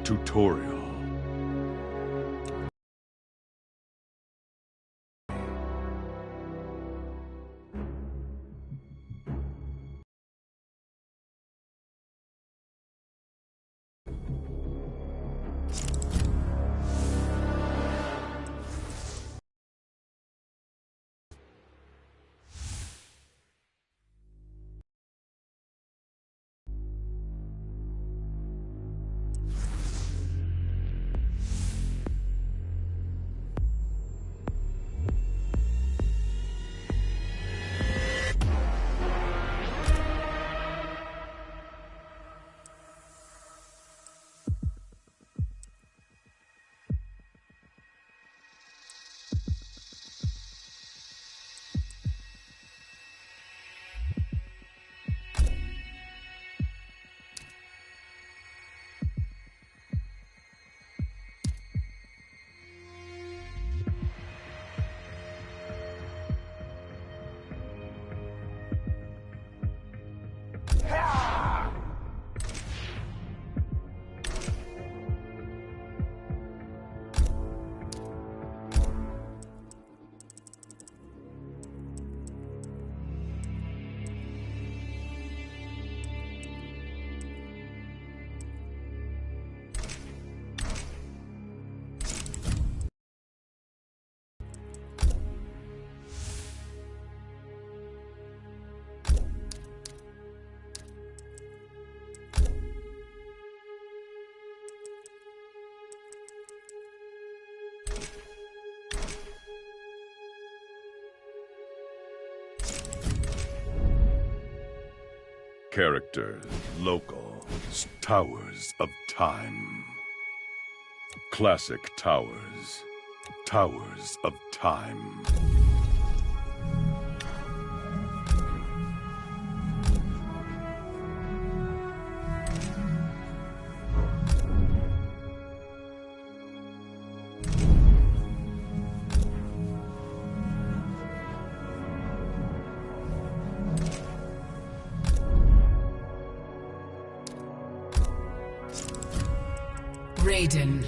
Tutorial. Characters, local, towers of time. Classic towers, towers of time. Raiden.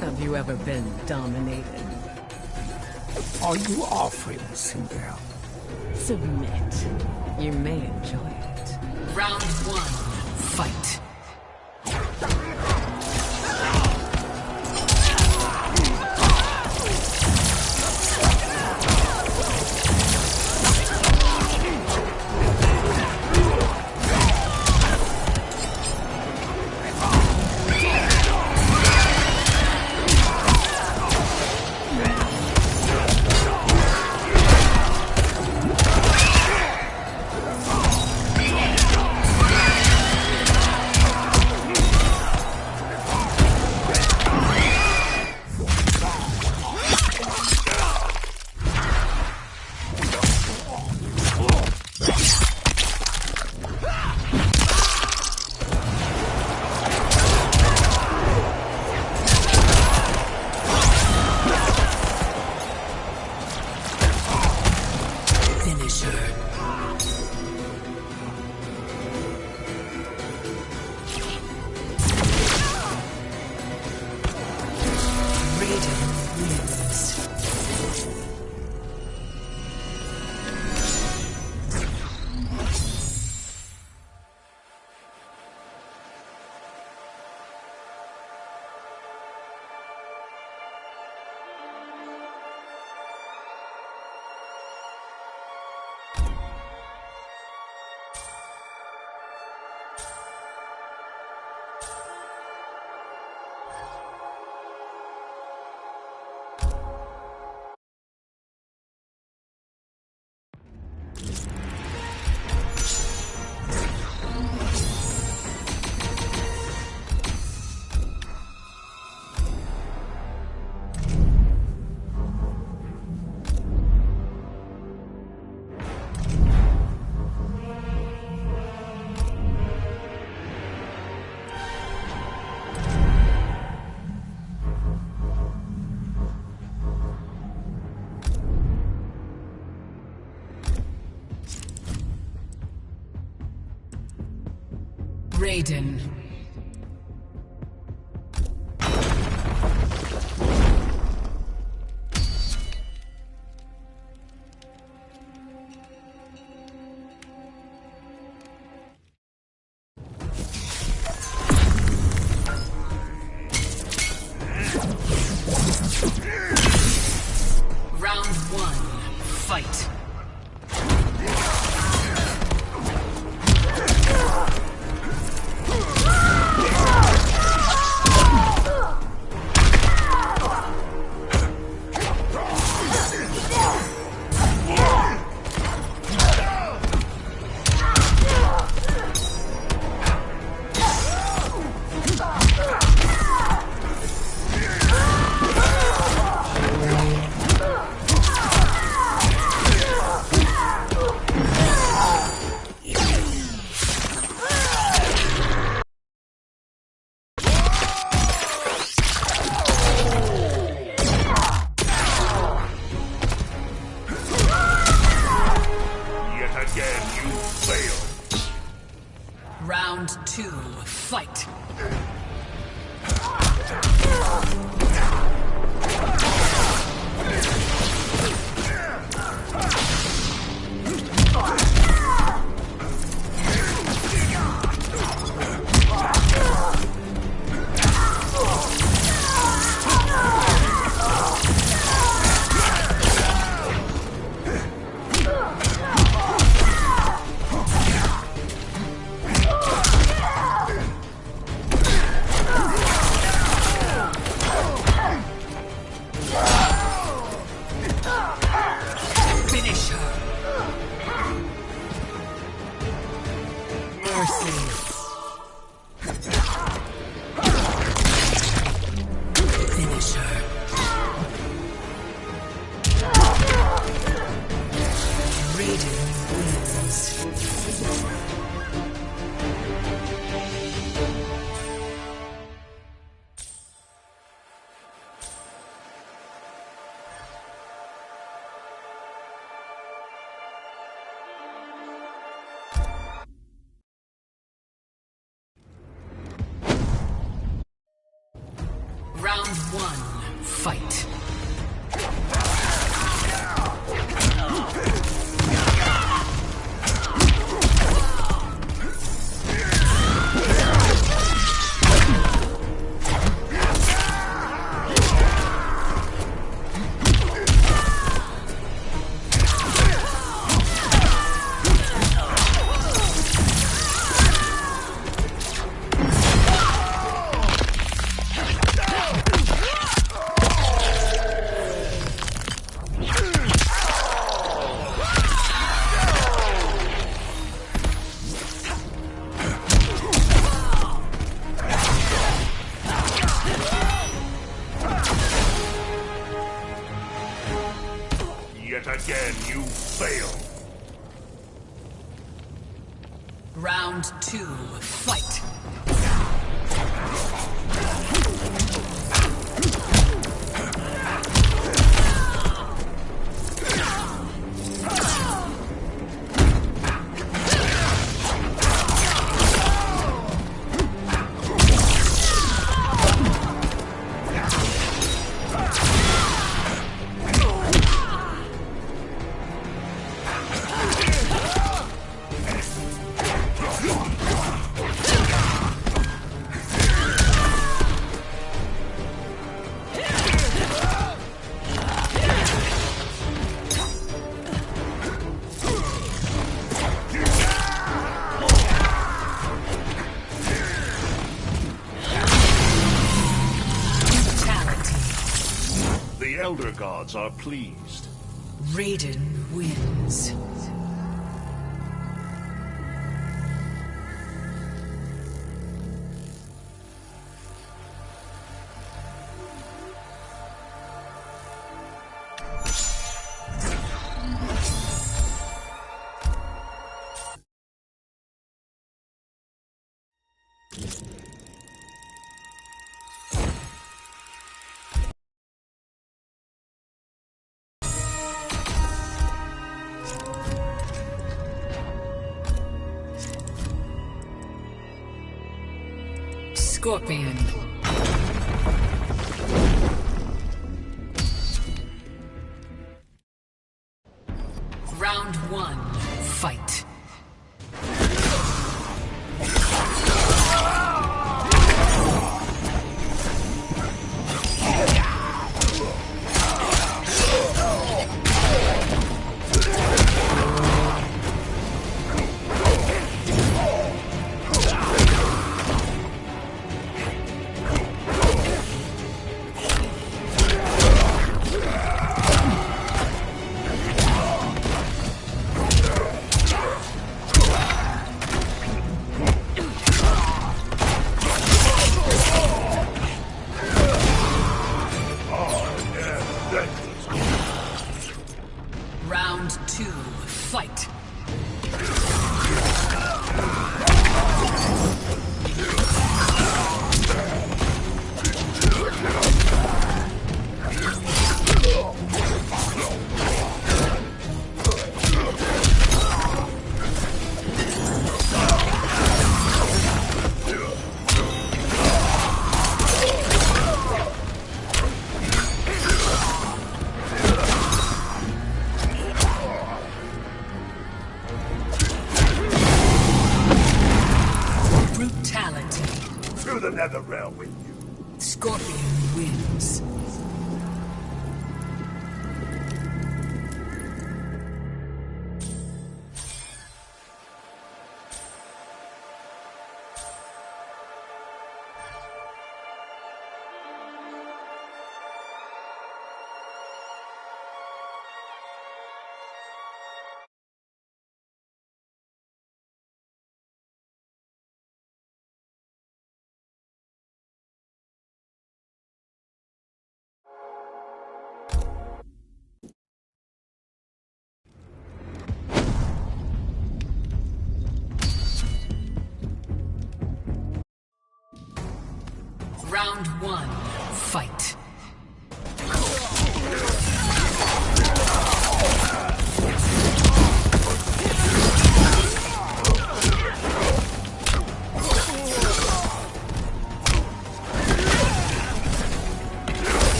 Have you ever been dominated? Are you offering, Cinderella? Submit. You may enjoy it. Round one, fight. Raiden. Round one, fight. Round two, fight. Round one, fight. Yet again, you fail. Round two, fight. The Elder Gods are pleased. Raiden wins. Scorpion. Round one, fight. Round two, fight. Brutality. To the nether realm with you. Scorpion wins. Round one, fight.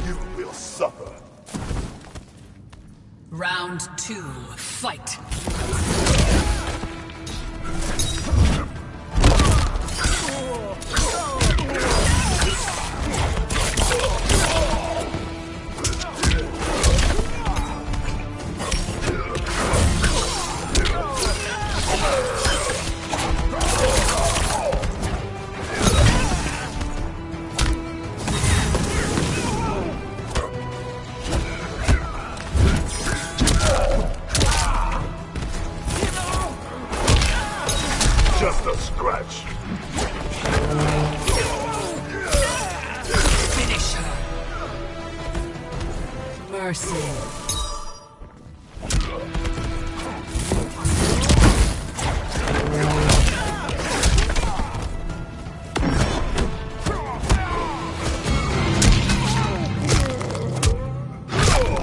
You will suffer. Round two, fight. Just a scratch. Finish her. Mercy.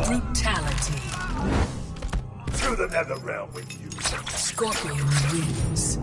Brutality. To the nether realm with you. Scorpion wins.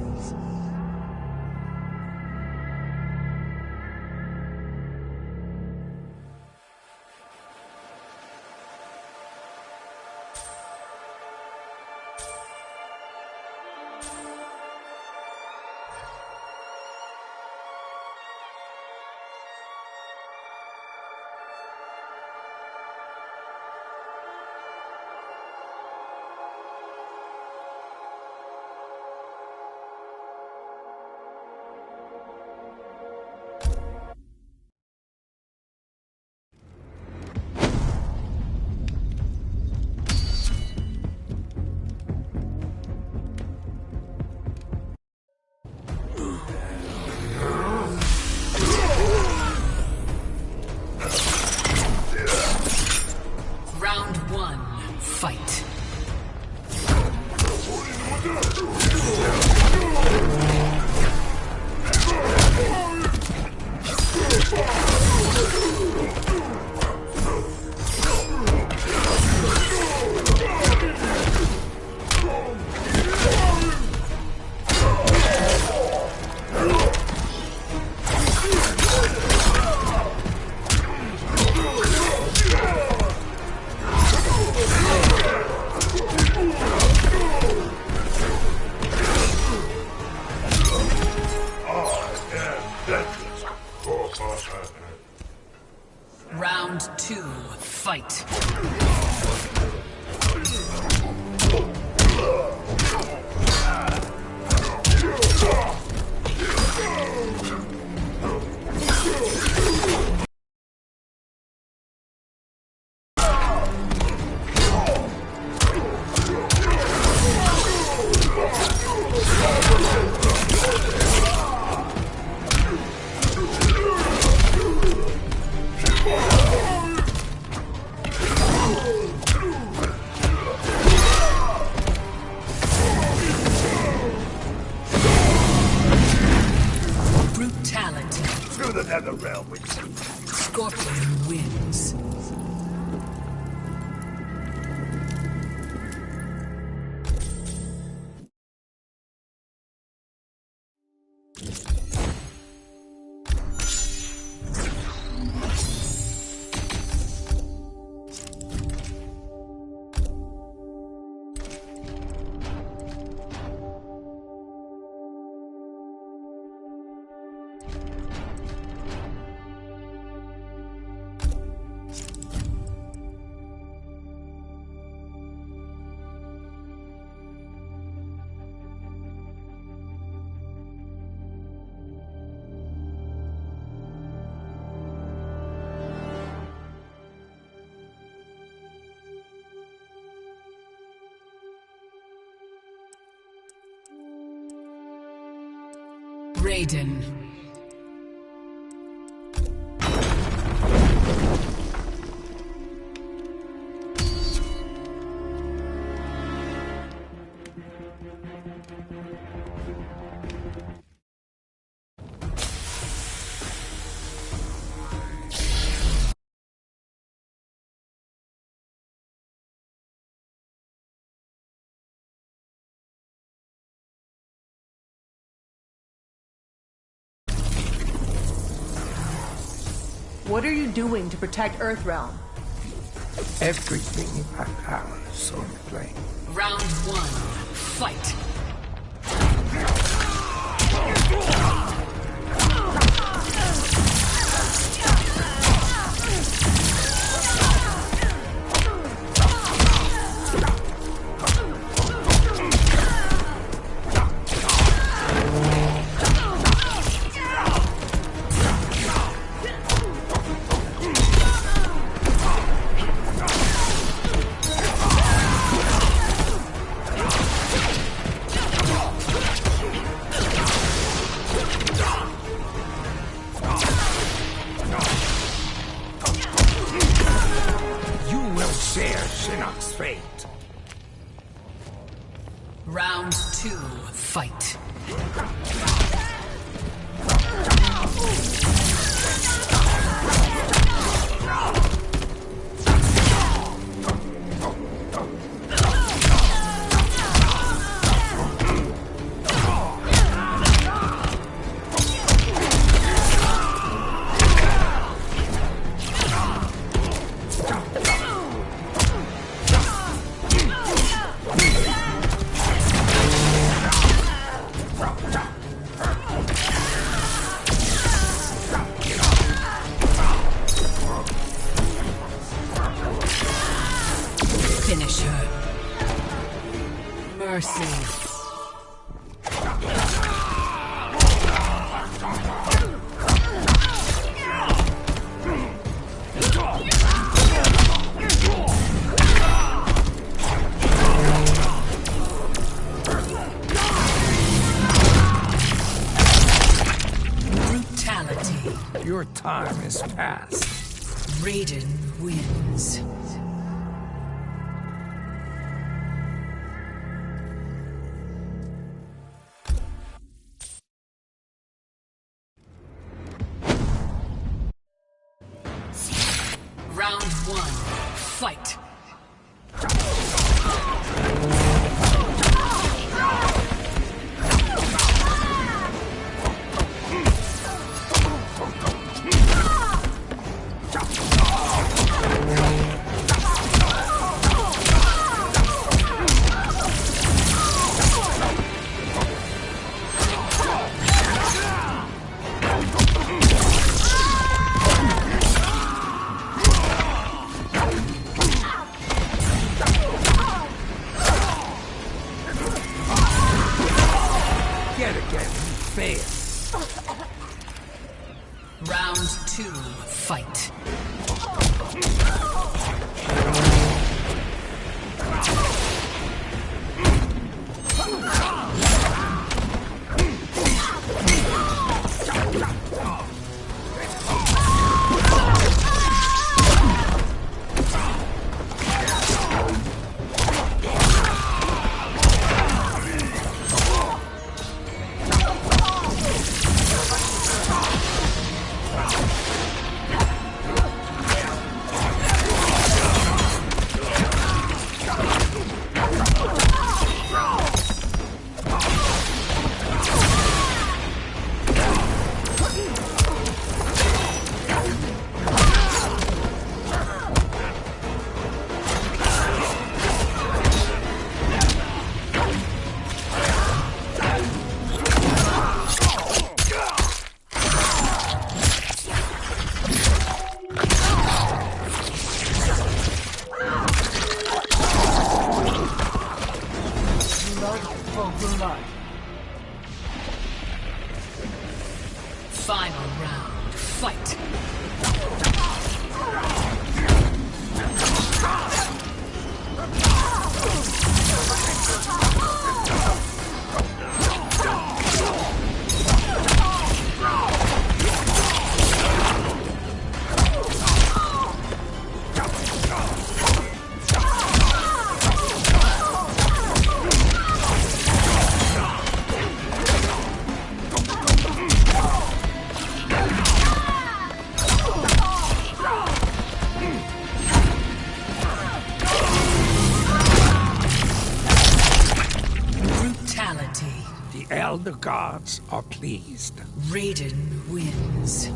Round 2, fight. To the nether realm with you. Scorpion wins. Raiden. What are you doing to protect Earthrealm? Everything in my power is on the plane. Round 1, fight. Shinnok's fate. Round 2, fight. Finish her. Mercy. Brutality. Your time is past. Raiden wins. Round 1, fight. Elder Gods are pleased. Raiden wins.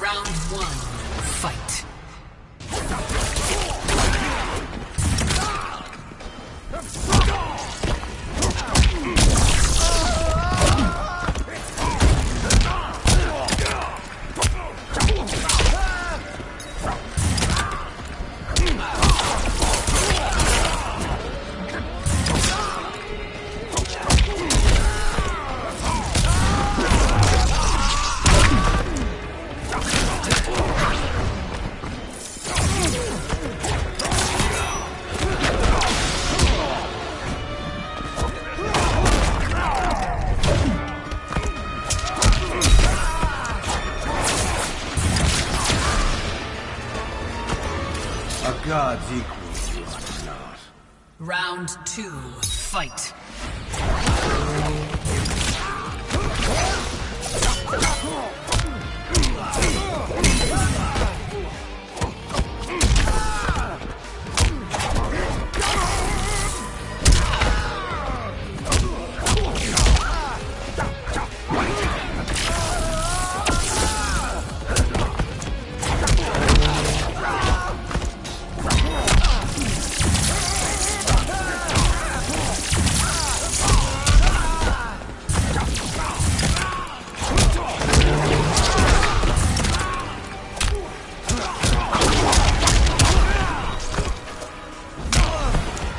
Round one, fight. Are gods equal to us or not? Round two, fight.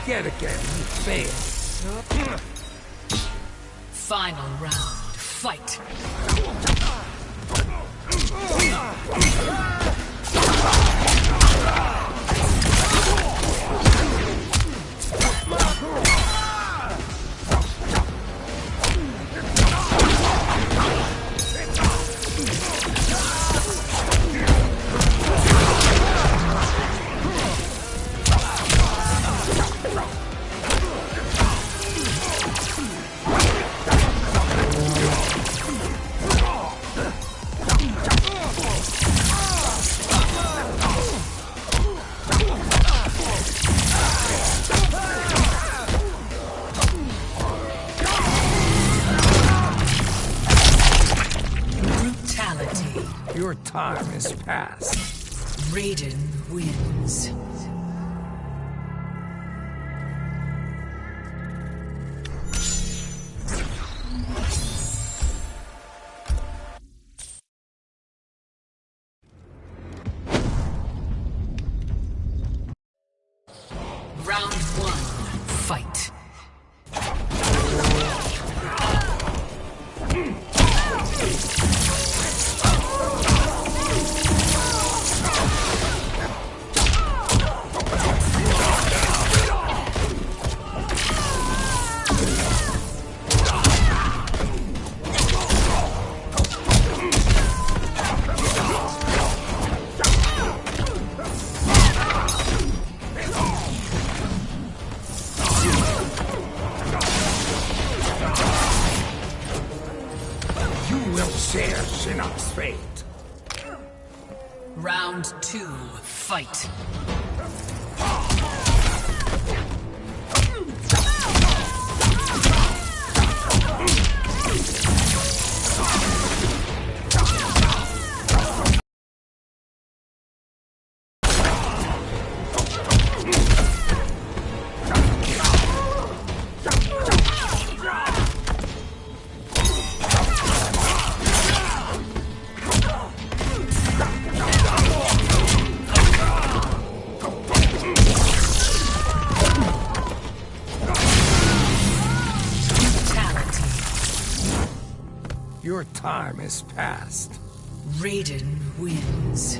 Yet again, you fail. Final round, fight. Your time is past. Raiden wins. Round one, fight. You will share Shinnok's fate. Round two, fight. Your time is past. Raiden wins.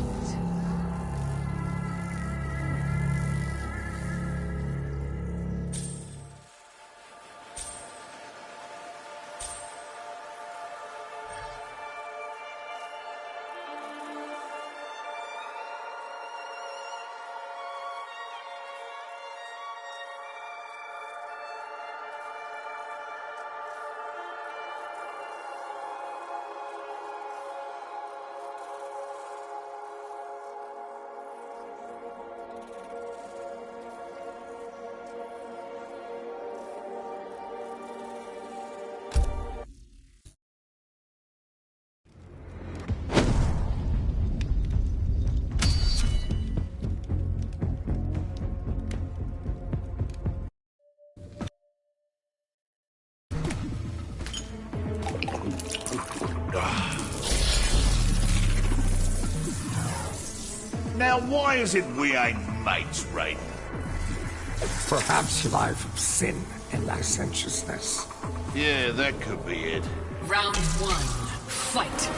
Now, why is it we ain't mates, Raiden? Perhaps you lie from sin and licentiousness. Yeah, that could be it. Round one, fight.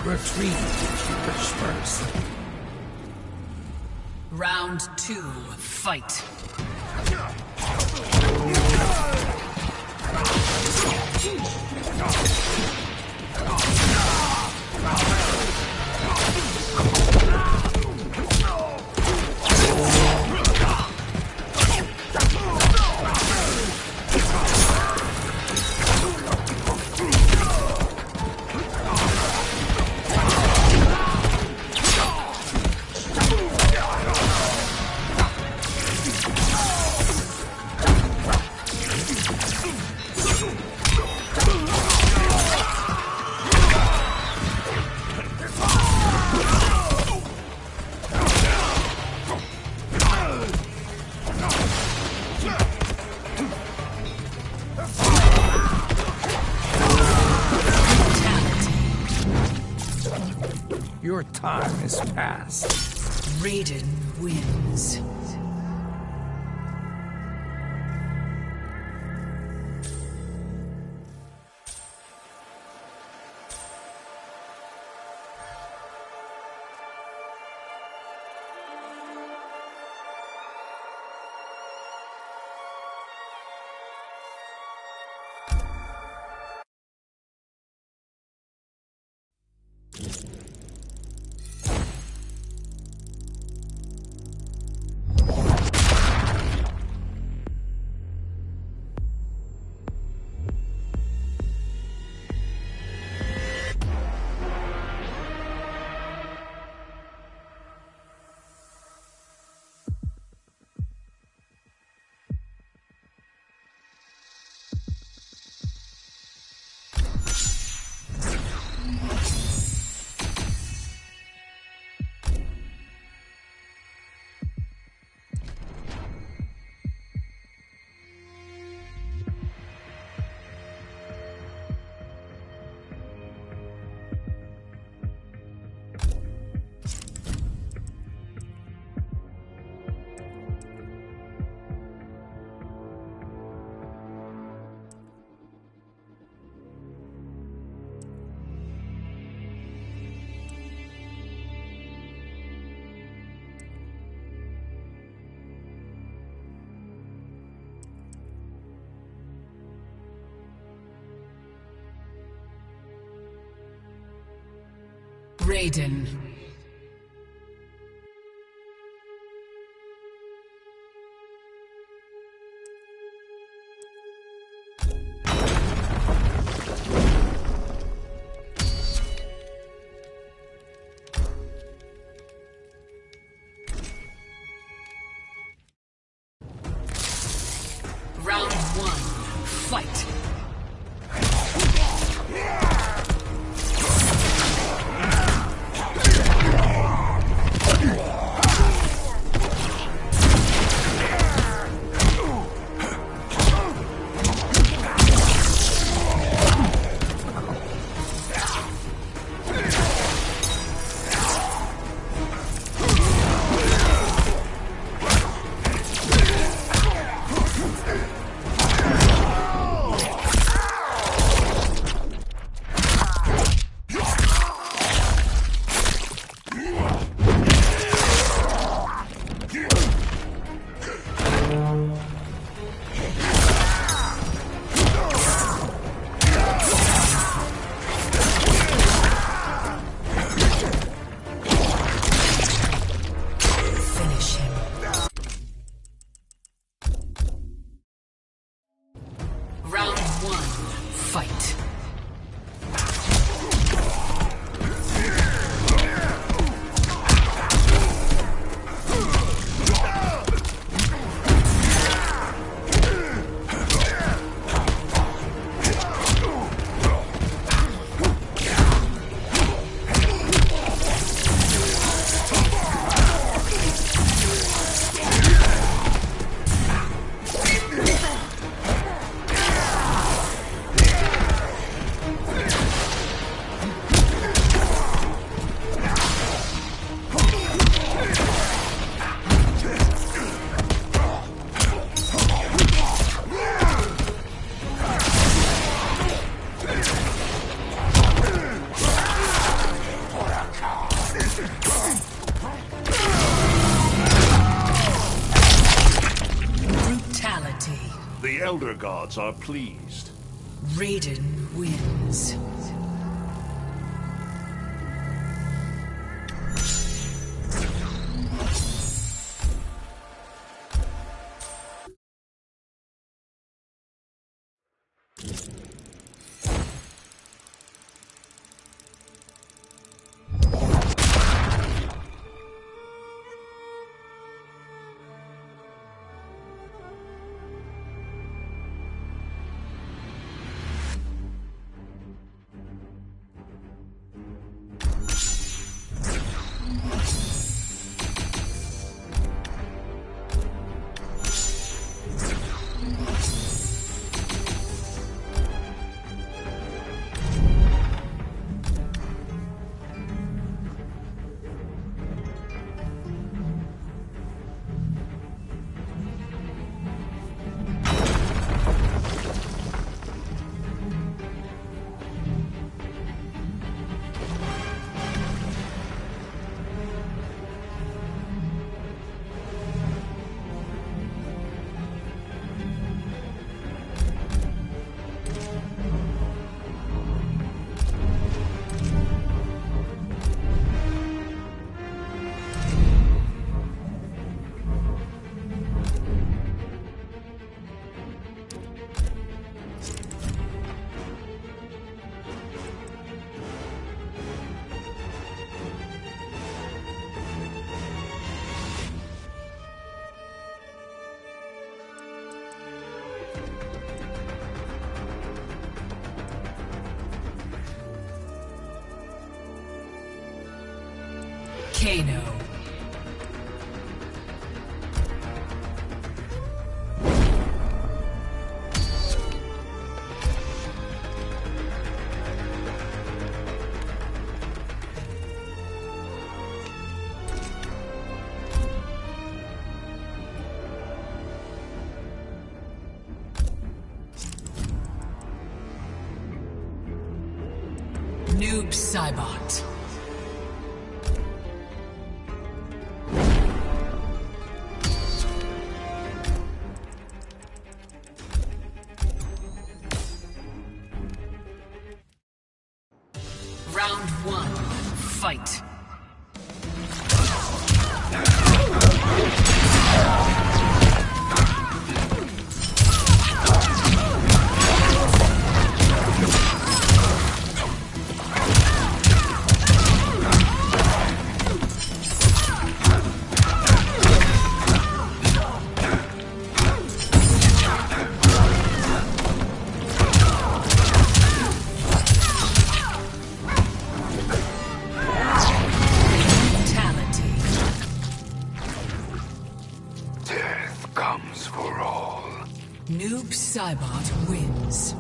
Retreat, disperse. Round two, fight. Your time is past. Raiden wins. Raiden. Round one, fight. Fight. The Elder Gods are pleased. Raiden wins. Kano. Noob Saibot. Round one, fight. Comes for all. Noob Saibot wins.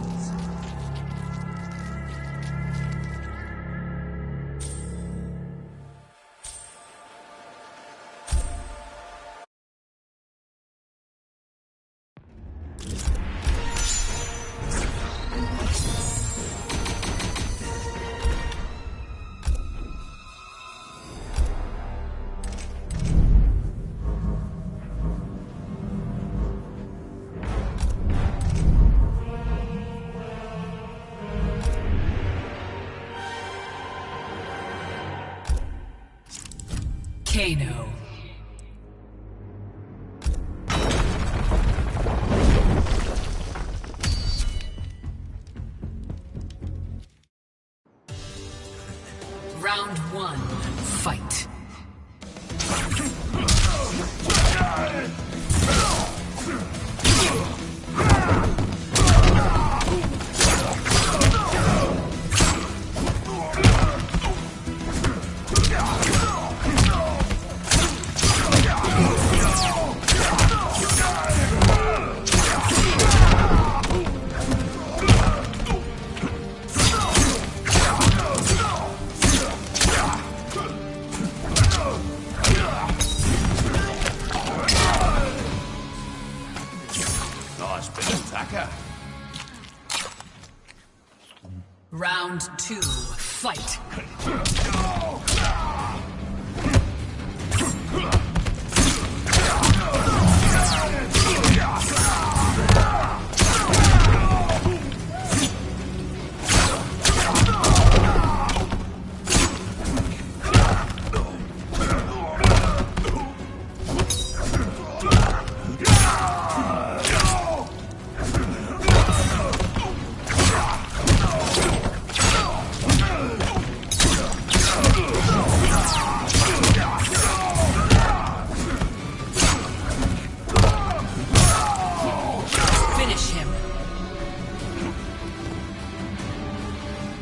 Kano. Nice bit of attacker. Round 2, fight.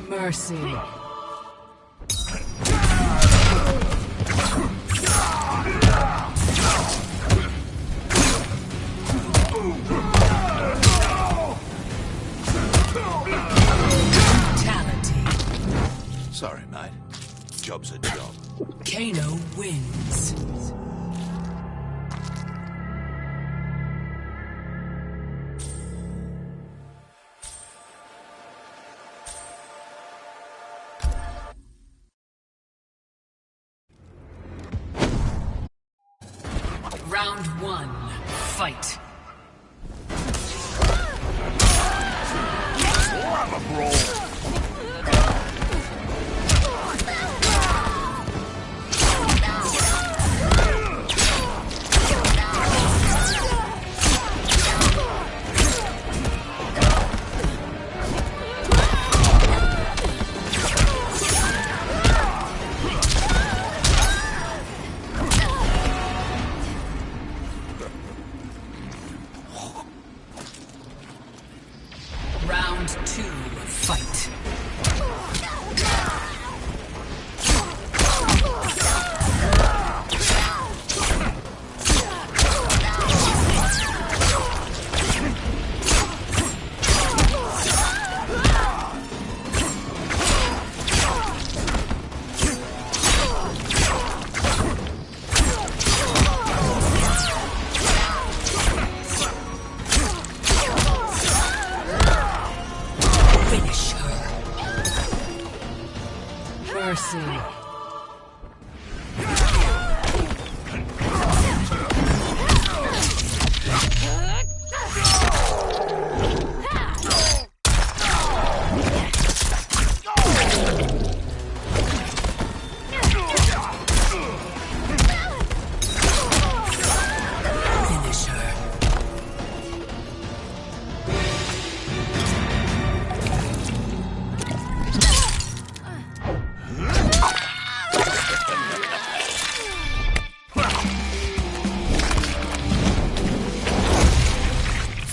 Mercy. Brutality. Sorry, mate. Job's a job. Kano wins. Round 1, fight. Round 2, fight. Finish her. Mercy. Finish her.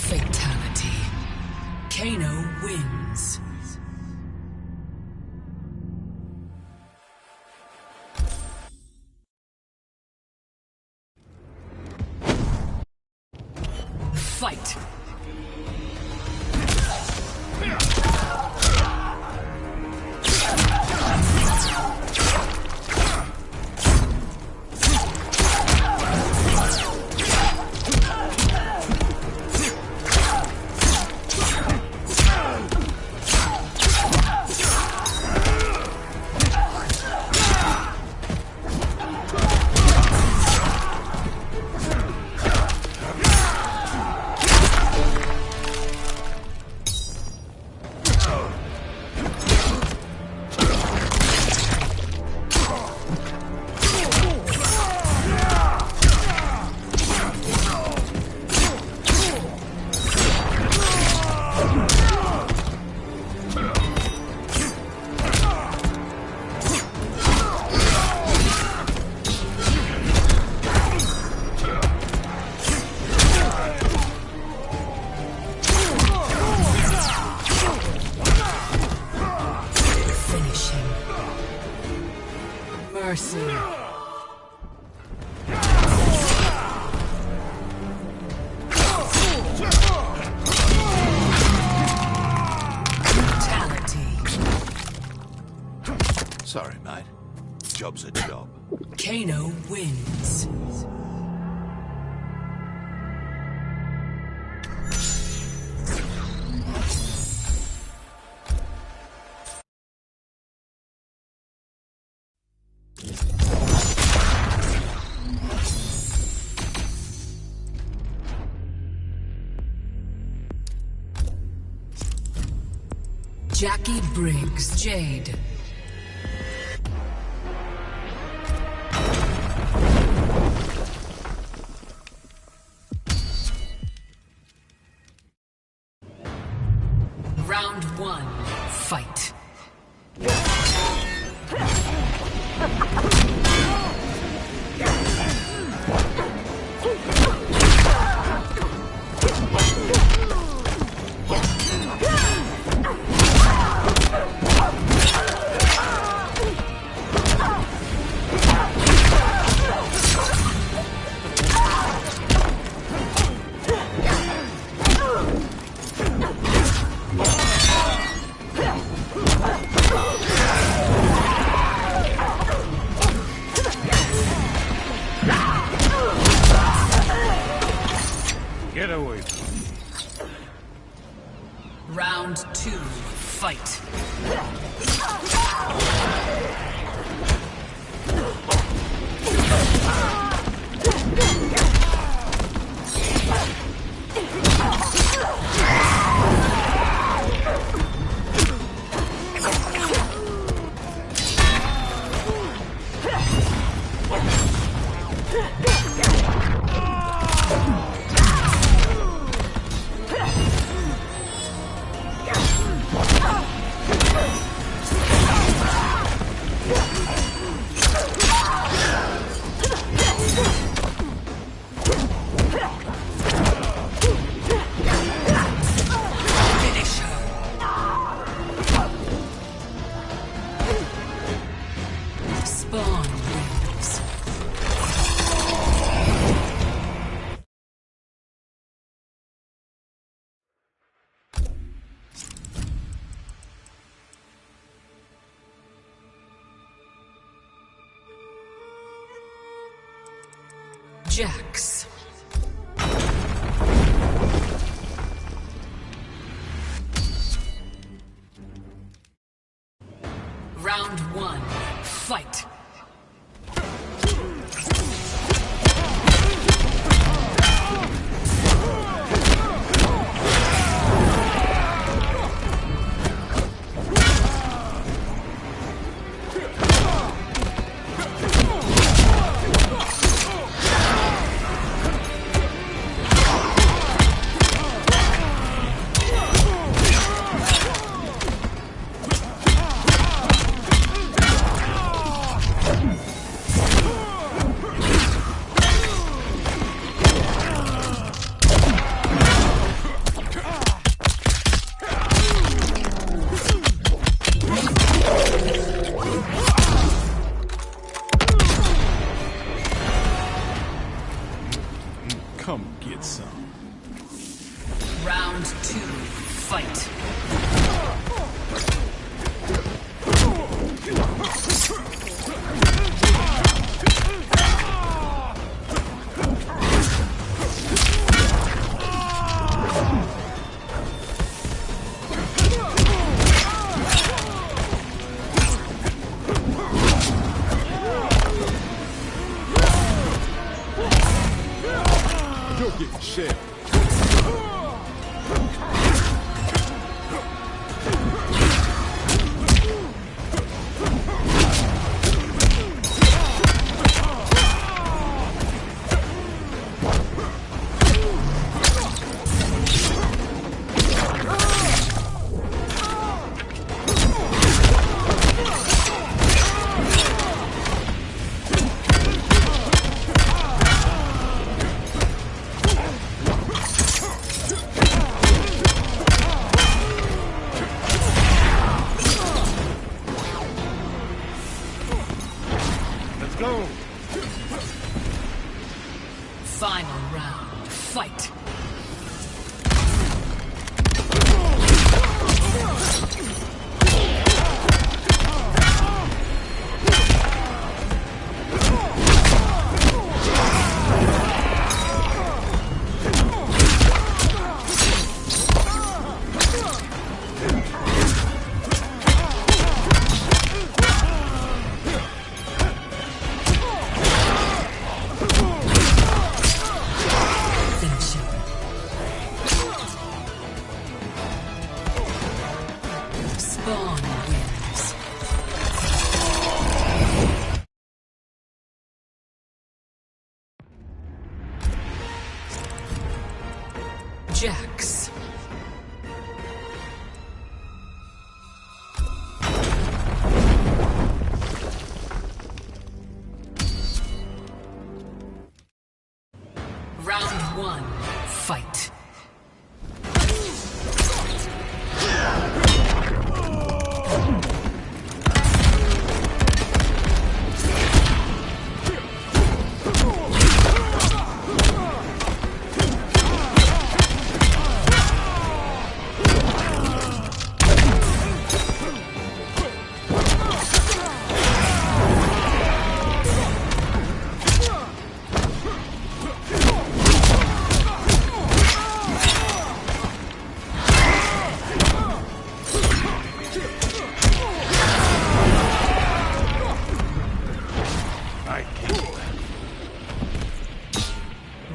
Fatality. Kano wins. Fight. Finish him. Mercy. Brutality. Sorry, mate. Job's a job. Kano wins. Jackie Briggs, Jade. Round one, fight. Get away from me. Round two, fight. Jax. Round one, fight. Come get some. Round two, fight. You're getting shit. Jax. Round one, fight.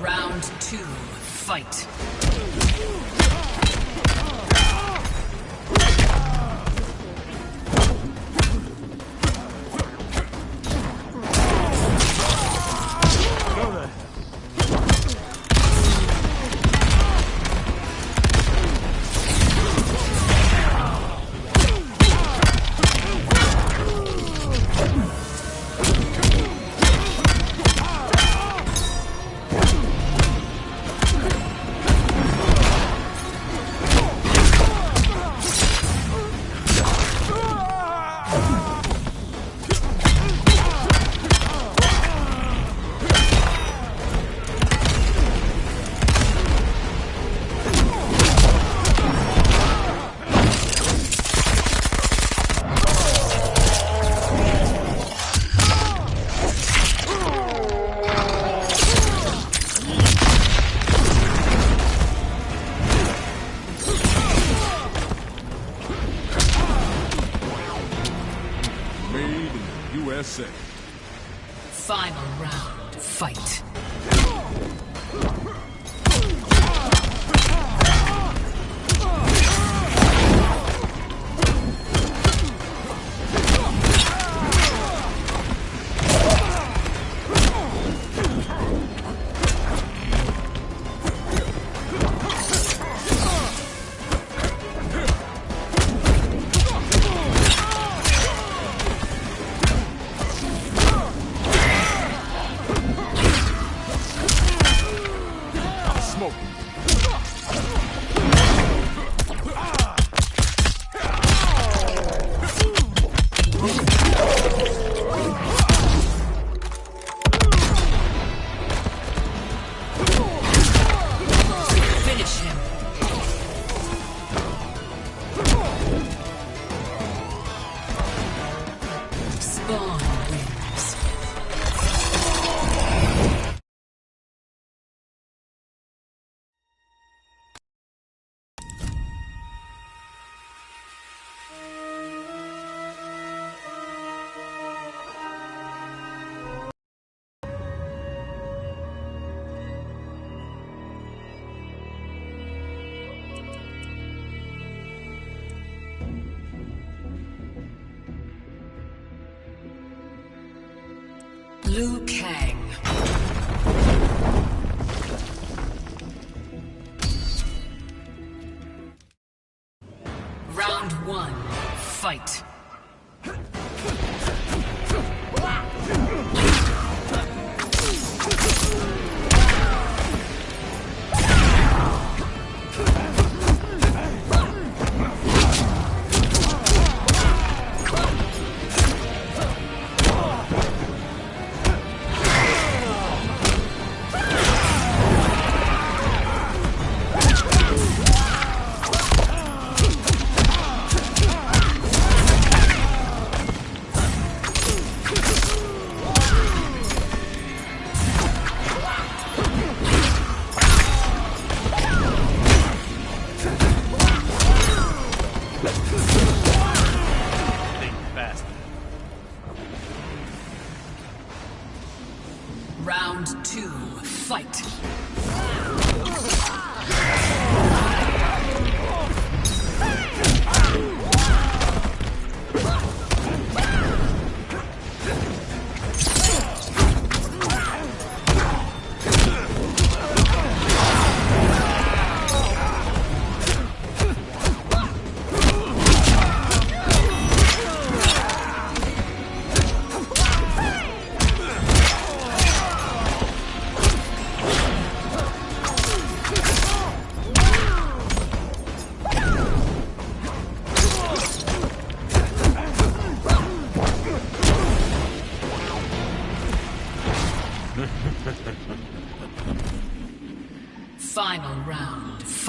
Round two, fight. USA. Final round, fight. Finish him. Spawn wins. Liu Kang. Round one, fight.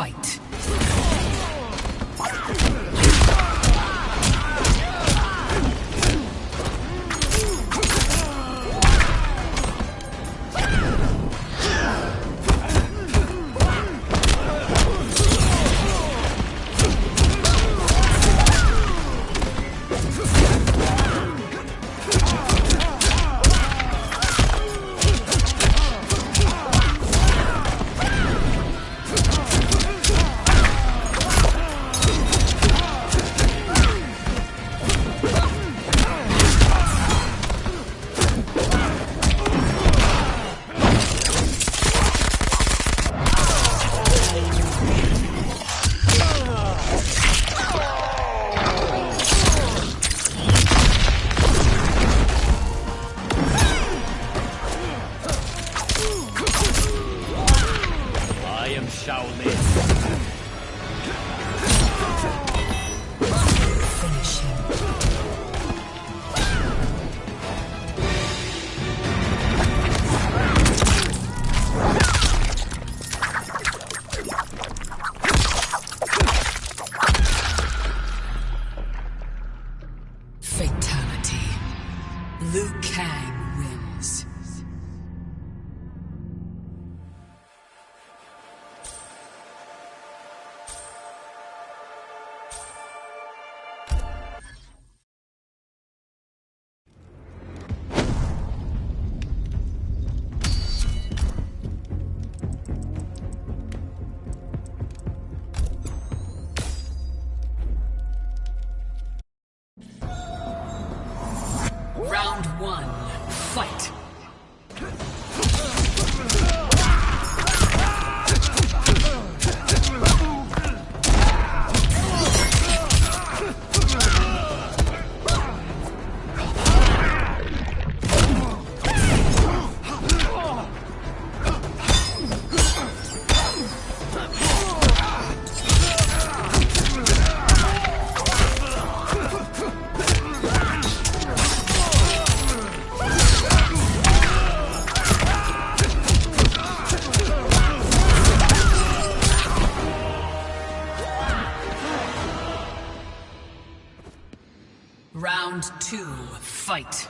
fight. Fatality. Liu Kang wins. Round one, fight! Round two, fight!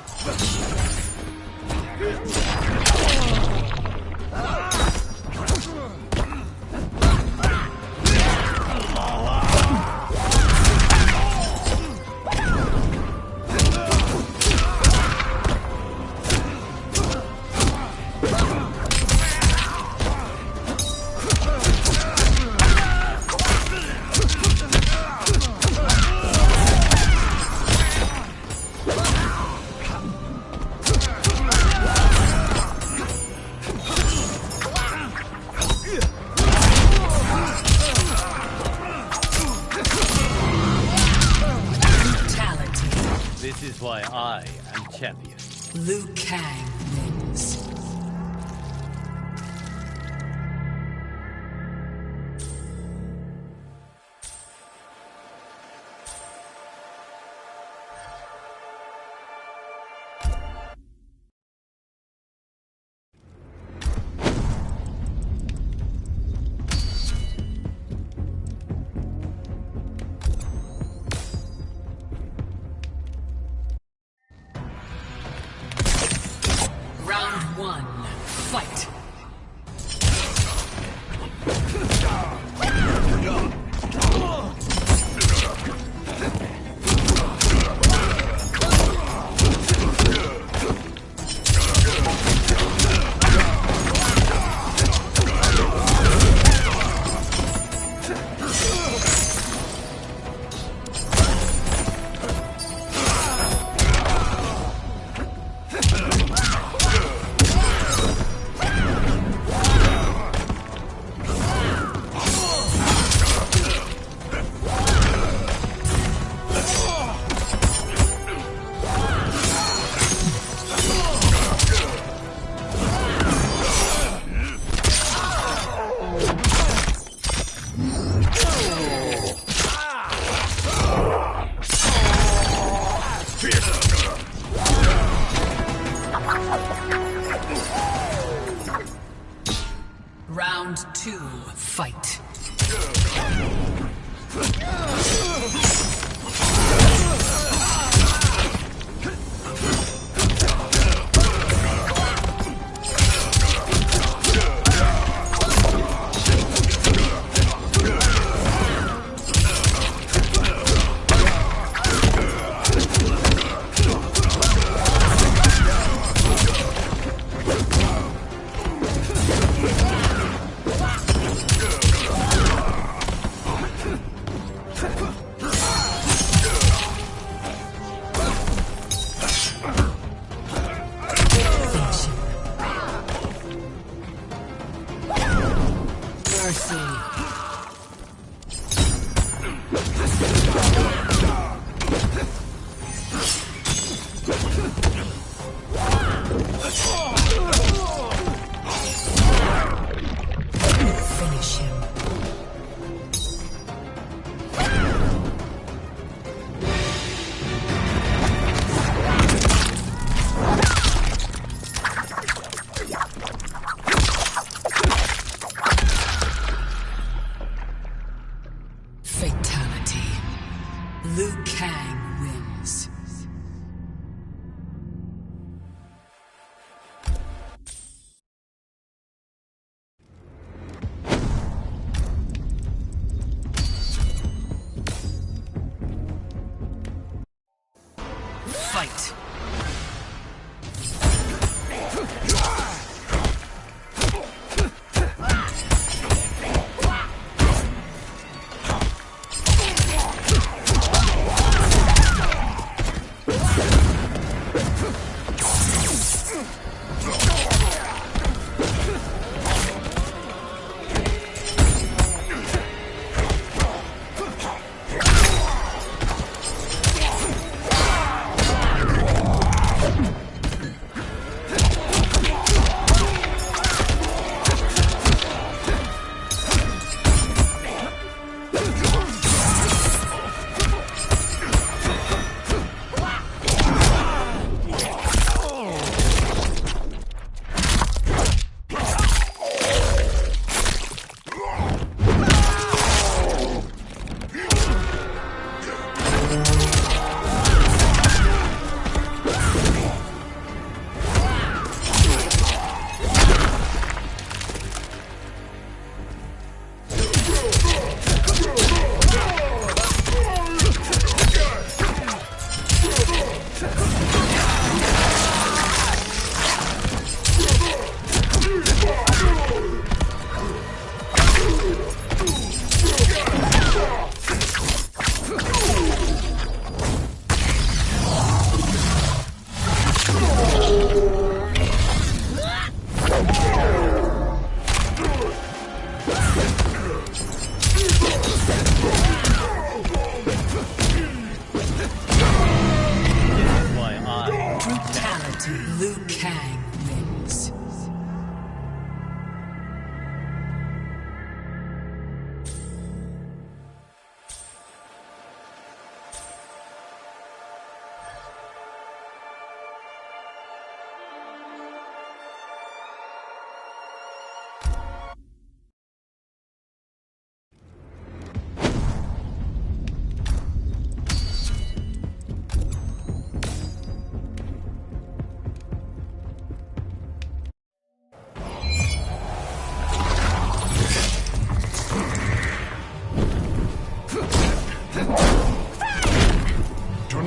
This is why I am champion. Liu Kang wins.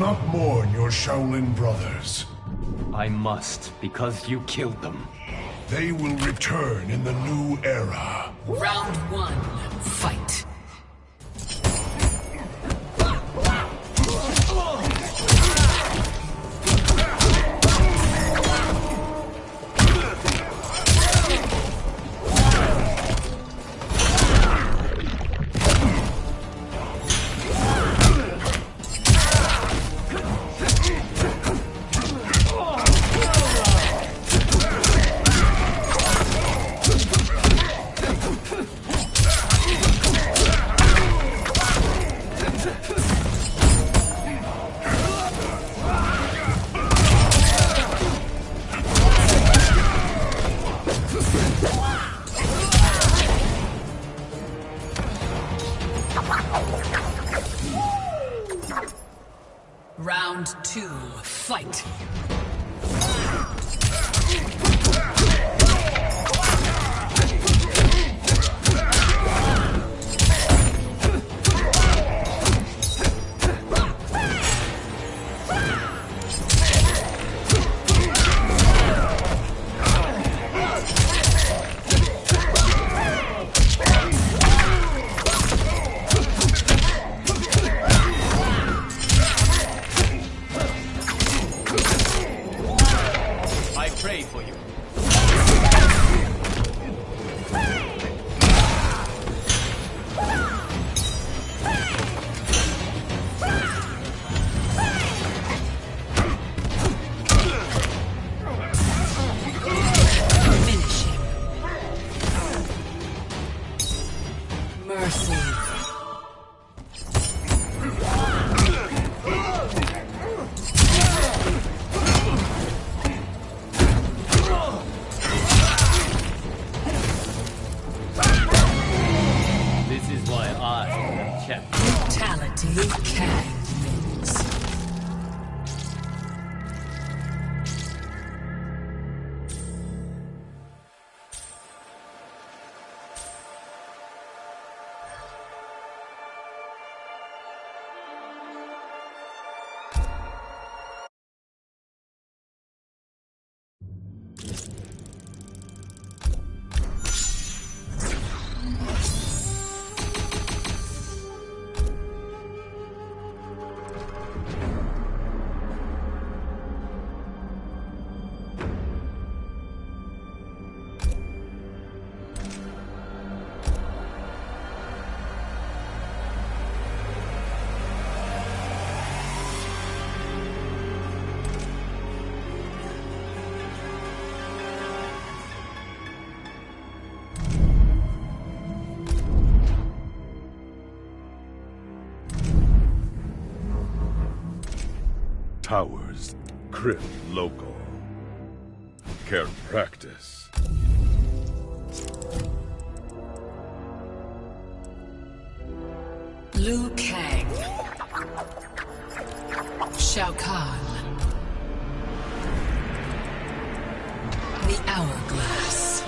not mourn your Shaolin brothers. I must, because you killed them. They will return in the new era. Round one, fight. Round two, fight. I pray for you. Finish him. Mercy. This is why I am champion. Brutality. Liu Kang wins. Towers, crypt local. Care practice. Liu Kang. Shao Kahn. The Hourglass.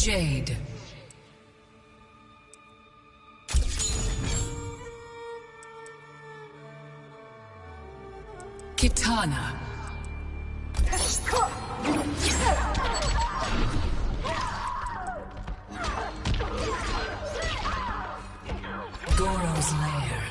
Jade. Kitana. Goro's lair.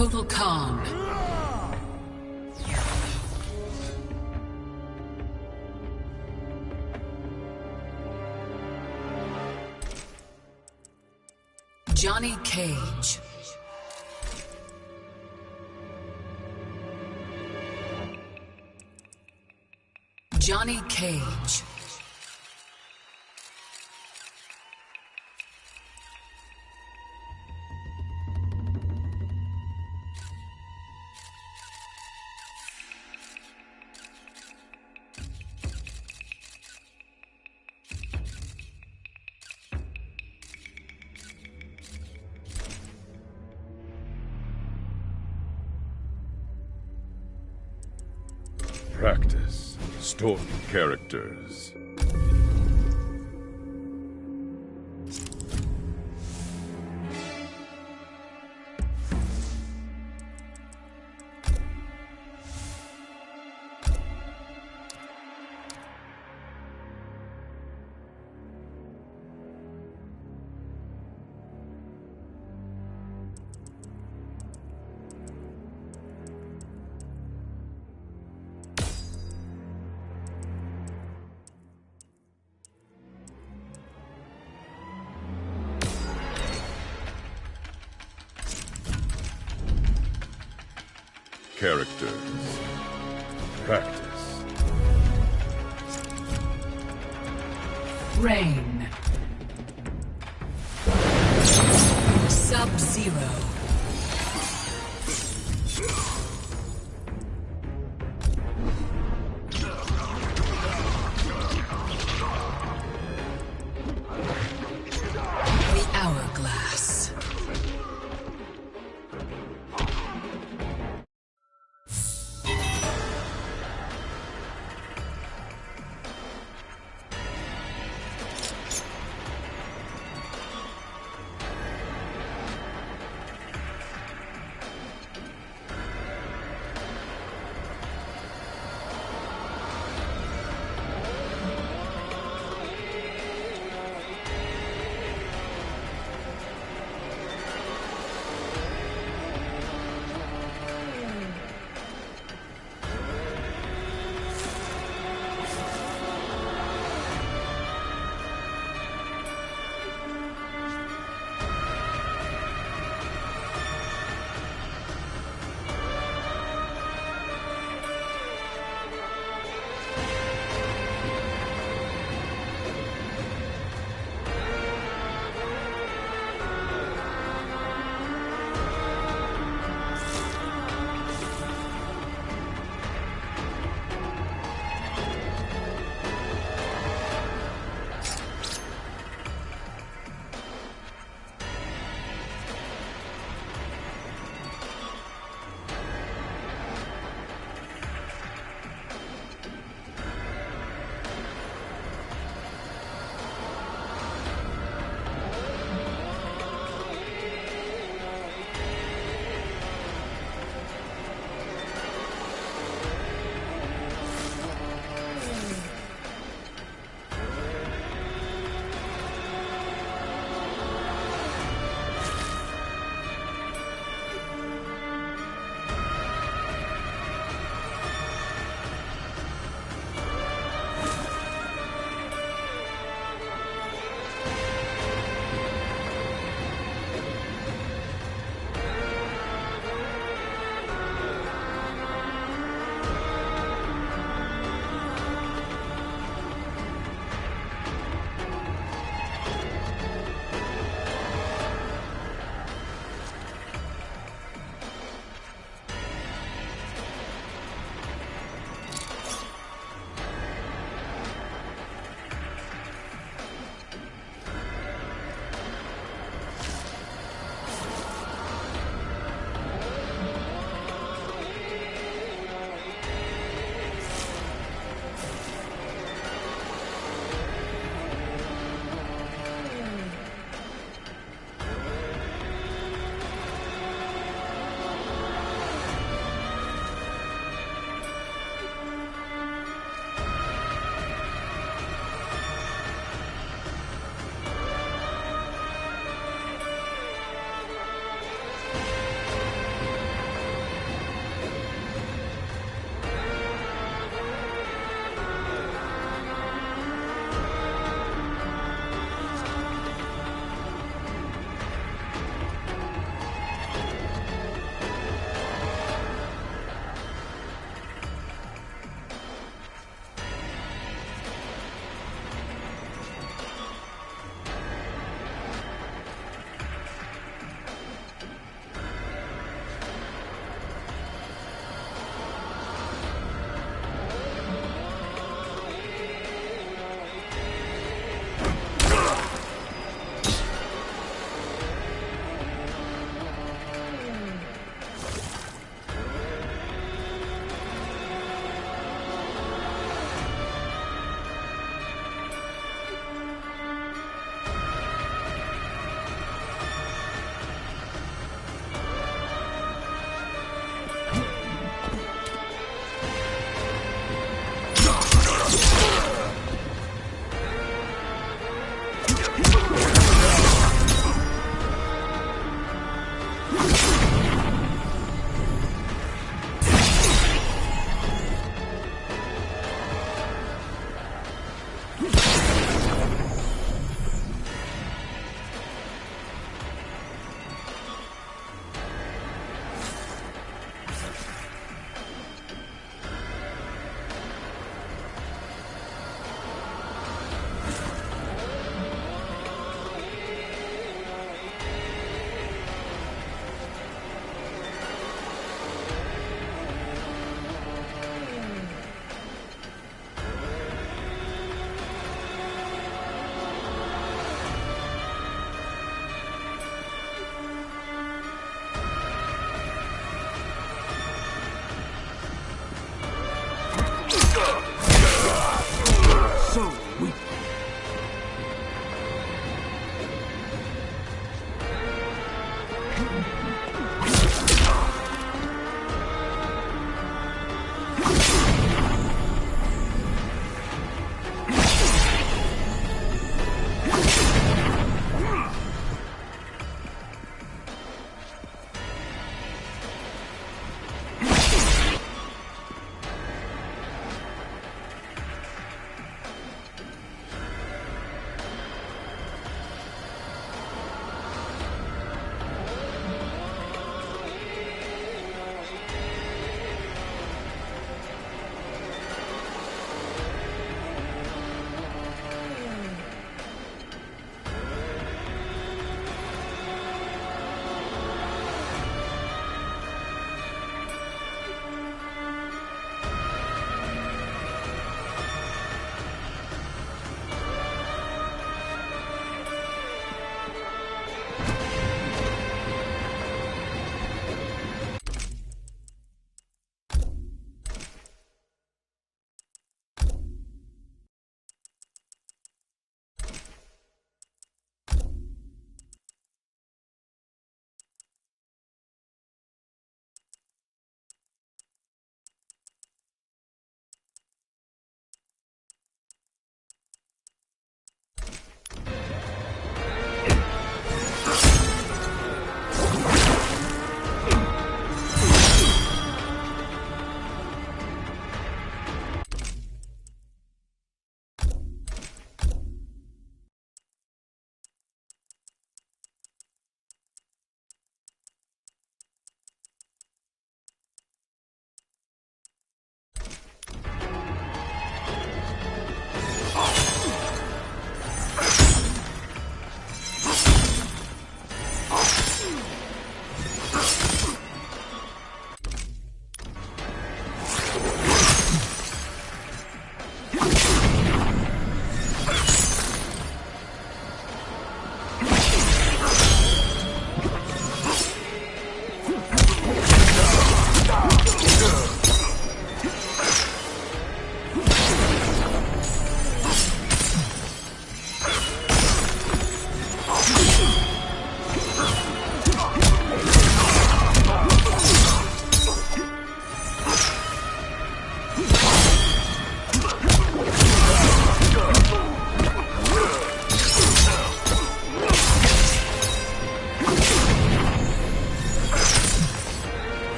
Kotal Khan. Johnny Cage. Johnny Cage. Practice. Story characters. Characters. Practice. Rain. Sub-Zero. The Hourglass.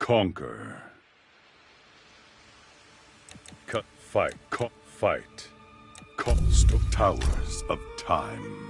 conquer. Fight. Cost of Towers of Time.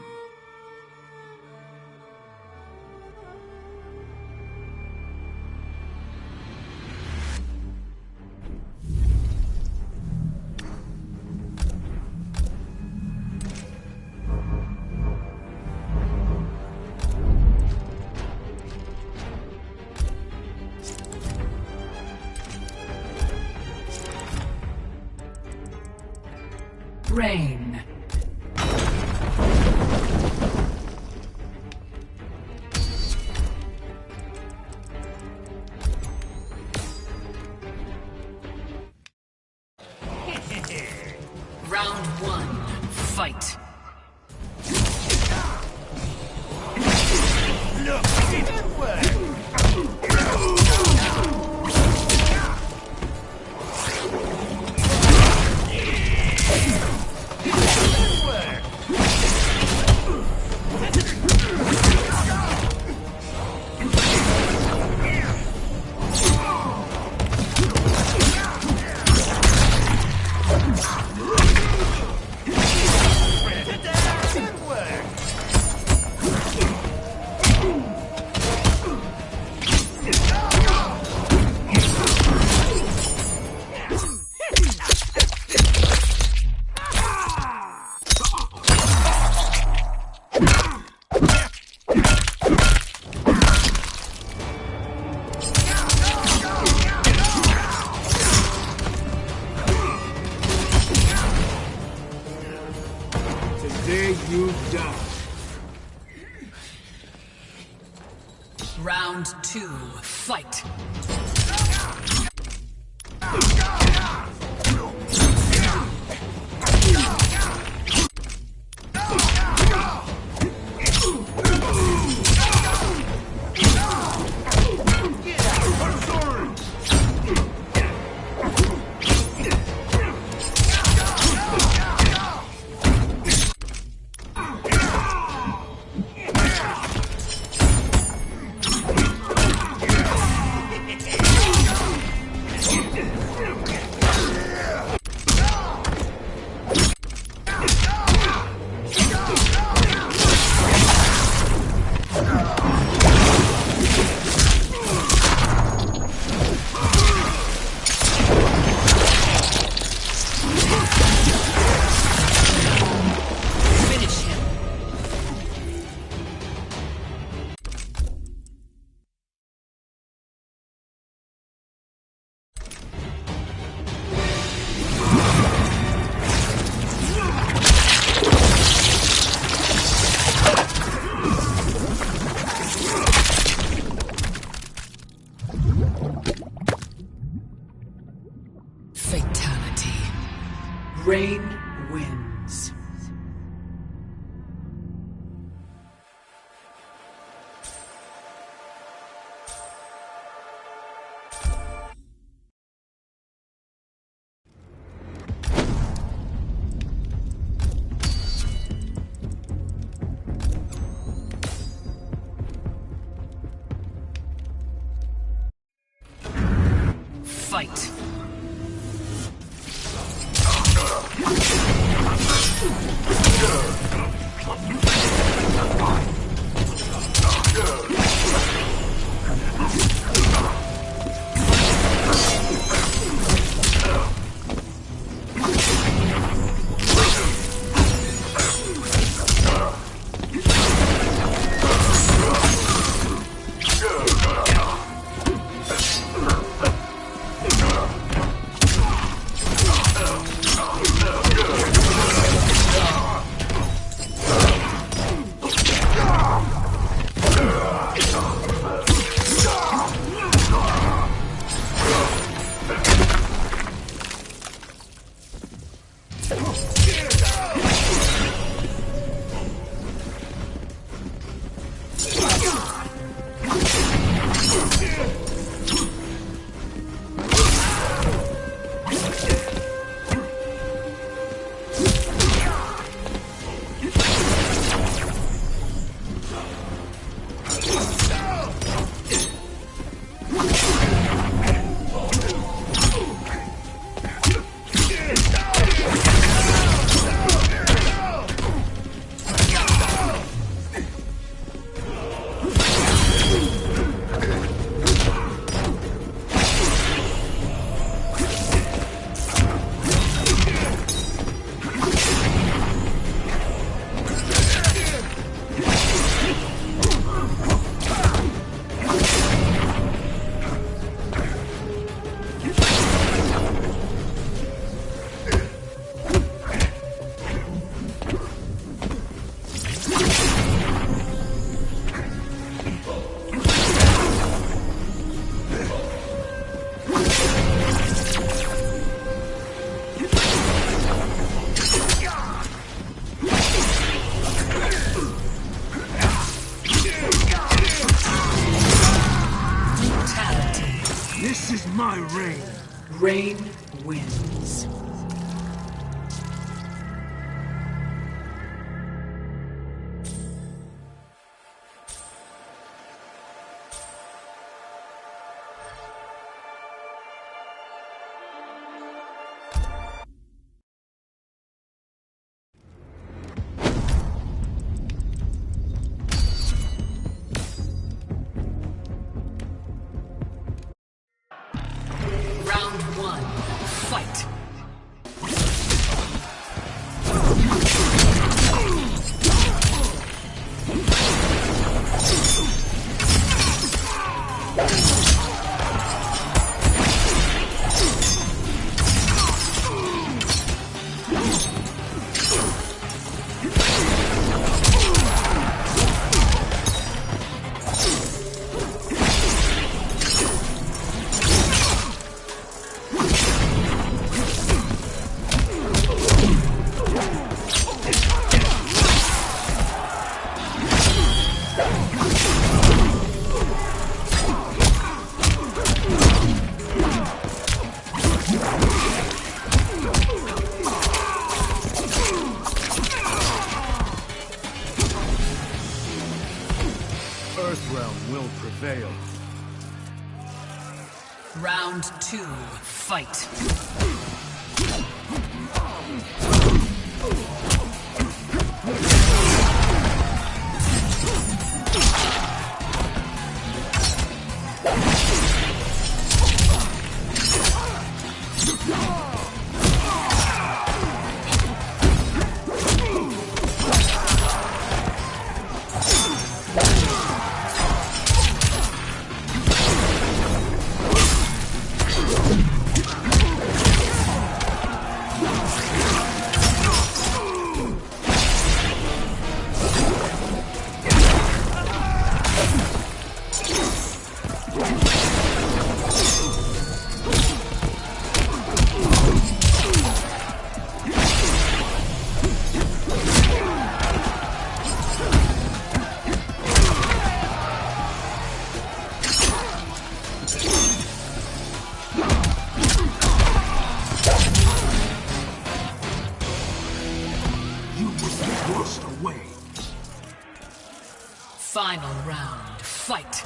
Rain. Round one, fight. Look, it didn't work. Today you die. Round two, fight. Fatality. Rain wins. Fight. My reign. Rain wins. Round one, fight. Earthrealm will prevail. Round two, fight. Final round, fight.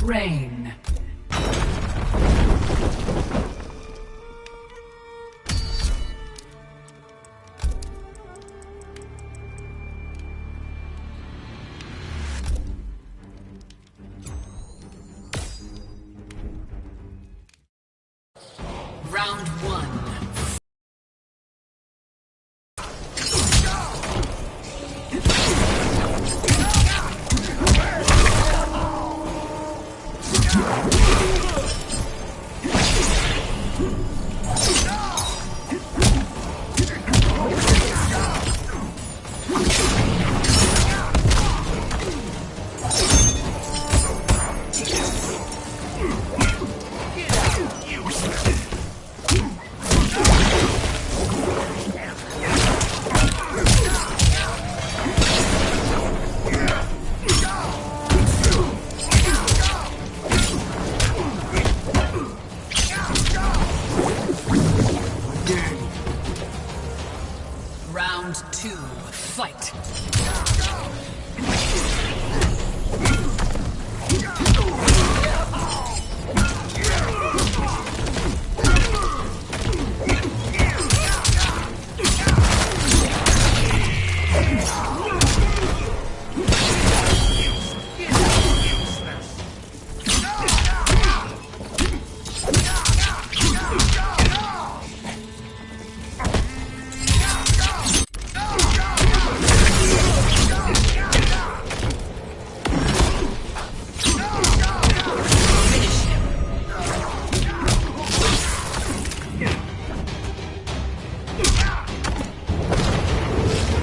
Rain. Round one. fight.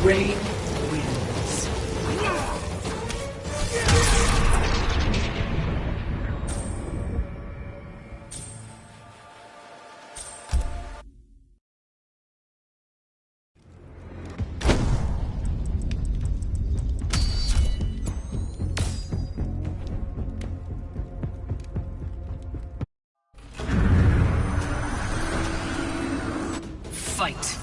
Rain wins. Fight.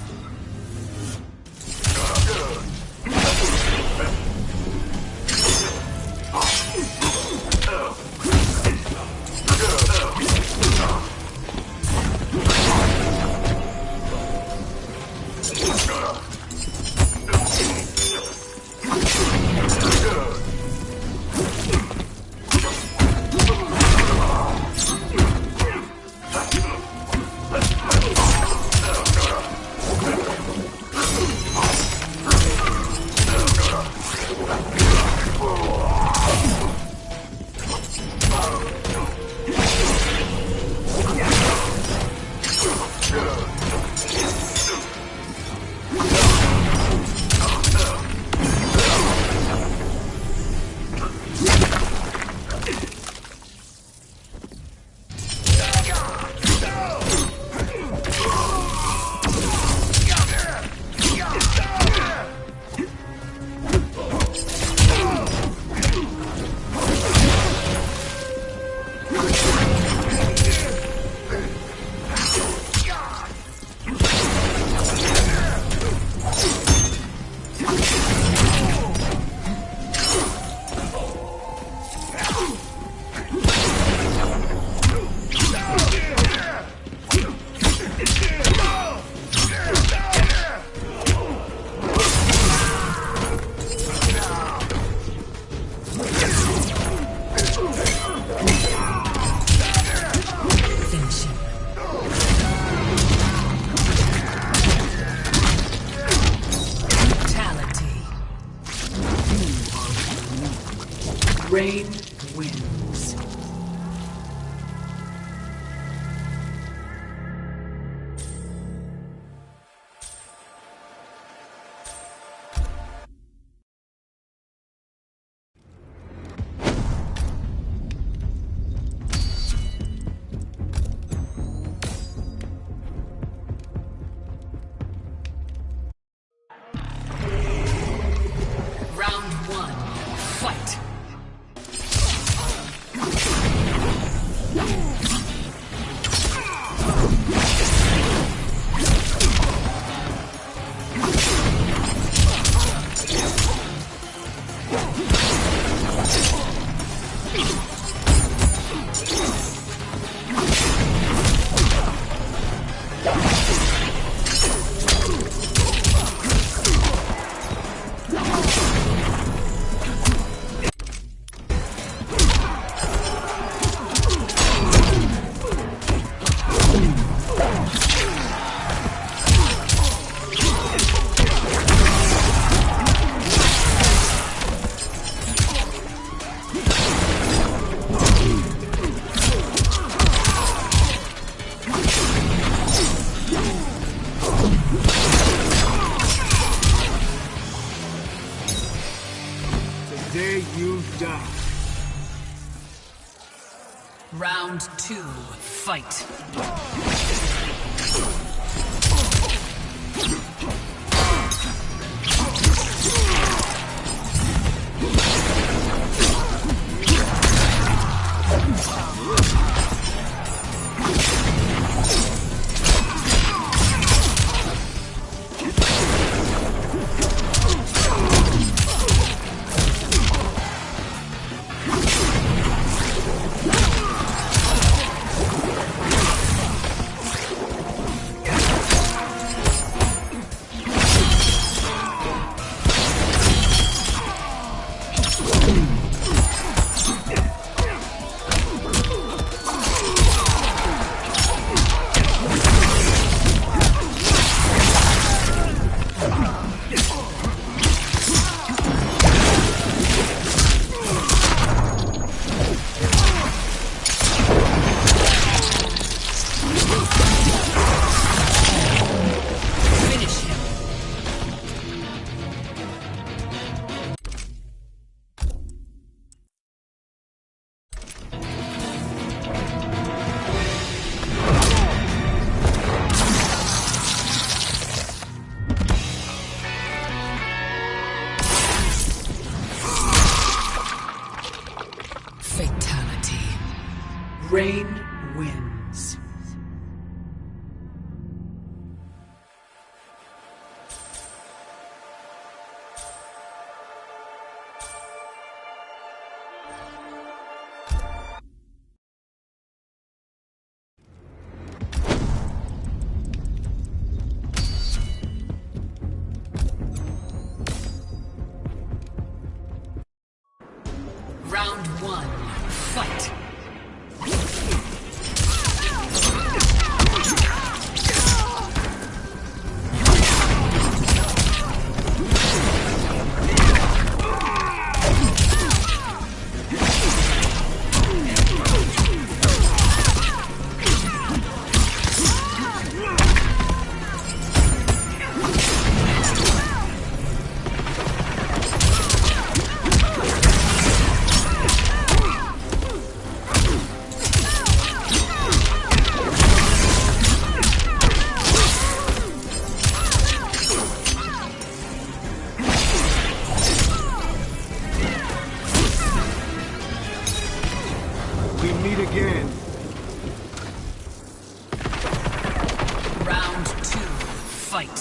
Rain wins. Round one, fight. Today you die. Round two, fight. Rain wins. Round one, fight. We meet again. Round two, fight.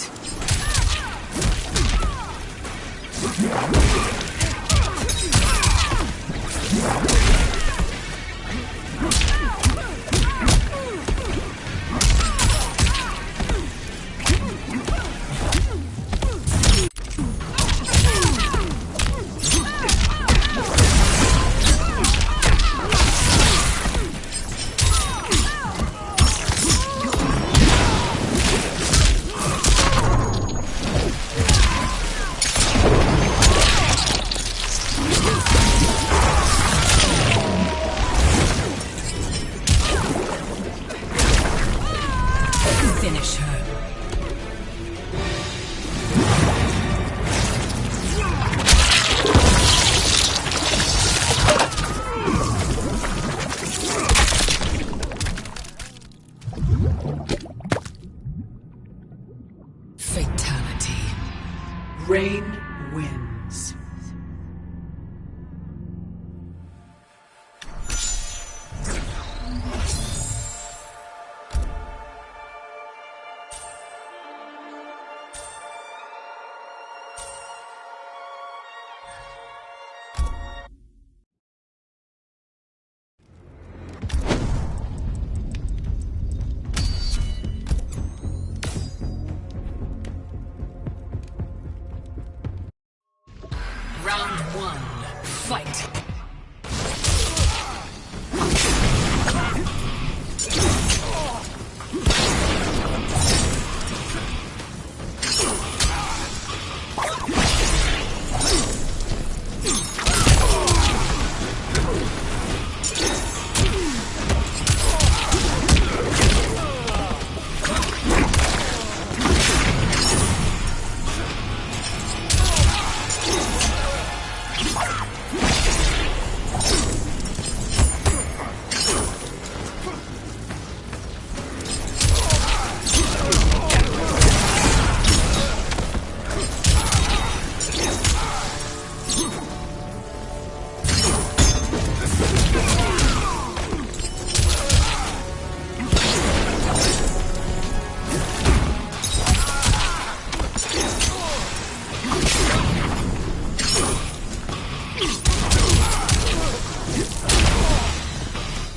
Finish her. Fatality. Rain wins. Round one, fight.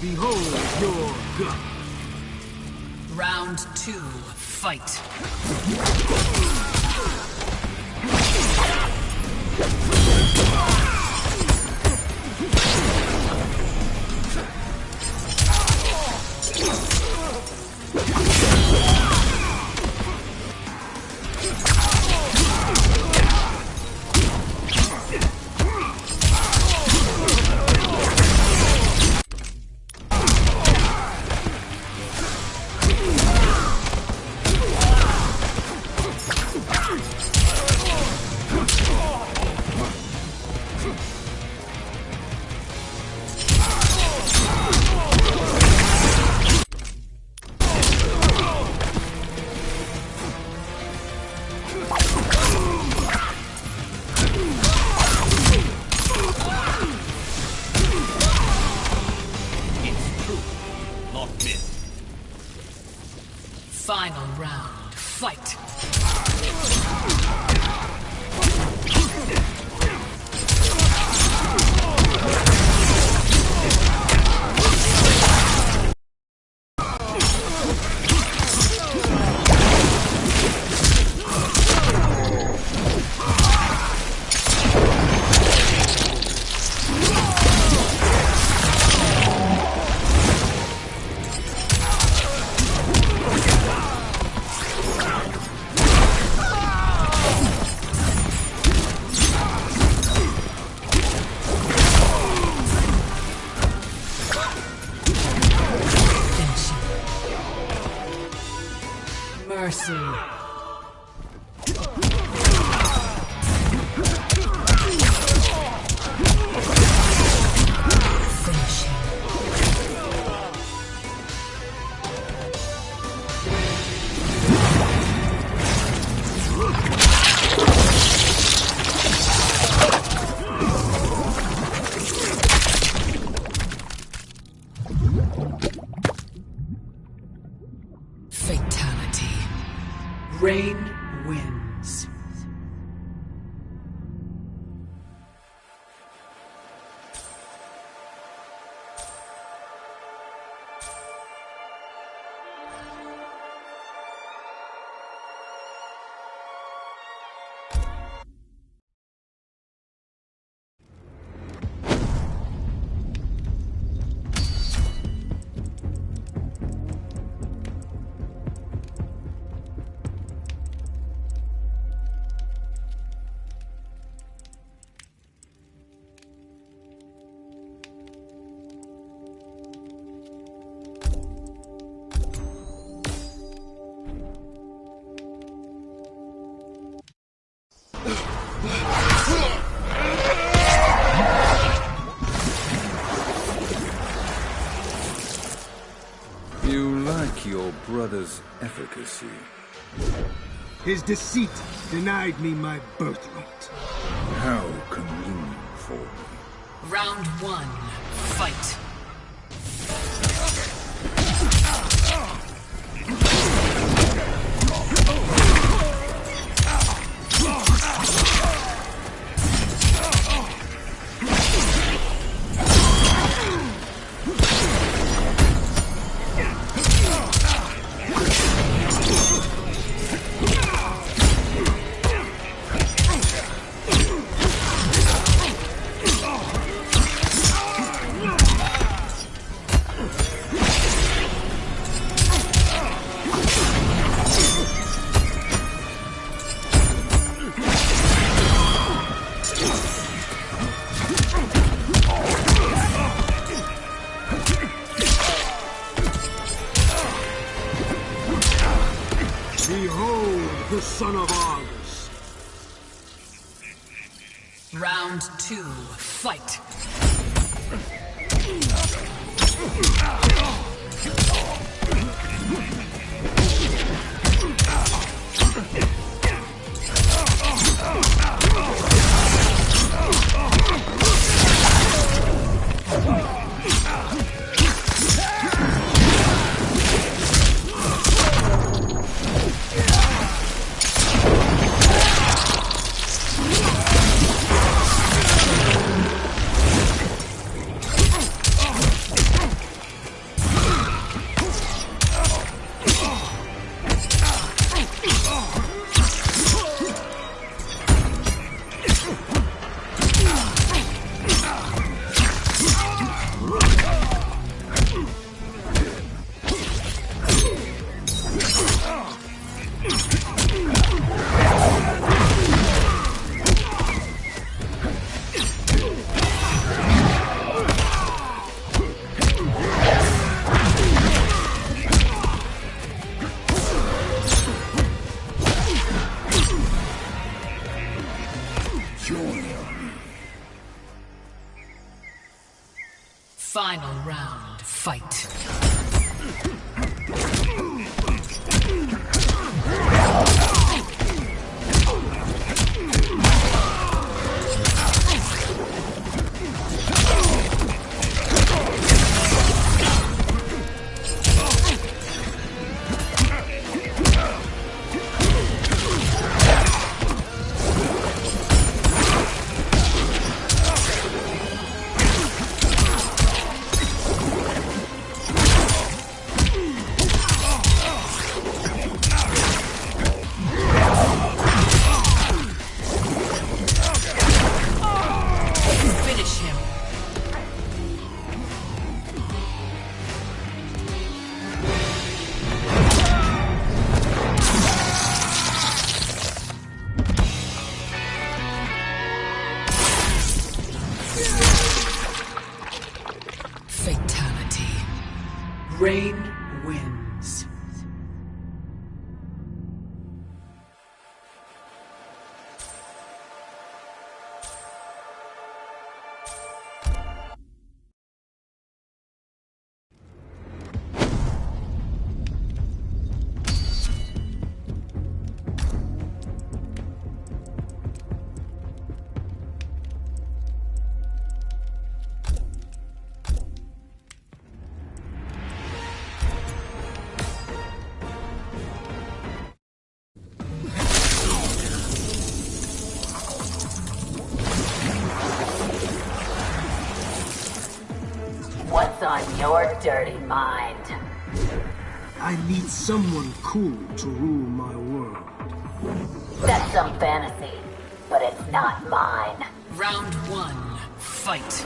Behold your god. Round two, fight. not miss. Final round. Fight. Mercy. Finish him. Fatality. Rain wins. You like your brother's efficacy. His deceit denied me my birthright. How convenient for me. Round one. Fight. Behold the son of Argus. Round two. Fight. Final round. Fight. Rain wins. What's on your dirty mind? I need someone cool to rule my world. That's some fantasy, but it's not mine. Round one, fight.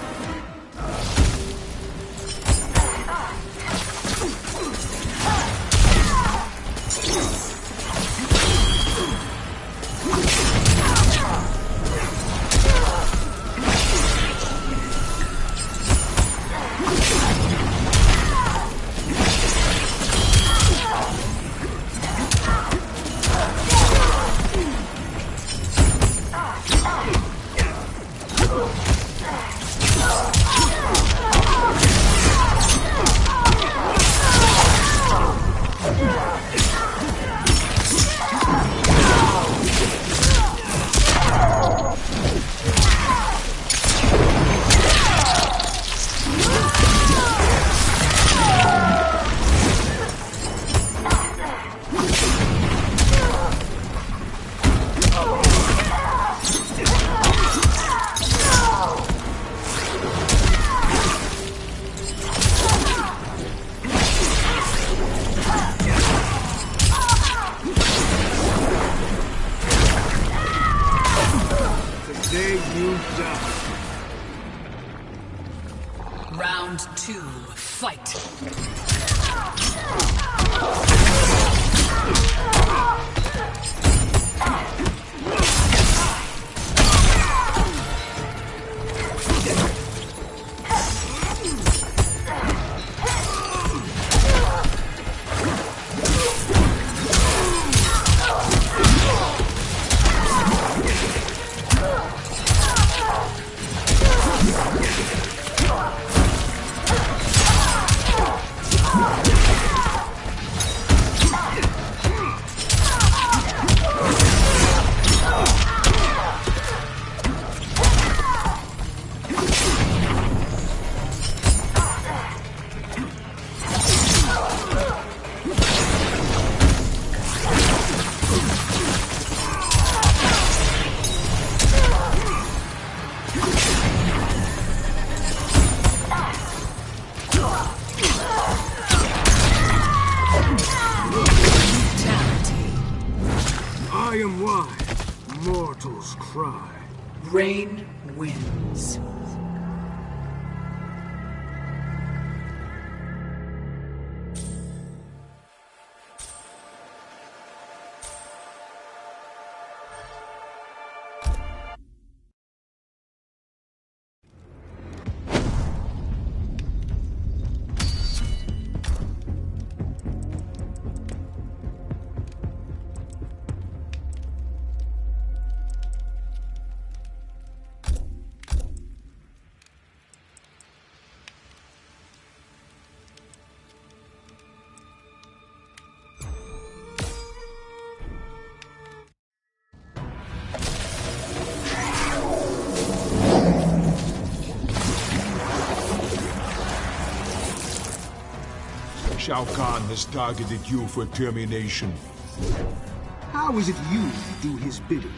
Round two, fight. I am why mortals cry. Rain wins. Shao Kahn has targeted you for termination. How is it you do his bidding?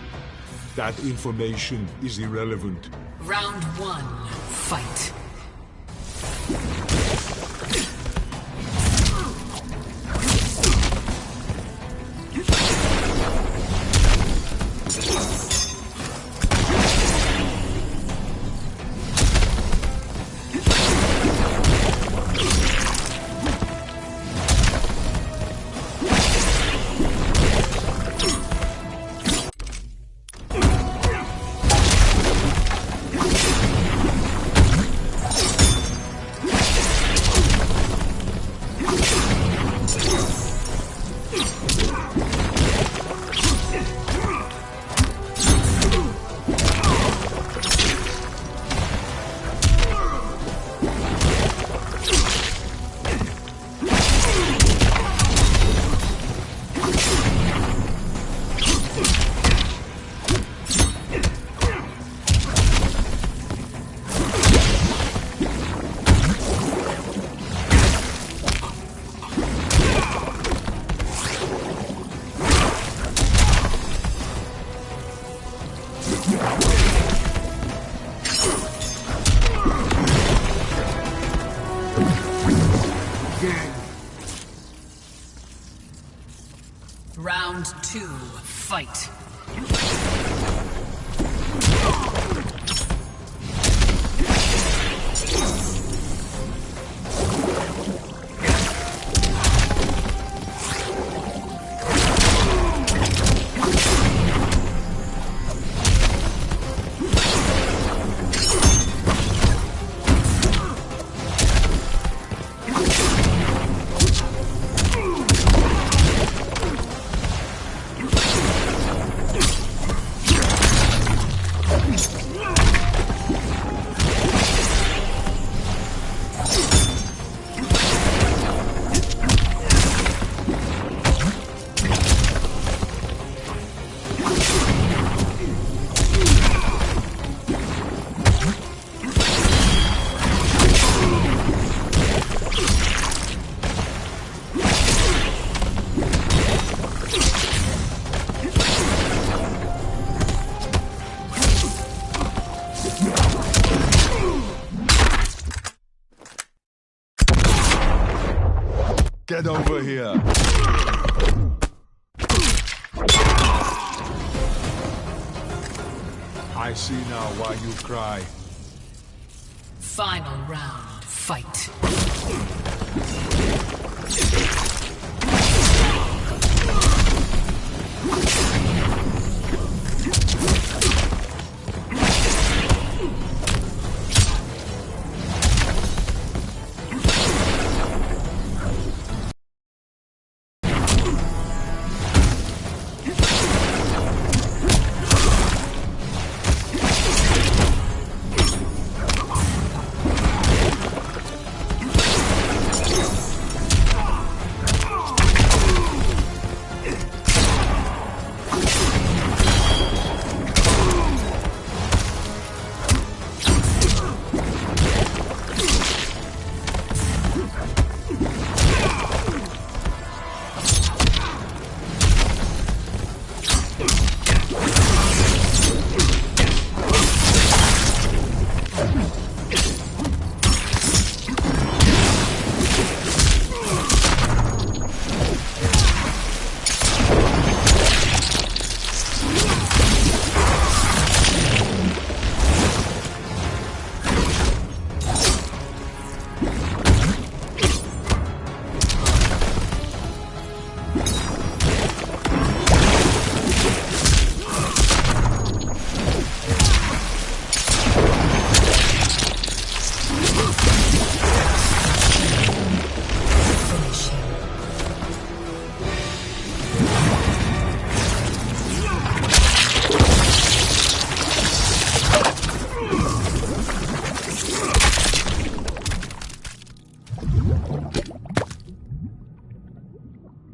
That information is irrelevant. Round one, fight. again. Round 2, fight. Get over here. I see now why you cry. Final round, fight.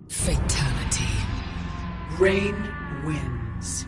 Fatality. Rain wins.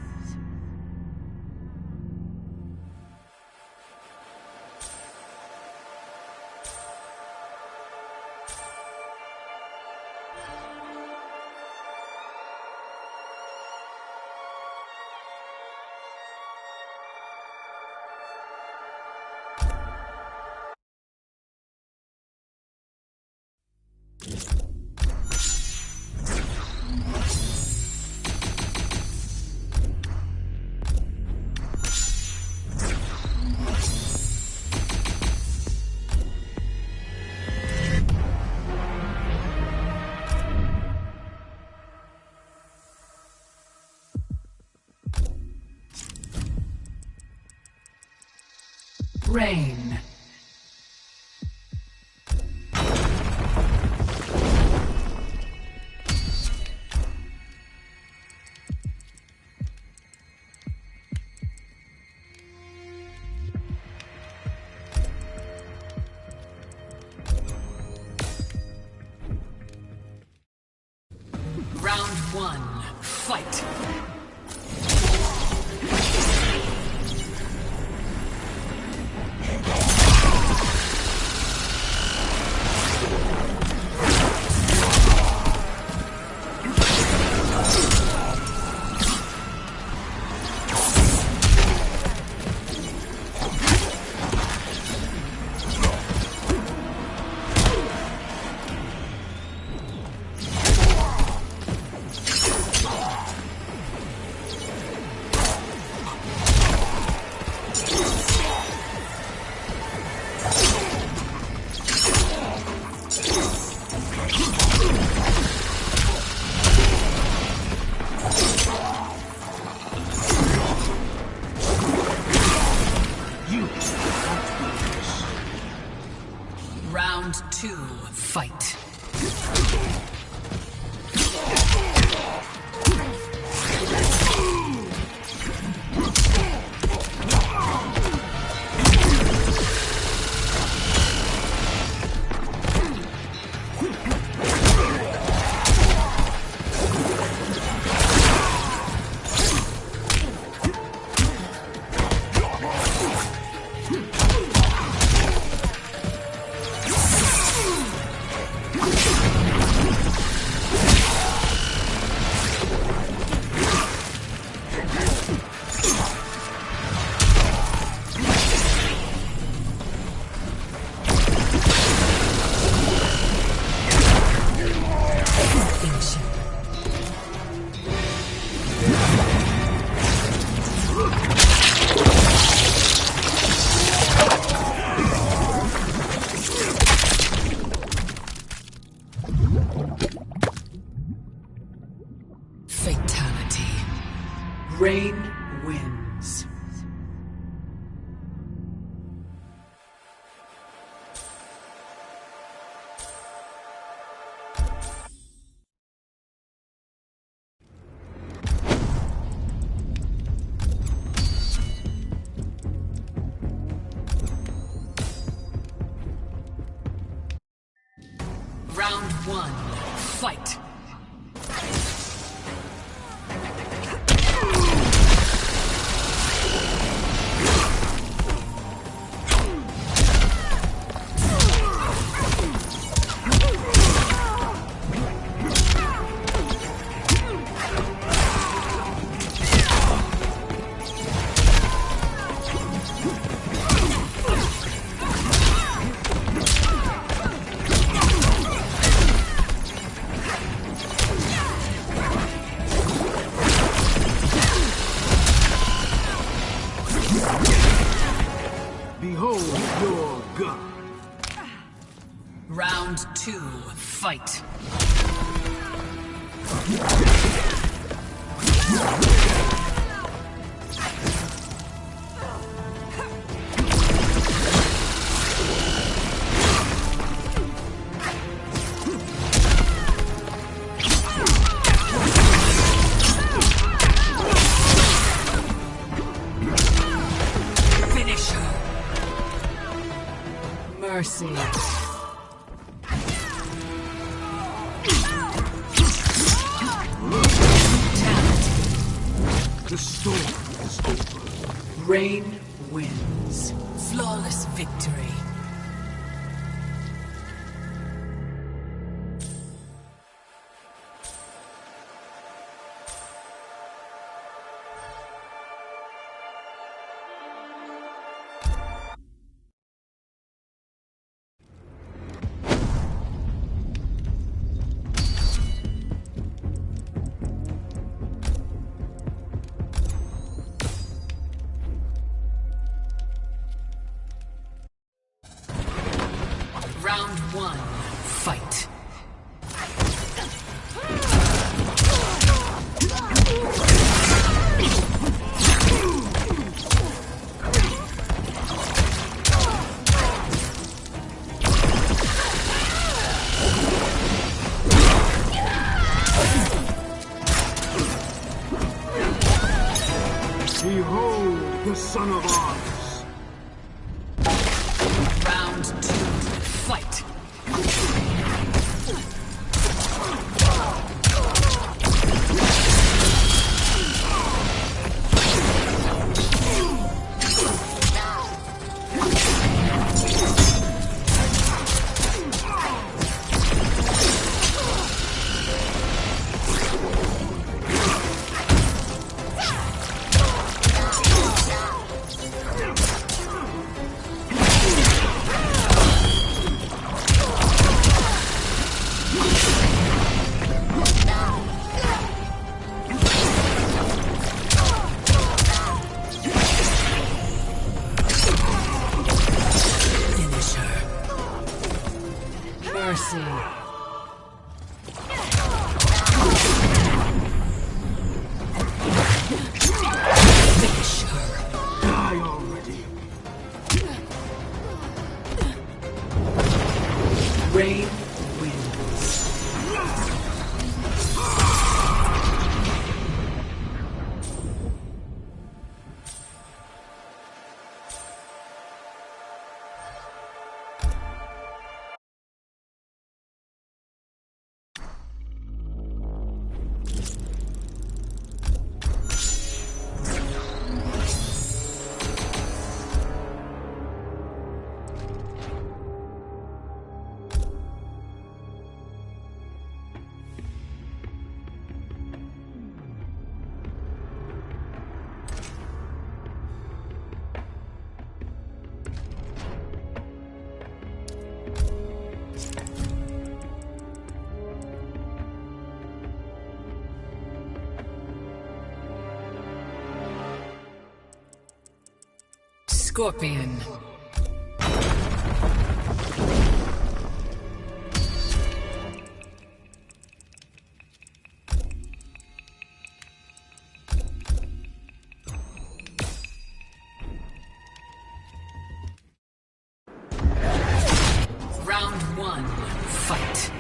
Rain. Round 1, fight. fight. Fatality. Rain wins. Round one, fight. Behold your god. Round two, fight. Finish her. Mercy. The storm is over. Rain wins. Flawless victory. Round one, fight. Behold the son of ours. Round two, fight. Mercy. Finish her. Die already. Rain wins. Scorpion. Round one, fight.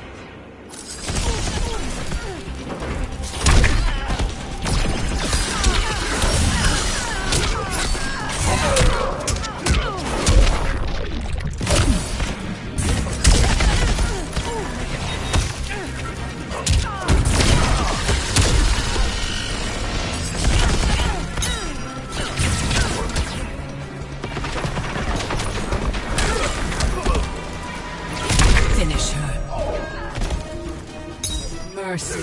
Finish her. Mercy.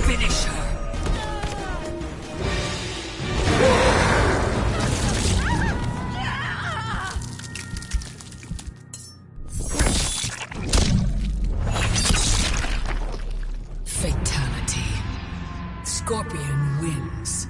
Finish her. Fatality. Scorpion wins.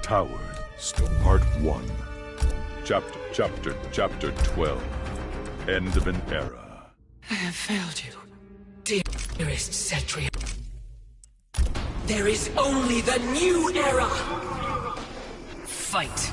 Towers, still part 1. Chapter 12. End of an era. I have failed you, dearest Cetrion. There is only the new era! Fight!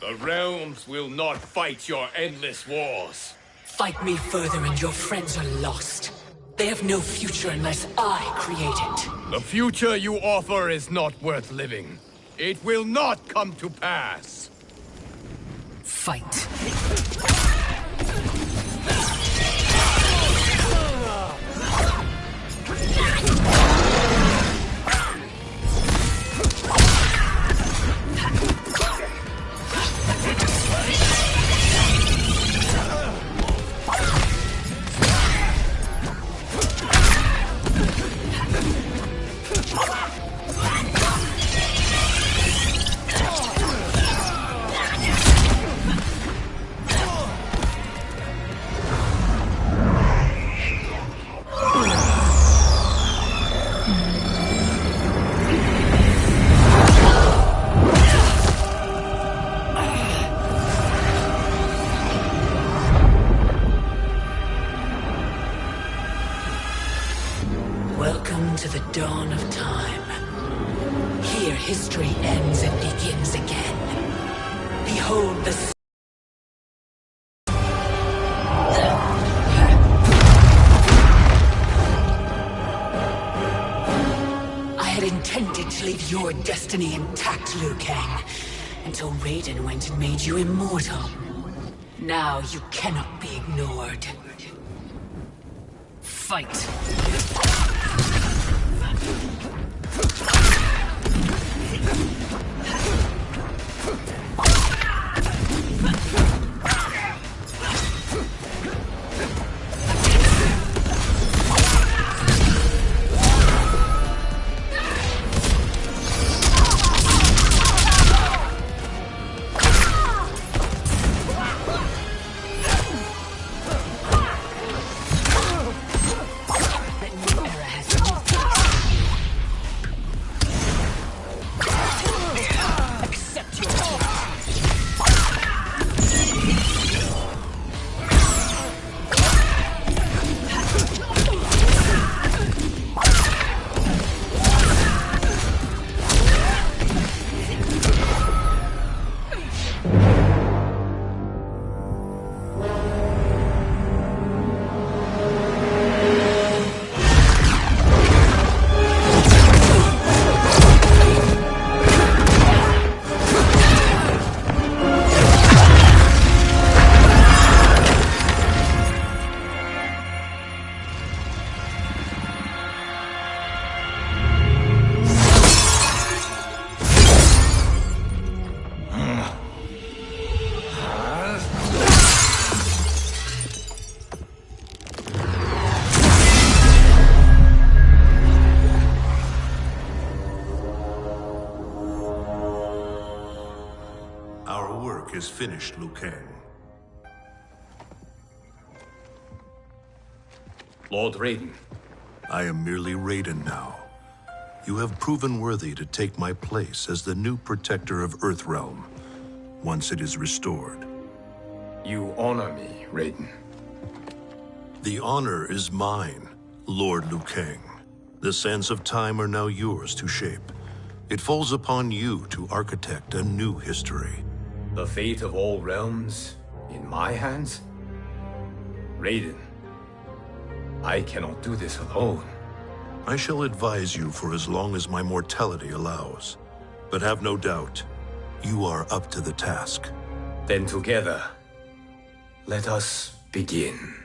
The realms will not fight your endless wars. Fight me further and your friends are lost. They have no future unless I create it. The future you offer is not worth living. It will not come to pass. Fight. to the dawn of time. Here history ends and begins again. Behold the... I had intended to leave your destiny intact, Liu Kang, until Raiden went and made you immortal. Now you cannot be ignored. Fight! Our work is finished, Liu Kang. Lord Raiden. I am merely Raiden now. You have proven worthy to take my place as the new protector of Earthrealm, once it is restored. You honor me, Raiden. The honor is mine, Lord Liu Kang. The sands of time are now yours to shape. It falls upon you to architect a new history. The fate of all realms in my hands? Raiden, I cannot do this alone. I shall advise you for as long as my mortality allows. But have no doubt, you are up to the task. Then together, let us begin.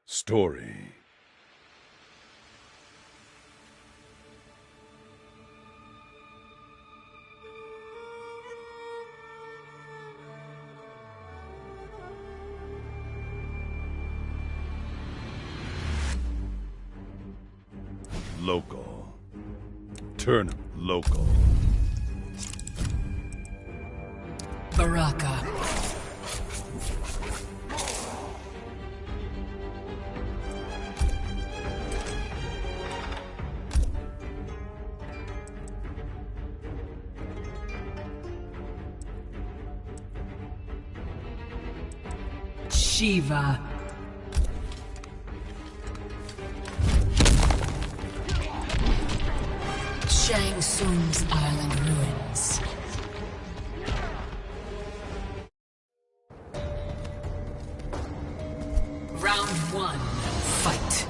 Story. Local. Turn local. Baraka. Shiva. Shang Tsung's island ruins. Round one, fight.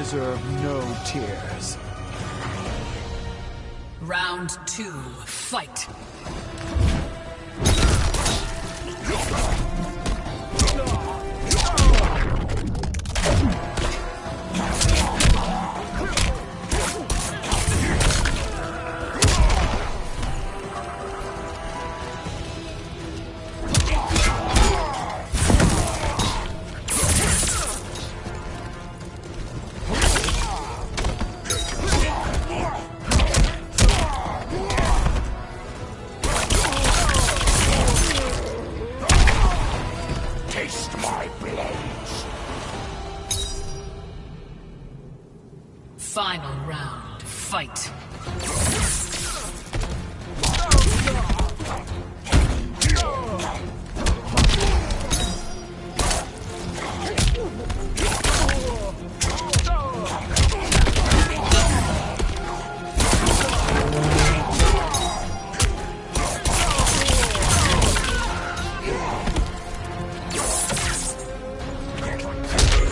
deserve no tears. Round 2, fight! Final round, fight!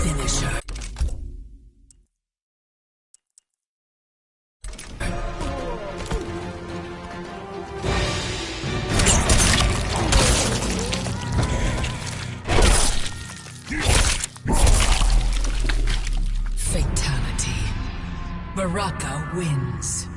Finisher. Fatality. Baraka wins.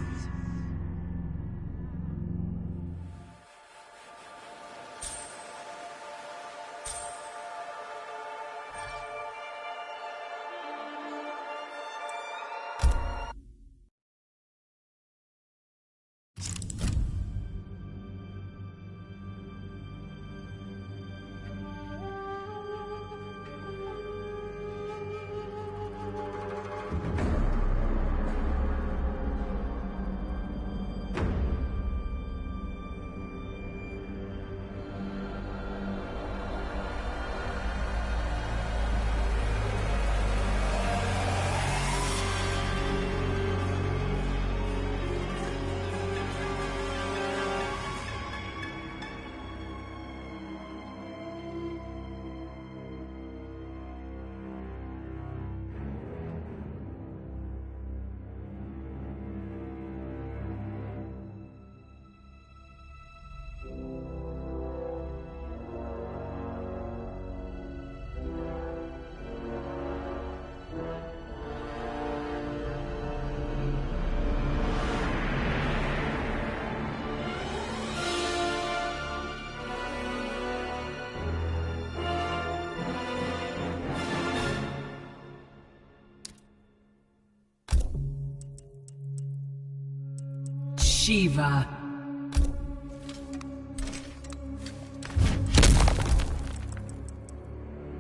Shiva.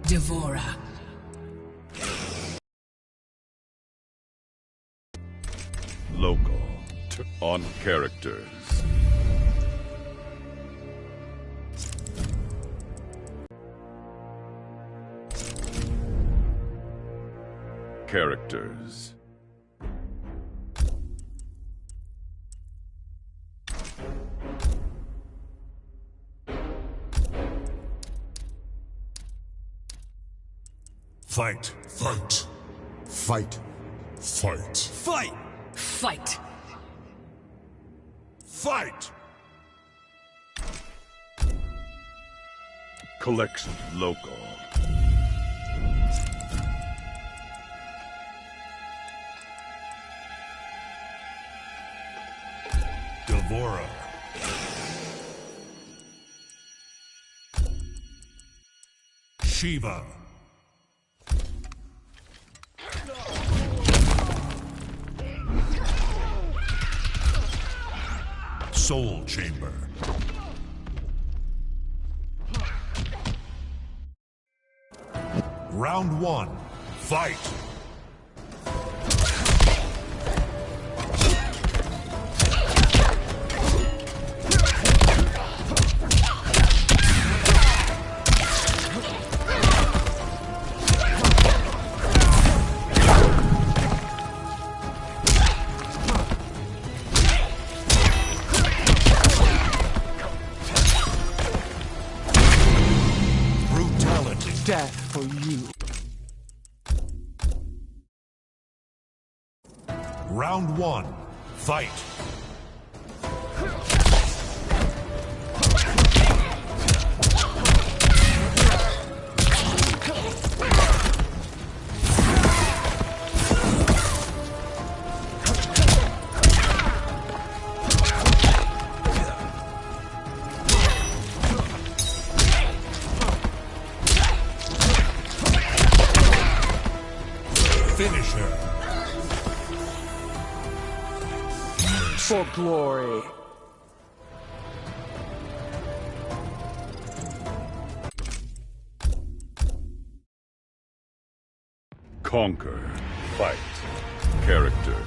Devora. Local. On characters. Characters. Fight. Fight. Fight. Fight. Fight! Fight! Fight! Collection. Local. Devora. Shiva. Soul Chamber. Round 1. Fight! Death for you. Round one, fight. Finish her. For glory. Conquer. Fight. Characters.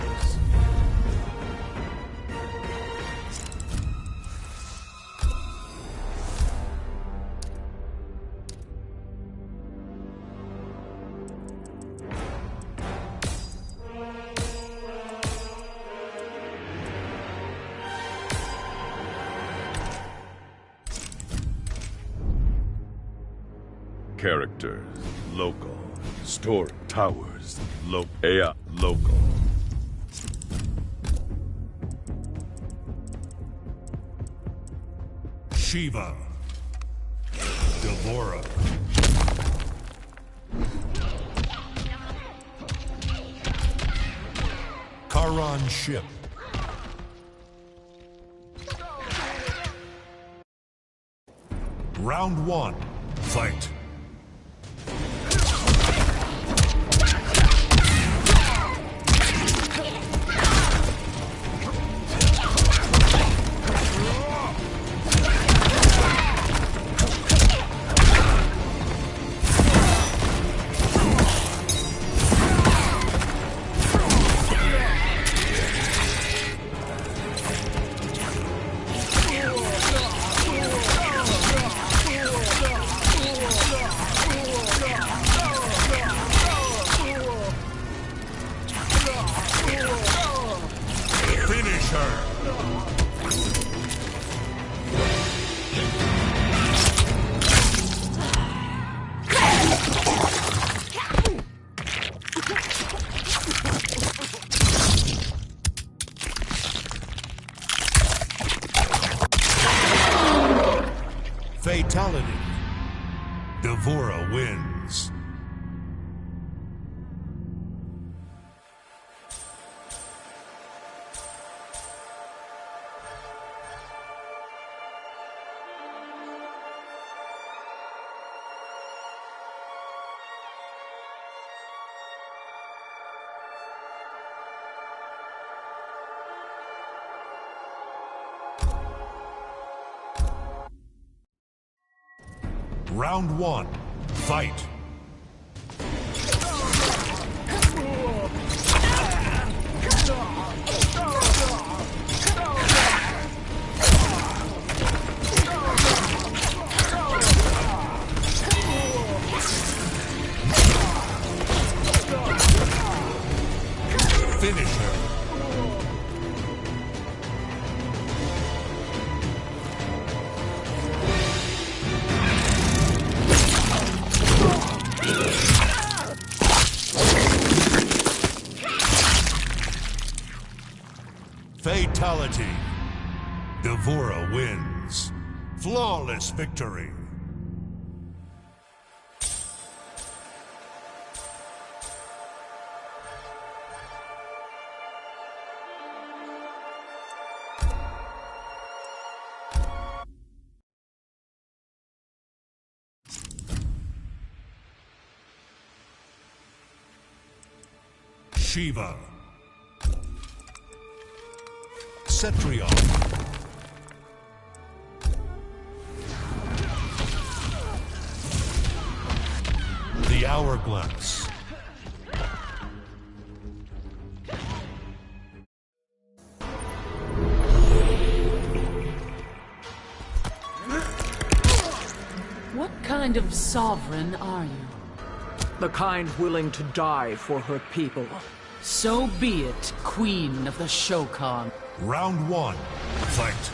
Characters. Local. Story. Towers. Local. Shiva. Devora. Karan ship. Round one, fight. Finish her! Fatality. Devora wins. Round one, fight. Finish her. Fatality. Devora wins. Flawless victory. Shiva. Cetrion. The Hourglass. What kind of sovereign are you? The kind willing to die for her people. So be it, Queen of the Shokan. Round one, fight.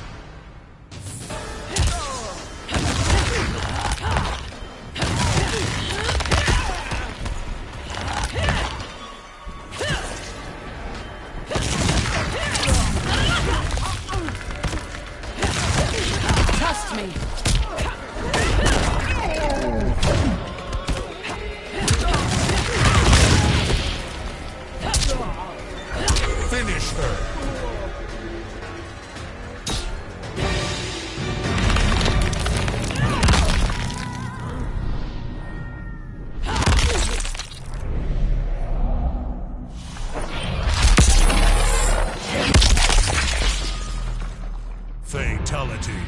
Fatality.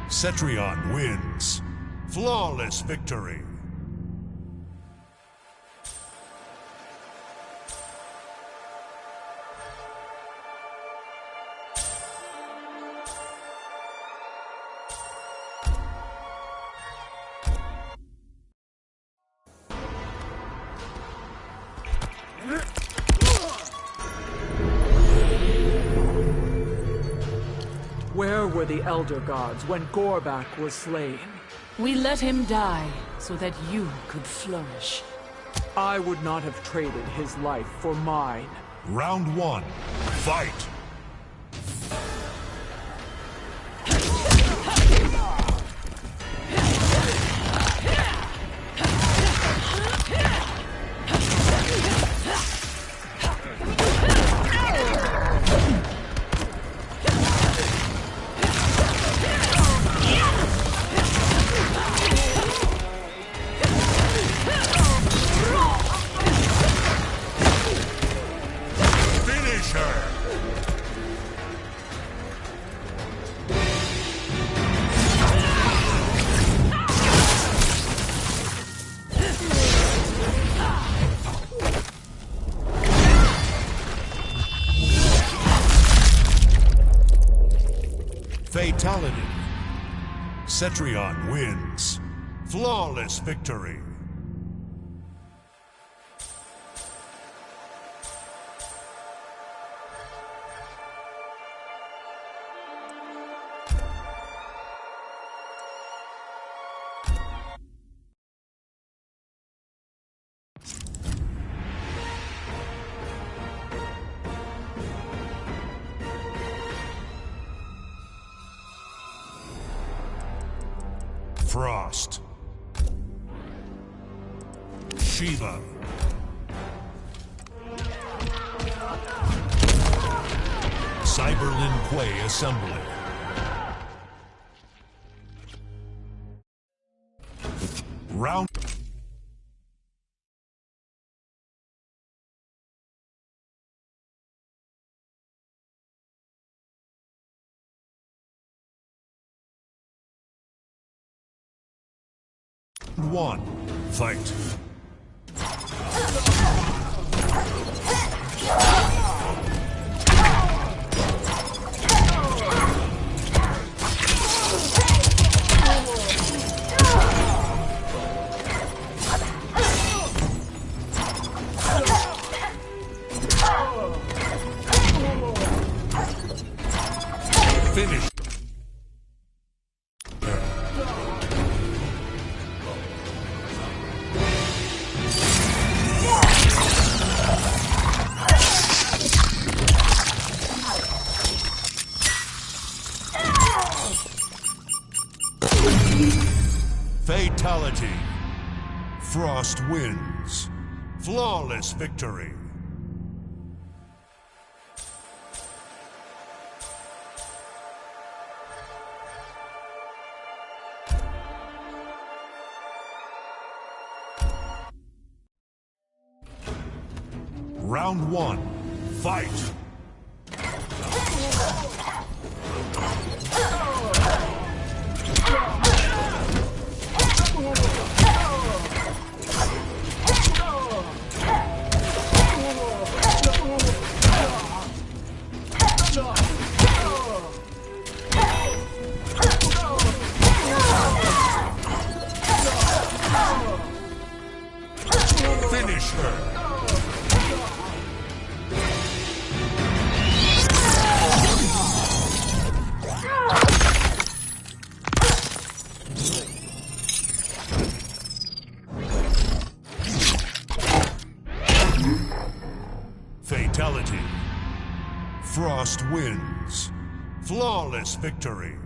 Cetrion wins. Flawless victory. Where were the Elder Gods when Gorbak was slain? We let him die so that you could flourish. I would not have traded his life for mine. Round 1. Fight! Fatality. Cetrion wins. Flawless victory. Frost. Shiva. Cyberlin Quay Assembly. Round. One. Fight. Finish. Fatality. Frost wins. Flawless victory. Round 1. Fight! Finish her! Fatality. Frost wins. Flawless victory.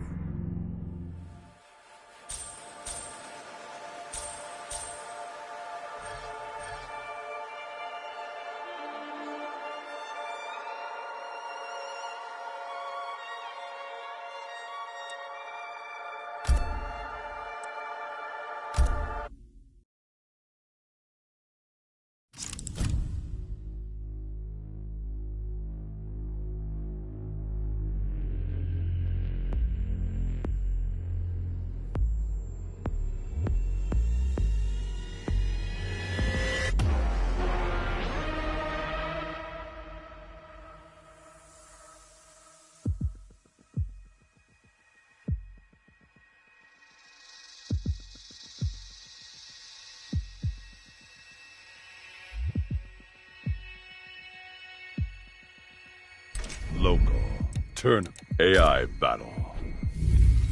Turn AI battle.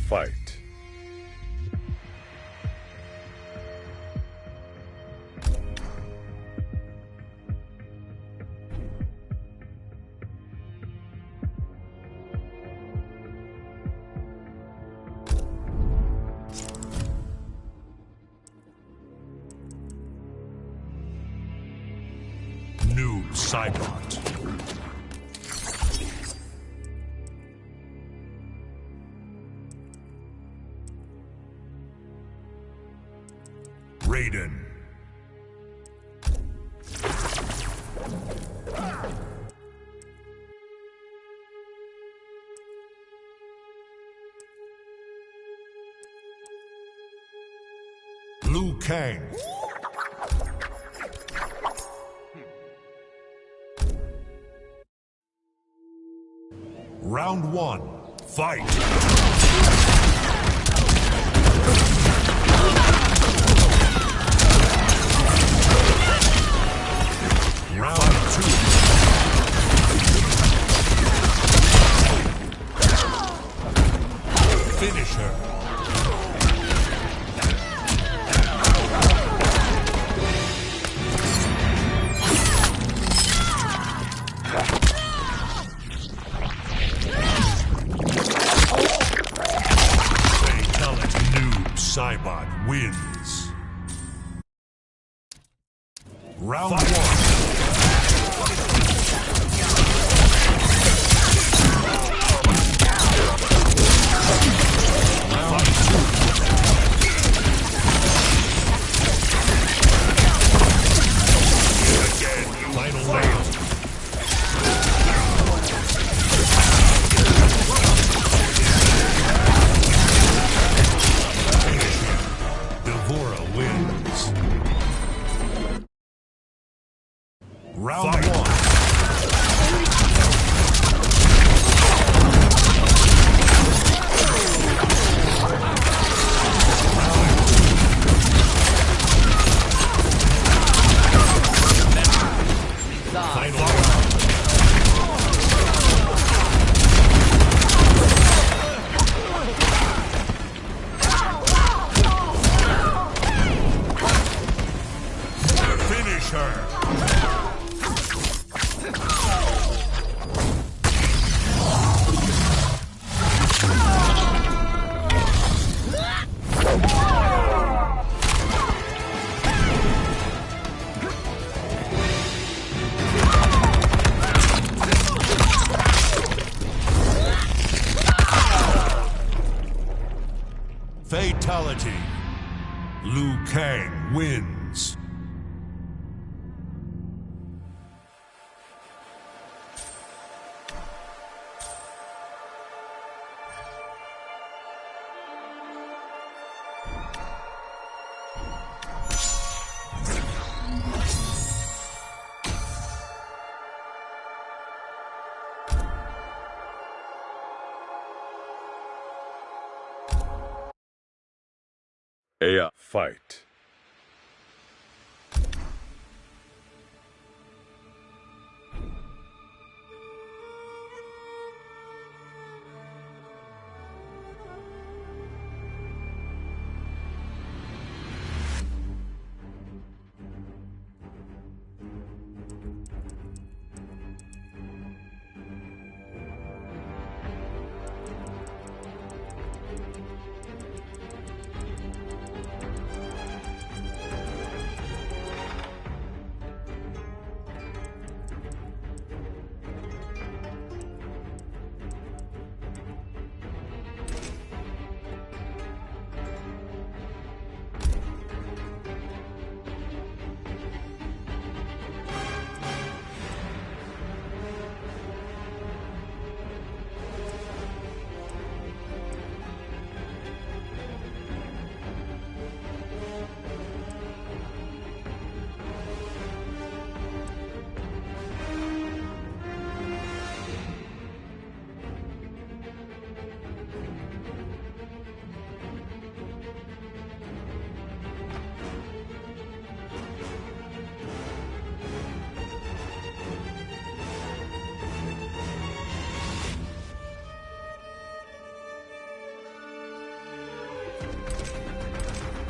Fight. New Cybot. Raiden. Liu Kang. Round one, fight! Round two. Finish her. Cybot wins. Round one. Round two. Again, final round. Round one. Final round. Finish her. Fatality. Liu Kang wins. AI fight.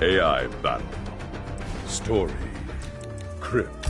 AI battle. Story. Crypt.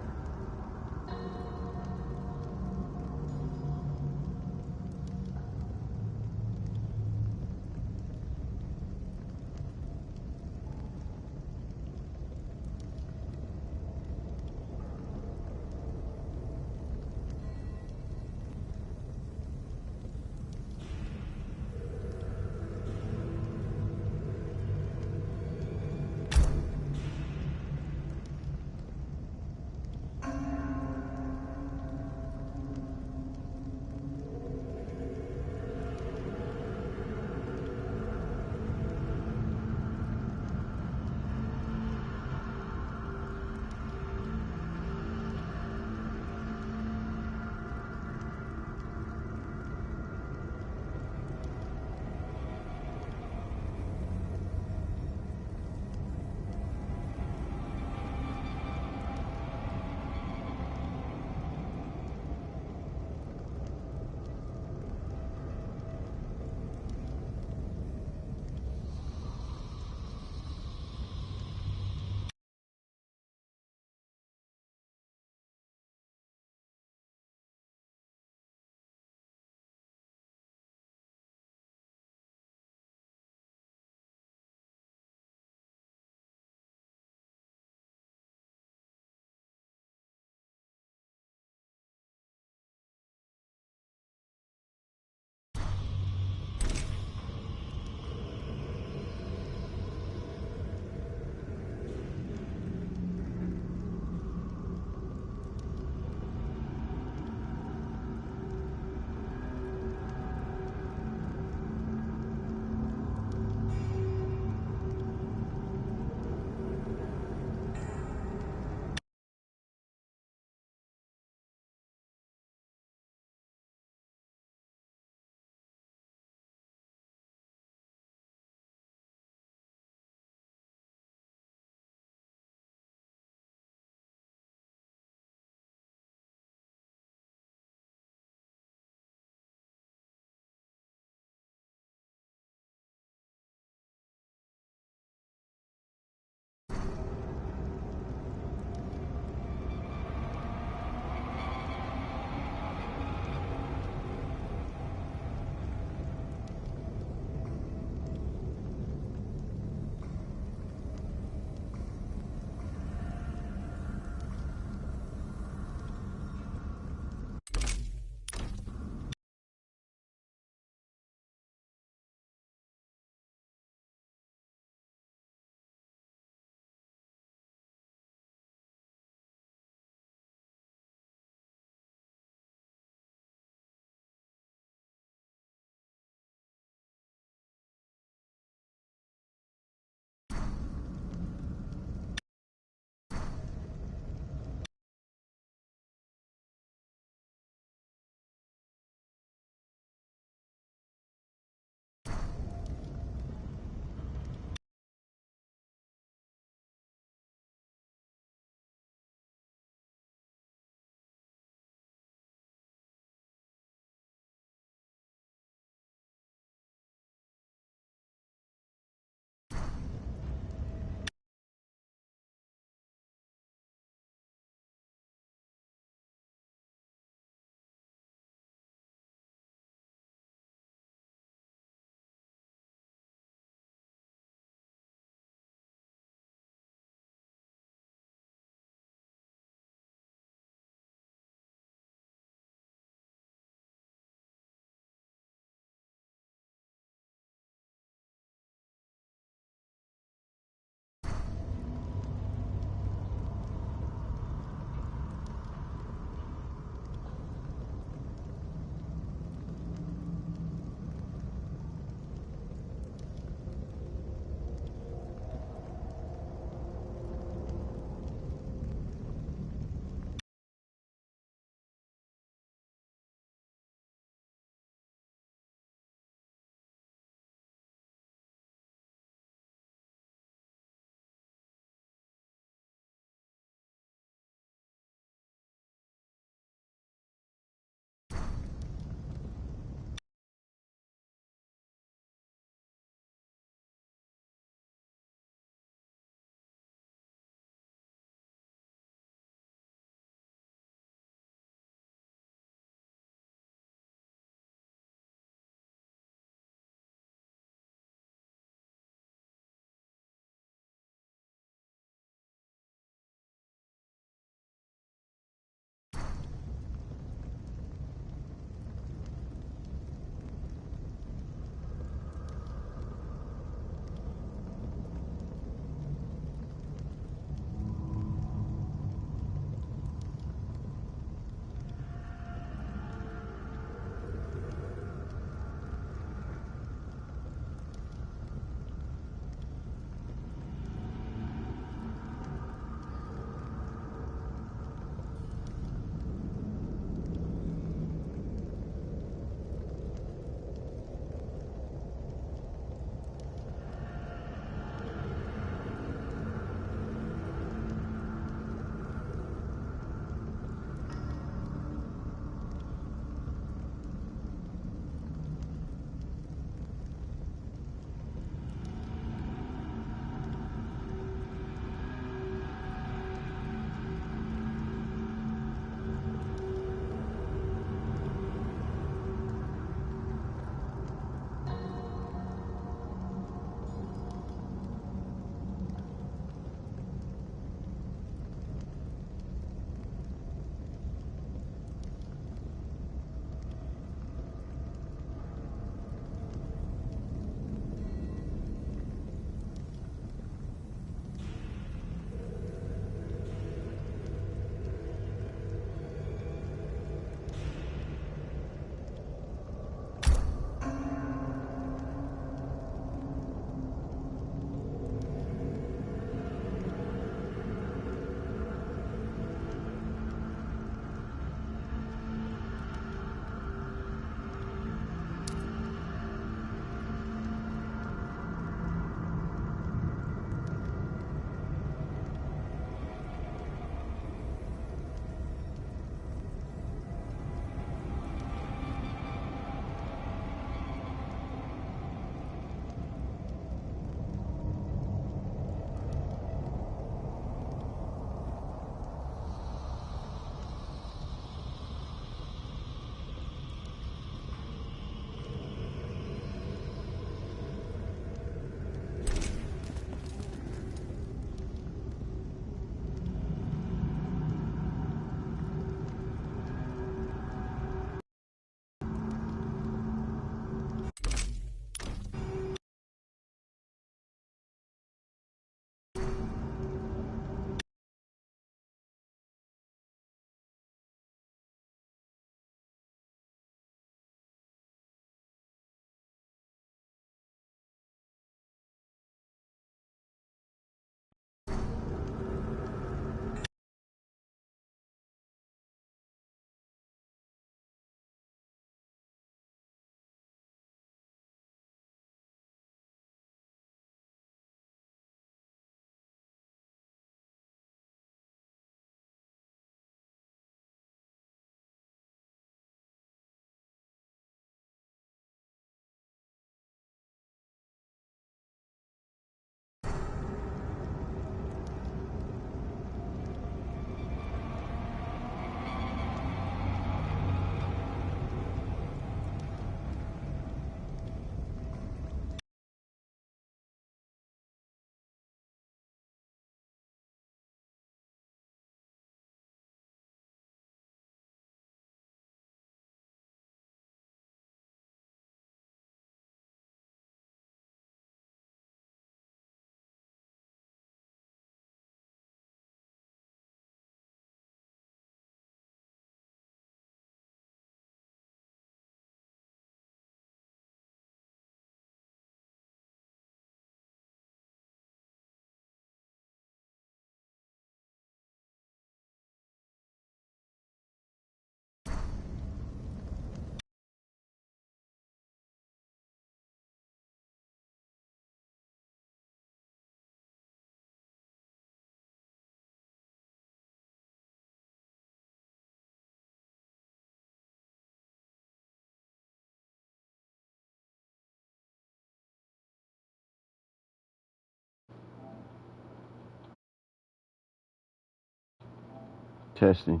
Testing.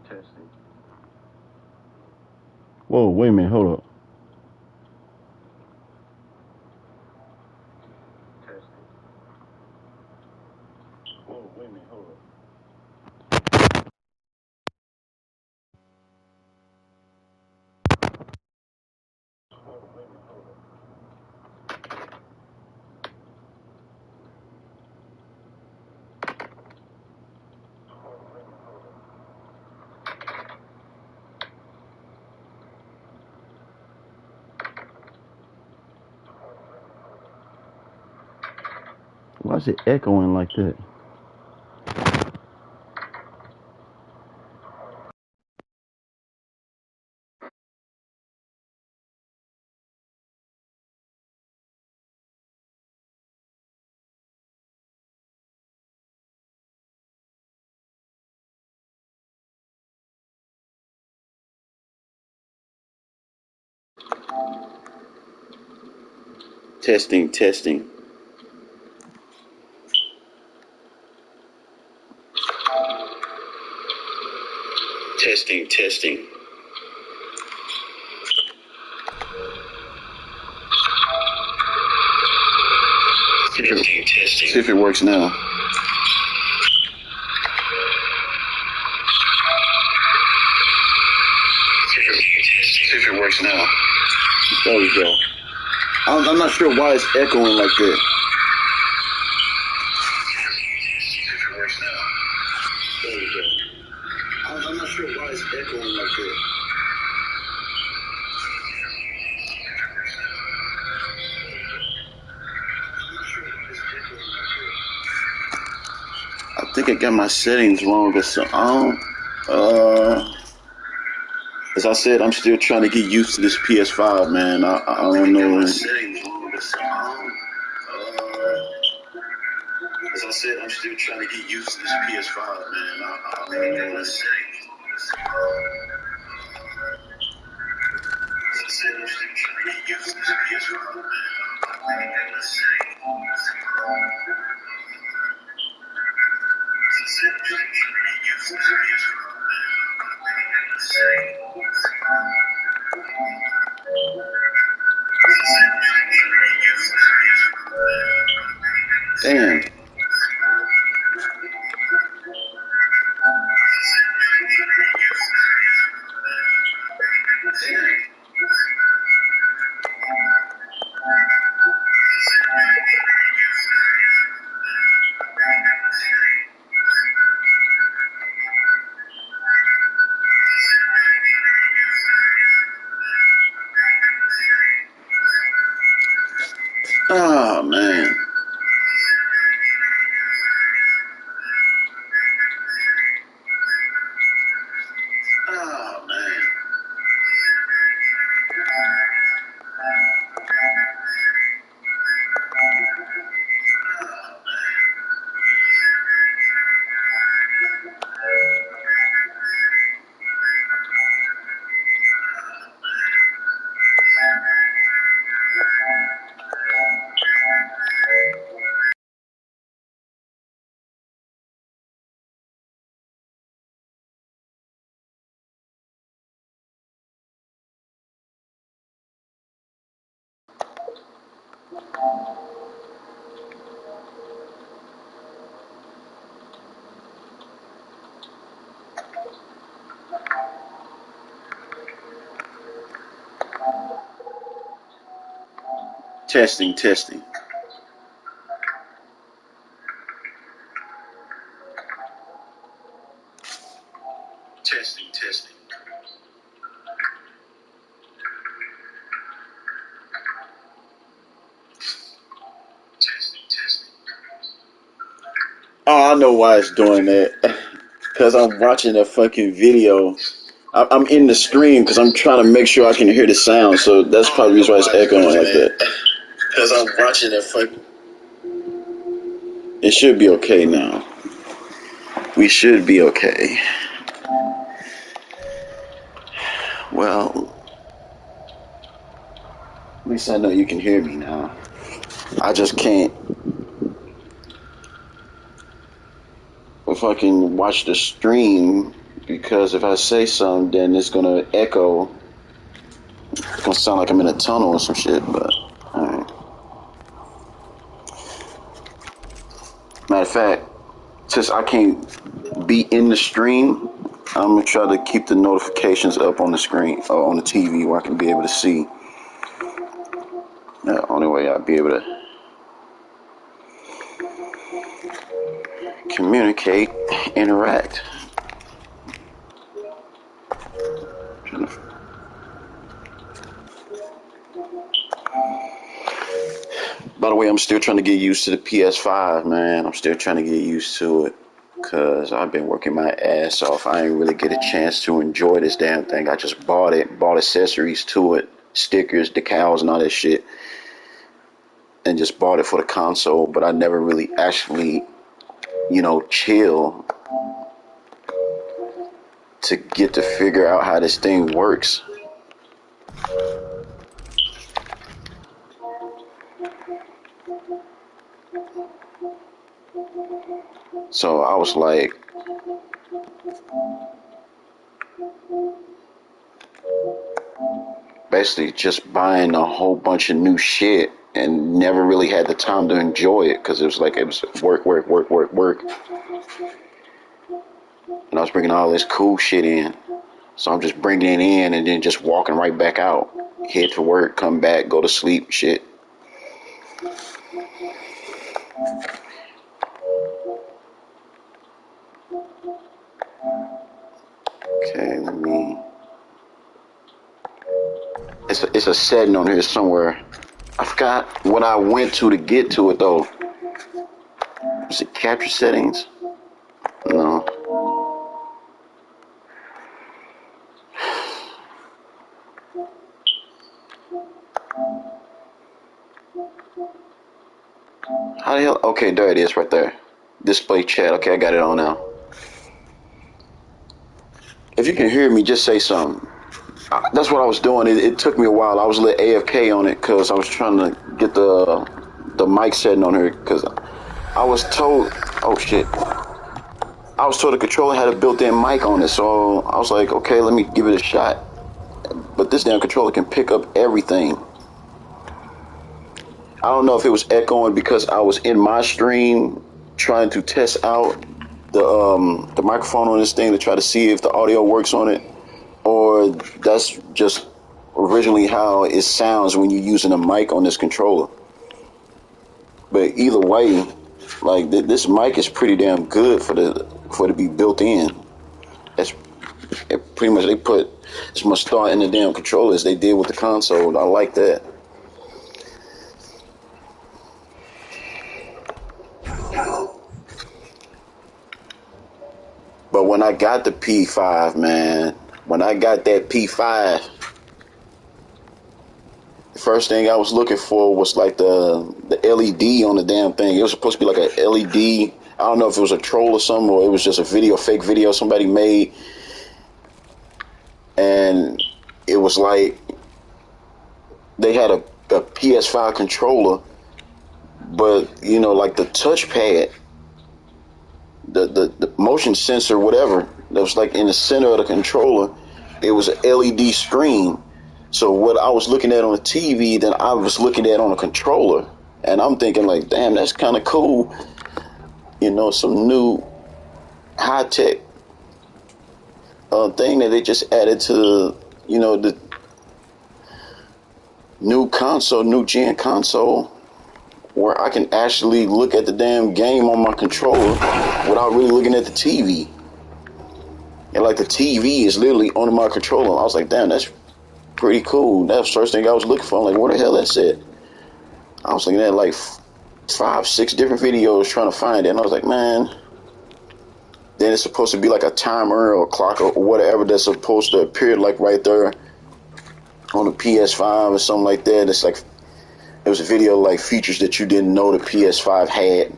Testing. Whoa, wait a minute, hold up. Testing. Whoa, wait a minute, hold up. Why is it echoing like that? Testing, testing. Testing, testing. Testing. See if it works now. See if it works now. There we go. I'm not sure why it's echoing like that. See if it works now. There we go. I'm not sure why it's echoing like that. I think I got my settings wrong or something. As I said, I'm still trying to get used to this PS5, man. I don't know. As I said, I'm still trying to get used to this PS5, man. I don't know. As I said, I'm still trying to get used to this PS5, man. Damn. Oh, man. Oh, man. Testing, testing. Testing, testing. Testing, testing. Oh, I know why it's doing that. Because I'm watching a fucking video. I'm in the screen because I'm trying to make sure I can hear the sound. So that's probably the reason why it's echoing like that. Because I'm watching a fucking... It should be okay now. We should be okay. Well... At least I know you can hear me now. I just can't fucking watch the stream because if I say something, then it's gonna echo. It's gonna sound like I'm in a tunnel or some shit, but alright. Matter of fact, since I can't be in the stream, I'm gonna try to keep the notifications up on the screen or on the TV where I can be able to see. The only way I'll be able to communicate, interact. By the way, I'm still trying to get used to the PS5, man. I'm still trying to get used to it because I've been working my ass off. I ain't really get a chance to enjoy this damn thing. I just bought it, bought accessories to it, stickers, decals, and all that shit, and just bought it for the console, but I never really actually, chill to get to figure out how this thing works. So I was like, basically just buying a whole bunch of new shit and never really had the time to enjoy it because it was work. And I was bringing all this cool shit in. So I'm just bringing it in and then just walking right back out. Head to work, come back, go to sleep, shit. Okay, let me... It's a setting on here somewhere. I forgot what I went to get to it, though. Was it capture settings? No. How the hell? Okay, there it is right there. Display chat. Okay, I got it on now. If you can hear me, just say something. That's what I was doing. It took me a while. I was a little AFK on it because I was trying to get the mic setting on here because I was told, oh shit. I was told the controller had a built-in mic on it, so I was like, okay, let me give it a shot. But this damn controller can pick up everything. I don't know if it was echoing because I was in my stream trying to test out the microphone on this thing to try to see if the audio works on it, or that's just originally how it sounds when you're using a mic on this controller. But either way, like this mic is pretty damn good for it to be built in. That's pretty much they put as much thought in the damn controller as they did with the console. I like that. But when I got the P5, man, when I got that P5, the first thing I was looking for was like the LED on the damn thing. It was supposed to be like a LED. I don't know if it was a troll or something, or it was just a fake video somebody made. And it was like they had a PS5 controller, but like the touchpad, the motion sensor, whatever, that was like in the center of the controller, it was an LED screen. So what I was looking at on the TV, then I was looking at on a controller, and I'm thinking like, damn, that's kind of cool. Some new high-tech thing that they just added to the new console, new gen console, where I can actually look at the damn game on my controller without really looking at the TV. And like the TV is literally on my controller. I was like, damn, that's pretty cool. That's the first thing I was looking for. I'm like, where the hell that's at? I was looking at like 5, 6 different videos trying to find it. And I was like, man. Then it's supposed to be like a timer or a clock or whatever that's supposed to appear like right there on the PS5 or something like that. It's like, it was a video like features that you didn't know the PS5 had.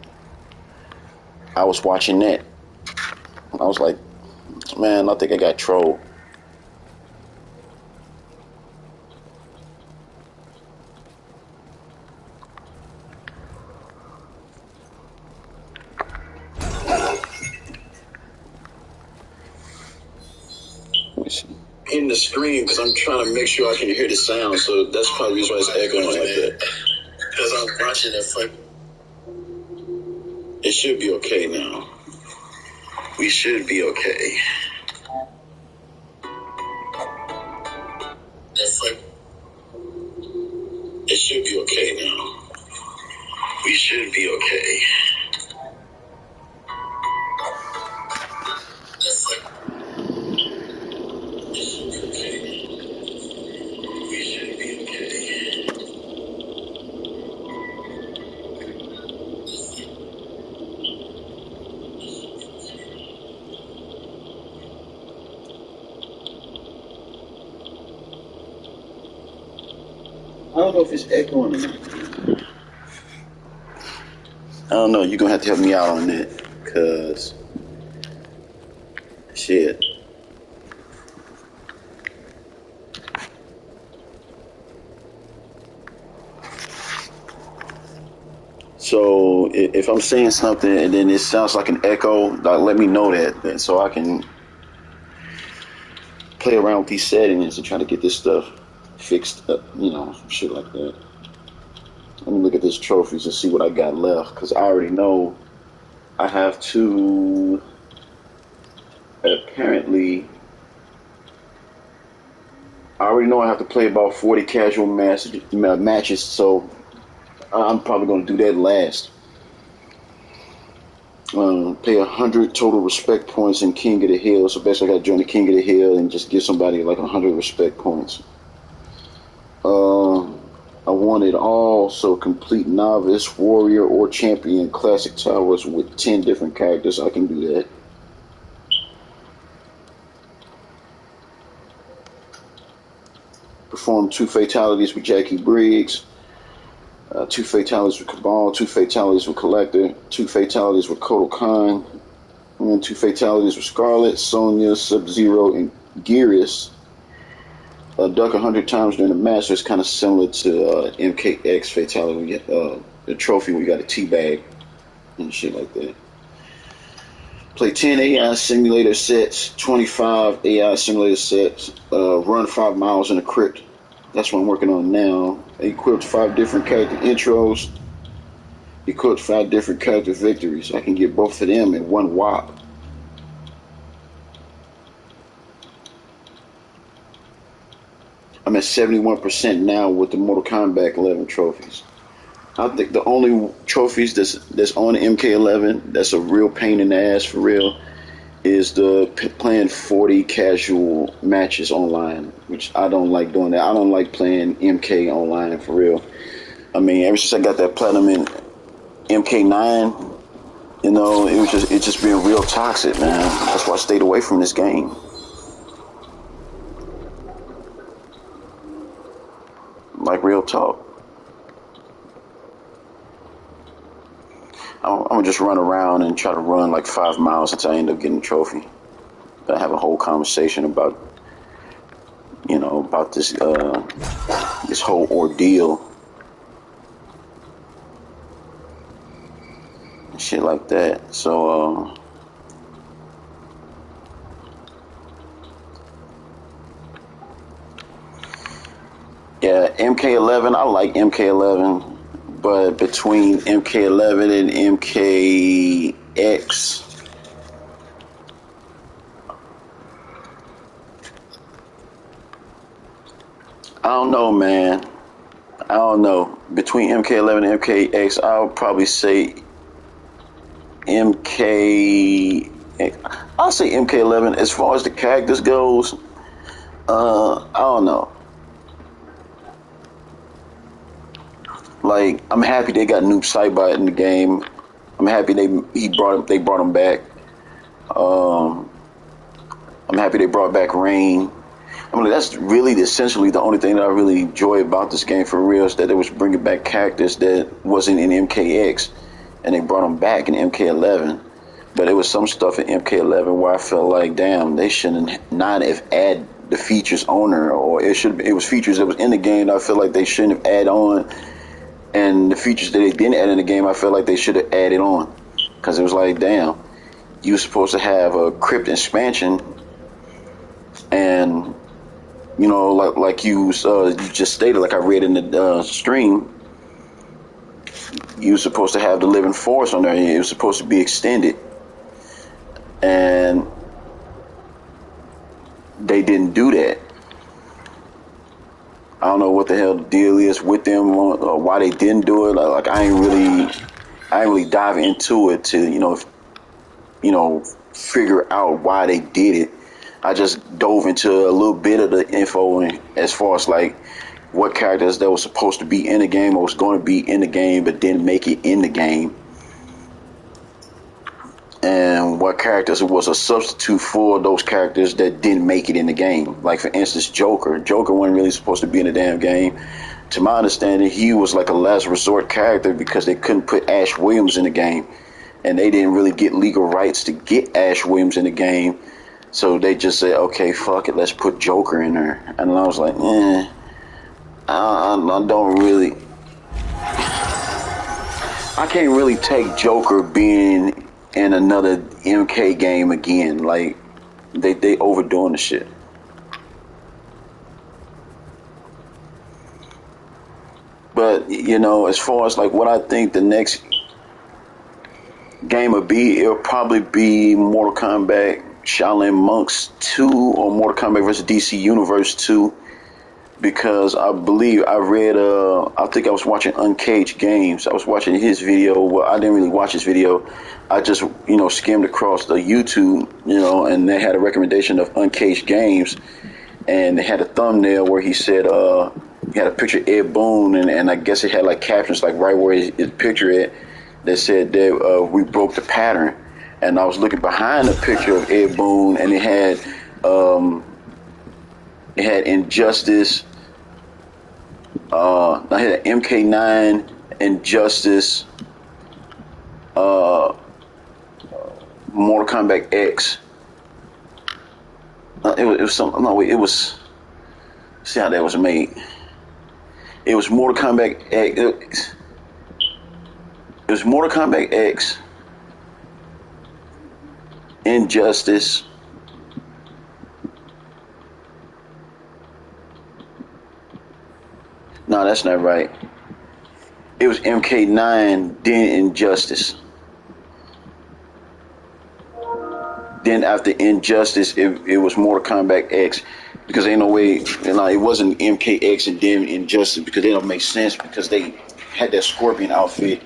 I was watching that. I was like, man, I think I got trolled. in the screen because I'm trying to make sure I can hear the sound, so that's probably why it's echoing like that. Because I'm watching that fuck. It should be okay now. We should be okay. That's like. It should be okay now. We should be okay. That's like. It should be okay. We should be okay. I don't know if it's echoing or not. I don't know. You're going to have to help me out on that. Because, shit. So, if I'm saying something and then it sounds like an echo, like, let me know that so I can play around with these settings and try to get this stuff fixed up, shit like that. Let me look at these trophies and see what I got left, because I already know I have to, apparently, I already know I have to play about 40 casual matches, so I'm probably going to do that last. Pay 100 total respect points in King of the Hill, so basically I got to join the King of the Hill and just give somebody like 100 respect points. I want it all, so complete novice, warrior, or champion classic towers with 10 different characters. I can do that. Perform 2 fatalities with Jackie Briggs, 2 fatalities with Cabal, 2 fatalities with Collector, 2 fatalities with Kotal Khan, and 2 fatalities with Scarlet, Sonya, Sub-Zero, and Gearus. Duck 100 times during the match. So it's kind of similar to MKX fatality. The trophy where you got a teabag and shit like that. Play 10 AI simulator sets, 25 AI simulator sets, run 5 miles in a crypt. That's what I'm working on now. Equipped 5 different character intros. Equipped 5 different character victories. I can get both of them in one whop. I'm at 71% now with the Mortal Kombat 11 trophies. I think the only trophies that's on MK11 that's a real pain in the ass for real is the playing 40 casual matches online, which I don't like doing that. I don't like playing MK online for real. I mean, ever since I got that platinum in MK9, it's just been real toxic, man. That's why I stayed away from this game. Like real talk. I'm gonna just run around and try to run like 5 miles until I end up getting a trophy. But I have a whole conversation about, about this this whole ordeal and shit like that. So yeah, MK11. I like MK11. But between MK11 and MKX, I don't know, man. I don't know. Between MK11 and MKX, I'll probably say I'll say MK11. As far as the characters goes, I don't know. Like, I'm happy they got Noob Saibot in the game. I'm happy they brought him back. I'm happy they brought back Rain. I mean, that's really essentially the only thing that I really enjoy about this game for real, is that they was bringing back characters that wasn't in MKX, and they brought them back in MK11. But there was some stuff in MK11 where I felt like, damn, they shouldn't not have added the features on her, or it was features that was in the game that I feel like they shouldn't have added on. And the features that they didn't add in the game, I felt like they should have added on. Because it was like, damn, you were supposed to have a crypt expansion, and You know, like you just stated, like I read in the stream, you were supposed to have the living force on there. And it was supposed to be extended, and they didn't do that. I don't know what the hell the deal is with them, or why they didn't do it. Like I ain't really dive into it to figure out why they did it. I just dove into a little bit of the info, and as far as like what characters that was supposed to be in the game or was going to be in the game but didn't make it in the game, and what characters was a substitute for those characters that didn't make it in the game. Like for instance, Joker. Joker wasn't really supposed to be in the damn game. To my understanding, he was like a last resort character because they couldn't put Ash Williams in the game, and they didn't really get legal rights to get Ash Williams in the game. So they just said, okay, fuck it, let's put Joker in there. And I was like, I don't really, I can't really take Joker being in another MK game again. Like, they overdoing the shit. But, you know, as far as like what I think the next game would be, it'll probably be Mortal Kombat Shaolin Monks 2 or Mortal Kombat vs. DC Universe 2, because I believe I read I think I was watching Uncaged Games. I was watching his video. Well, I didn't really watch his video. I just, skimmed across the YouTube, and they had a recommendation of Uncaged Games, and they had a thumbnail where he said he had a picture of Ed Boon, and I guess it had like captions like right where his picture at that said that we broke the pattern. And I was looking behind the picture of Ed Boon, and it had Injustice. I had MK9, Injustice, Mortal Kombat X. It was something. No, wait, it was. See how that was made. It was Mortal Kombat X. It was Mortal Kombat X. Injustice. No, that's not right. It was MK9, then Injustice. Then after Injustice, it was Mortal Kombat X. Because ain't no way, it wasn't MKX and then Injustice, because they don't make sense, because they had that Scorpion outfit,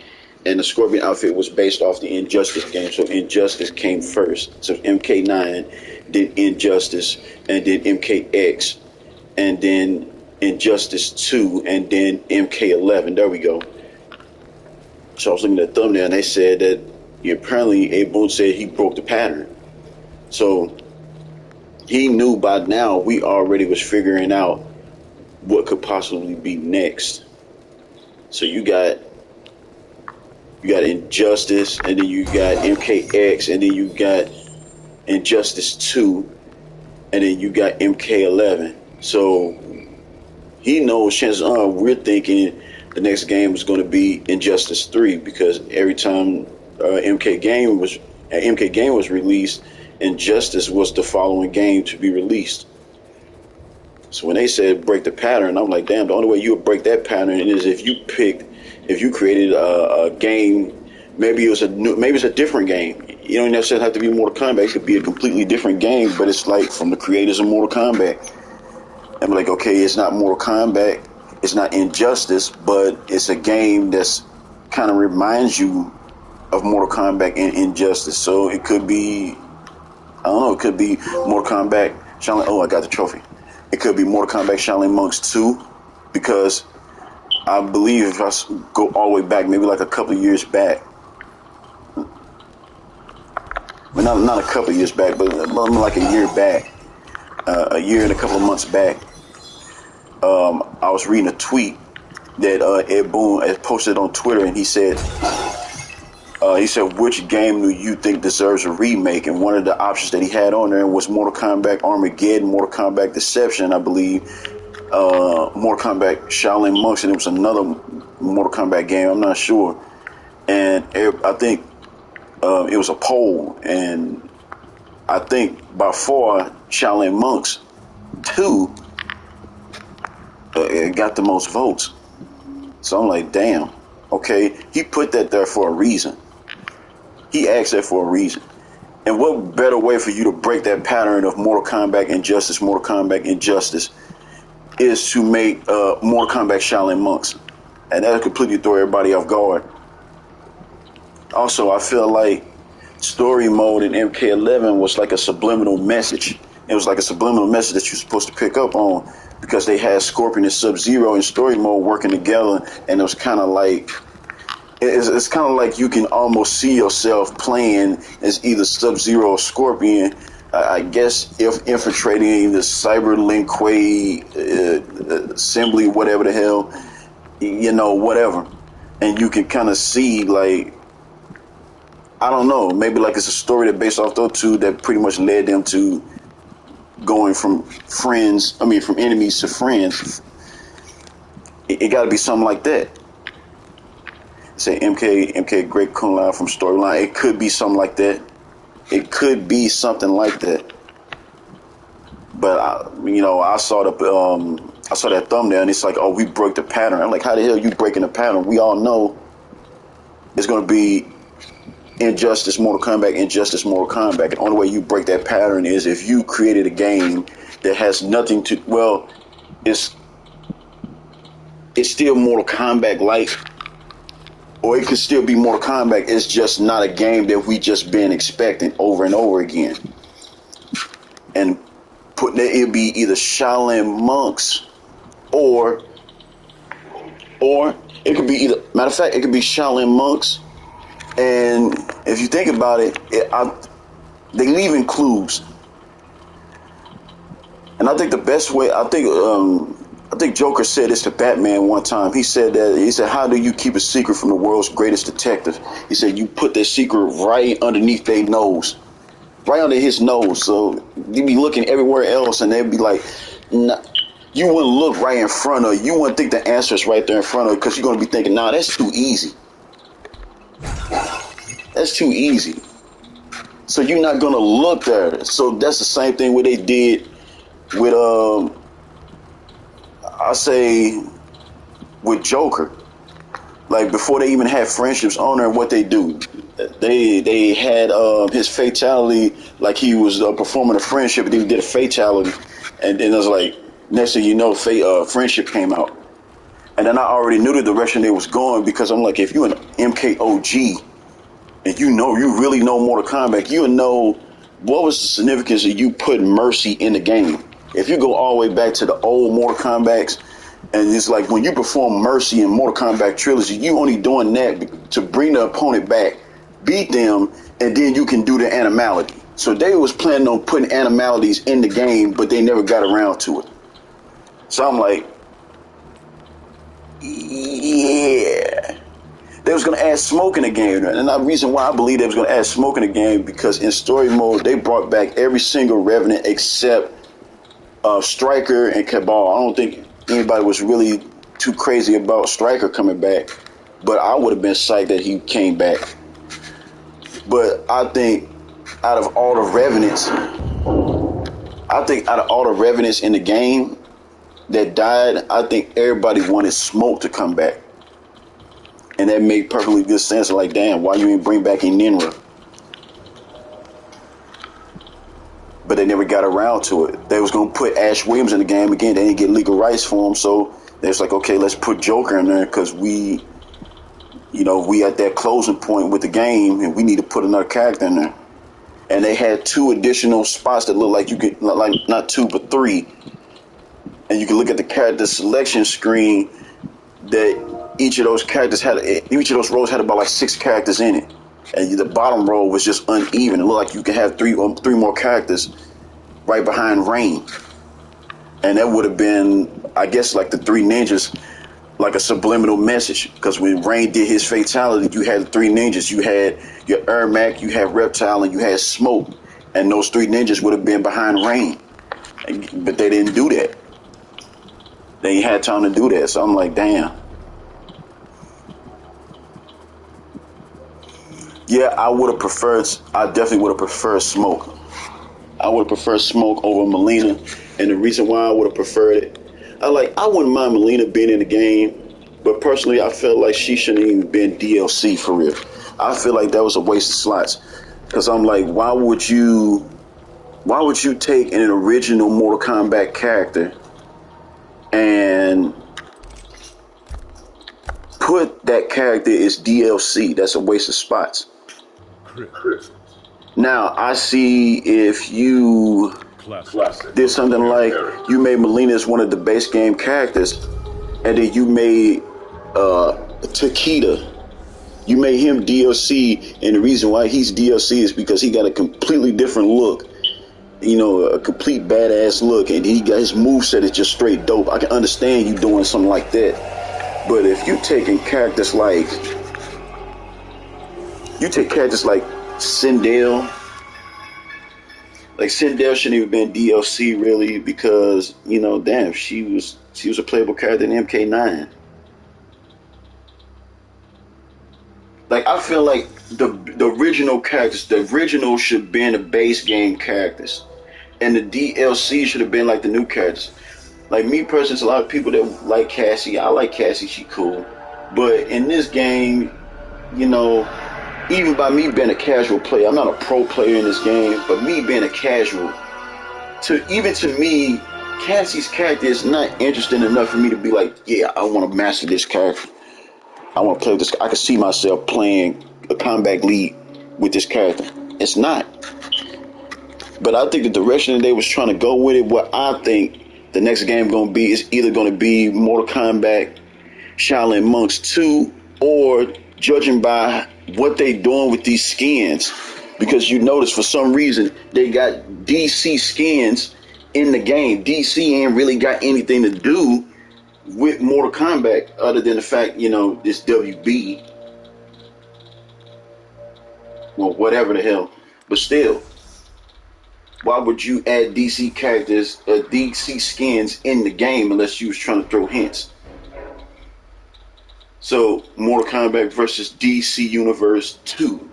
and the Scorpion outfit was based off the Injustice game. So Injustice came first. So MK9, then Injustice, and then MKX, and then Injustice 2, and then MK11. There we go. So I was looking at the thumbnail, and they said that apparently Abe Boone said he broke the pattern. So he knew by now we already was figuring out what could possibly be next. So you got Injustice, and then you got MKX, and then you got Injustice 2, and then you got MK11. So he knows, chances are we're thinking the next game is going to be Injustice 3, because every time MK game was released, Injustice was the following game to be released. So when they said break the pattern, I'm like, damn, the only way you would break that pattern is if you created a game. Maybe it's a different game. You don't necessarily have to be Mortal Kombat. It could be a completely different game, but it's like from the creators of Mortal Kombat. I'm like, okay, it's not Mortal Kombat, it's not Injustice, but it's a game that's kind of reminds you of Mortal Kombat and Injustice. So it could be, I don't know, it could be Mortal Kombat Shaolin. Oh, I got the trophy. It could be Mortal Kombat Shaolin Monks 2, because I believe if I go all the way back, maybe like a couple of years back, well, not a couple of years back, but like a year back, a year and a couple of months back, I was reading a tweet that Ed Boon had posted on Twitter, and he said, which game do you think deserves a remake? And one of the options that he had on there was Mortal Kombat Armageddon, Mortal Kombat Deception, I believe, Mortal Kombat Shaolin Monks, and it was another Mortal Kombat game, I'm not sure. And I think it was a poll, and I think by far Shaolin Monks 2 it got the most votes. So I'm like, damn, okay, he put that there for a reason. He asked that for a reason. And what better way for you to break that pattern of Mortal Kombat Injustice, Mortal Kombat Injustice, is to make Mortal Kombat Shaolin Monks. And that would completely throw everybody off guard. Also, I feel like story mode in MK11 was like a subliminal message. It was like a subliminal message that you're supposed to pick up on, because they had Scorpion and Sub-Zero in story mode working together, and it was kind of like, it's kind of like you can almost see yourself playing as either Sub-Zero or Scorpion, I guess, if infiltrating the Cyber Linkway assembly, whatever the hell, you know, whatever. And you can kind of see, like, I don't know, maybe like it's a story that based off those two that pretty much led them to going from from enemies to friends. It got to be something like that. Say MK Great Kun Lao from storyline. It could be something like that. It could be something like that. But I saw that thumbnail and it's like, oh, we broke the pattern. I'm like, how the hell you breaking the pattern? We all know it's gonna be Injustice, Mortal Kombat, Injustice, Mortal Kombat. The only way you break that pattern is if you created a game that has nothing to, well, it's still Mortal Kombat like, or it could still be Mortal Kombat. It's just not a game that we just been expecting over and over again. And putting it'd be either Shaolin Monks or it could be either, matter of fact, it could be Shaolin Monks. And if you think about it, they leaving clues. And I think the best way, I think Joker said this to Batman one time. He said, how do you keep a secret from the world's greatest detective? He said, you put that secret right underneath their nose. Right under his nose. So you'd be looking everywhere else and they'd be like, nah. You wouldn't look right in front of you. You wouldn't think the answer is right there in front of you, because you're going to be thinking, nah, that's too easy. That's too easy. So you're not going to look there. So that's the same thing what they did with, I say, with Joker. Like, before they even had friendships on there, what they do, they had his fatality, like he was performing a friendship, and then he did a fatality, and then it was like, next thing you know, friendship came out. And then I already knew the direction they was going, because I'm like, if you're an MKOG, and you really know Mortal Kombat, you know what was the significance of you putting Mercy in the game. If you go all the way back to the old Mortal Kombats, and it's like when you perform Mercy in Mortal Kombat Trilogy, you only doing that to bring the opponent back, beat them, and then you can do the animality. So they was planning on putting animalities in the game, but they never got around to it. So I'm like, yeah. They was going to add smoke in the game. And the reason why I believe they was going to add smoke in the game, because in story mode, they brought back every single Revenant except Stryker and Cabal. I don't think anybody was really too crazy about Stryker coming back, but I would have been psyched that he came back. But I think out of all the Revenants in the game that died, I think everybody wanted Smoke to come back. And that made perfectly good sense. Like, damn, why you ain't bring back Ninra? But they never got around to it. They was going to put Ash Williams in the game again. They didn't get legal rights for him. So they was like, okay, let's put Joker in there, because we at that closing point with the game, and we need to put another character in there. And they had 2 additional spots that look like you could, like not 2, but 3. And you can look at the character selection screen that each of those rows had about like 6 characters in it. And the bottom row was just uneven. It looked like you could have 3 more characters right behind Rain. And that would have been, I guess, like the 3 ninjas, like a subliminal message. Because when Rain did his fatality, you had the 3 ninjas. You had your Ermac, you had Reptile, and you had Smoke. And those 3 ninjas would have been behind Rain. But they didn't do that. They ain't had time to do that. So I'm like, damn. Yeah, I definitely would have preferred Smoke. I would have preferred Smoke over Melina. And the reason why I would have preferred it, I wouldn't mind Melina being in the game, but personally, I felt like she shouldn't even been DLC for real. I feel like that was a waste of slots, because I'm like, why would you take an original Mortal Kombat character and put that character as DLC? That's a waste of spots. Now, I see if you did something like you made Melina as one of the base game characters, and then you made Takeda. You made him DLC, and the reason why he's DLC is because he got a completely different look. You know, a complete badass look, and he got his moveset is just straight dope. I can understand you doing something like that. But if you taking characters like Sindel, Sindel shouldn't even been DLC really, because, you know, damn, she was a playable character in MK9. Like, I feel like the original characters, the original should have been the base game characters, and the DLC should have been like the new characters. Like, me personally, there's a lot of people that like Cassie. I like Cassie, she cool. But in this game, you know, even by me being a casual player, I'm not a pro player in this game, but me being a casual, to me, Cassie's character is not interesting enough for me to be like, yeah, I want to master this character. I want to play with this. I can see myself playing a combat lead with this character. It's not. But I think the direction that they was trying to go with it, what I think the next game going to be, is either going to be Mortal Kombat Shaolin Monks 2, or judging by what they doing with these skins. Because you notice for some reason they got DC skins in the game. DC ain't really got anything to do with Mortal Kombat other than the fact, you know, it's WB. Well, whatever the hell. But still, why would you add DC characters, DC skins in the game unless you was trying to throw hints? So, Mortal Kombat versus DC Universe 2.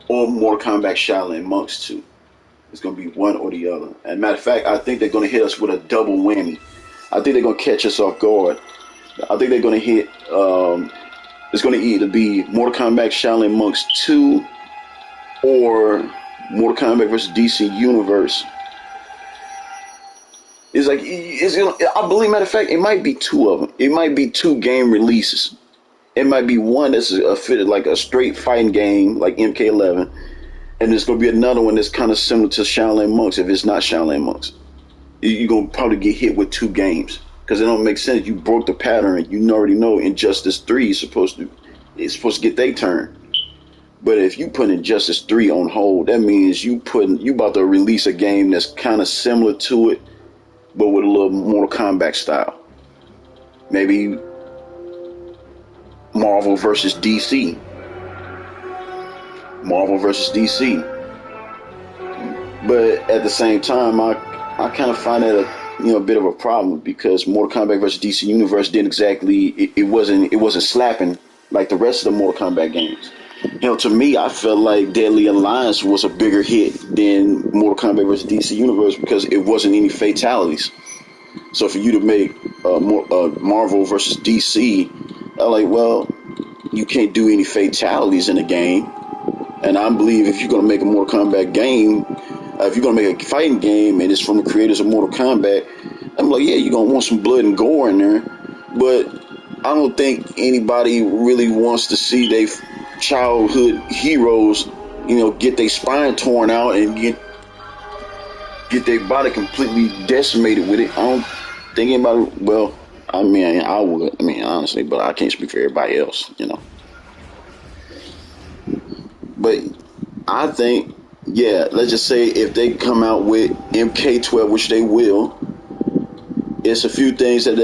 Or Mortal Kombat Shaolin Monks 2. It's going to be one or the other. And matter of fact, I think they're going to hit us with a double whammy. I think they're going to catch us off guard. I think they're going to hit, it's going to either be Mortal Kombat Shaolin Monks 2 or Mortal Kombat vs. DC Universe. It's like, I believe, matter of fact, it might be two of them. It might be two game releases. It might be one that's fitted like a straight fighting game, like MK11. And there's going to be another one that's kind of similar to Shaolin Monks, if it's not Shaolin Monks. You're going to probably get hit with two games. Because it don't make sense. You broke the pattern. You already know Injustice 3 is supposed to get their turn. But if you put Injustice 3 on hold, that means you about to release a game that's kind of similar to it, but with a little Mortal Kombat style. Maybe Marvel versus DC. Marvel versus DC. But at the same time, I kind of find that a bit of a problem, because Mortal Kombat versus DC Universe didn't exactly, it wasn't slapping like the rest of the Mortal Kombat games. To me, I felt like Deadly Alliance was a bigger hit than Mortal Kombat vs. DC Universe, because it wasn't any fatalities. So for you to make Marvel versus DC, I'm like, well, you can't do any fatalities in the game. And I believe if you're going to make a Mortal Kombat game, if you're going to make a fighting game and it's from the creators of Mortal Kombat, I'm like, yeah, you're going to want some blood and gore in there. But I don't think anybody really wants to see their childhood heroes, get their spine torn out and get their body completely decimated with it. I don't think anybody, well, I would, honestly, but I can't speak for everybody else, But I think, yeah, let's just say if they come out with MK12, which they will, it's a few things that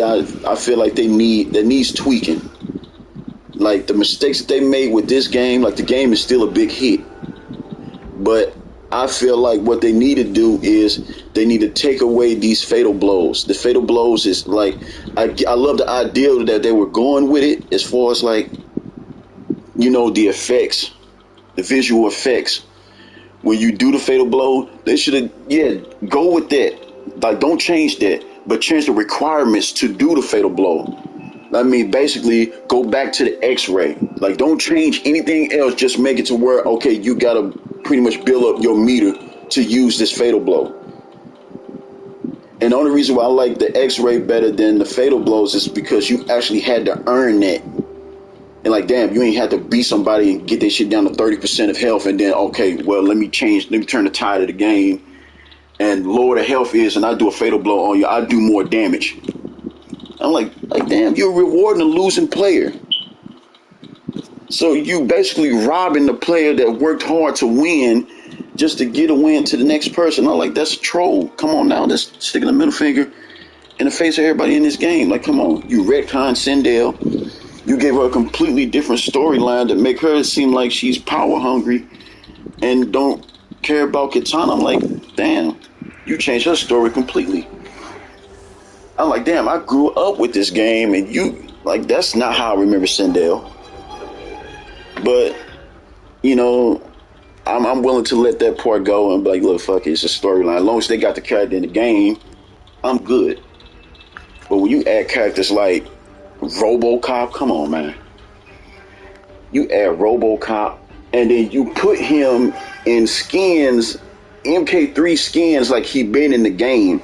I feel like that needs tweaking. Like the mistakes that they made with this game, like the game is still a big hit. But I feel like what they need to do is they need to take away these fatal blows. The fatal blows is like, I love the idea that they were going with it as far as like, the effects, the visual effects. When you do the fatal blow, they should have, go with that. Like, don't change that, but change the requirements to do the fatal blow. I mean, basically, go back to the X-ray. Like, don't change anything else. Just make it to where, okay, you gotta pretty much build up your meter to use this fatal blow. And the only reason why I like the X-ray better than the fatal blows is because you actually had to earn that. And like, damn, you ain't had to beat somebody and get that shit down to 30% of health, and then, okay, well, let me turn the tide of the game and lower the health is, and I do a fatal blow on you. I do more damage. I'm like, damn, you're rewarding a losing player. So you basically robbing the player that worked hard to win just to get a win to the next person. I'm like, that's a troll. Come on now, that's sticking the middle finger in the face of everybody in this game. Like, come on, you retcon Sindel. You gave her a completely different storyline to make her seem like she's power hungry and don't care about Katana. I'm like, damn, you changed her story completely. I'm like, damn, I grew up with this game, and you, like, that's not how I remember Sindel. But, you know, I'm willing to let that part go and be like, look, fuck it, it's a storyline. As long as they got the character in the game, I'm good. But when you add characters like RoboCop, come on, man. You add RoboCop, and then you put him in skins, MK3 skins, like he been in the game.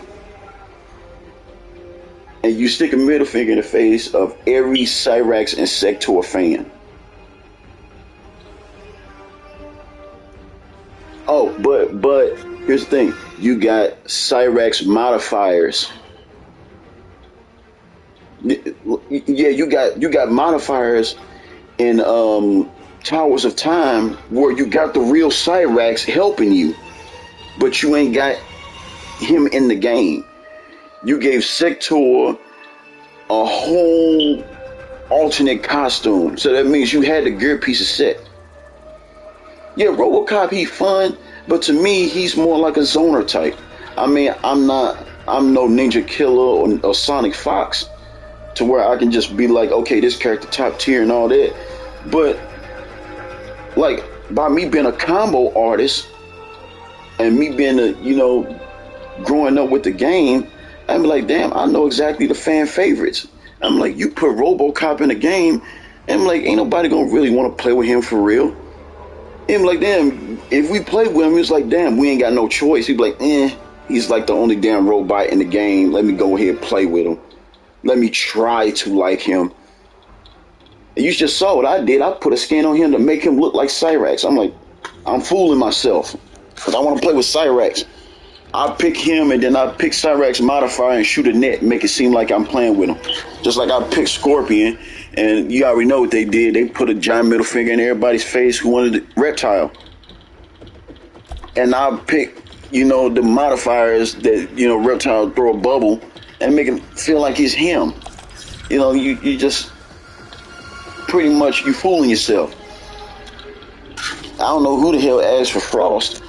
And you stick a middle finger in the face of every Cyrax and Sector fan. Oh, but here's the thing. You got Cyrax modifiers. Yeah, you got modifiers in Towers of Time where you got the real Cyrax helping you, but you ain't got him in the game. You gave Sector a whole alternate costume, so that means you had the gear pieces set. Yeah, RoboCop, he fun, but to me, he's more like a zoner type. I mean, I'm no Ninja Killer or Sonic Fox to where I can just be like, okay, this character top tier and all that. But like, by me being a combo artist and me being growing up with the game, I'm like, damn, I know exactly the fan favorites. I'm like, you put RoboCop in the game, and I'm like, ain't nobody gonna really want to play with him for real. And I'm like, damn, if we play with him, it's like, damn, we ain't got no choice. He'd be like, he's like the only damn robot in the game. Let me go ahead and play with him. Let me try to like him. And you just saw what I did. I put a skin on him to make him look like Cyrax. I'm like, I'm fooling myself because I want to play with Cyrax. I pick him, and then I pick Cyrax modifier and shoot a net and make it seem like I'm playing with him. Just like I picked Scorpion, and you already know what they did. They put a giant middle finger in everybody's face who wanted the Reptile. And I pick, the modifiers that, Reptile throw a bubble and make him feel like he's him. You just pretty much, you fooling yourself. I don't know who the hell asked for Frost.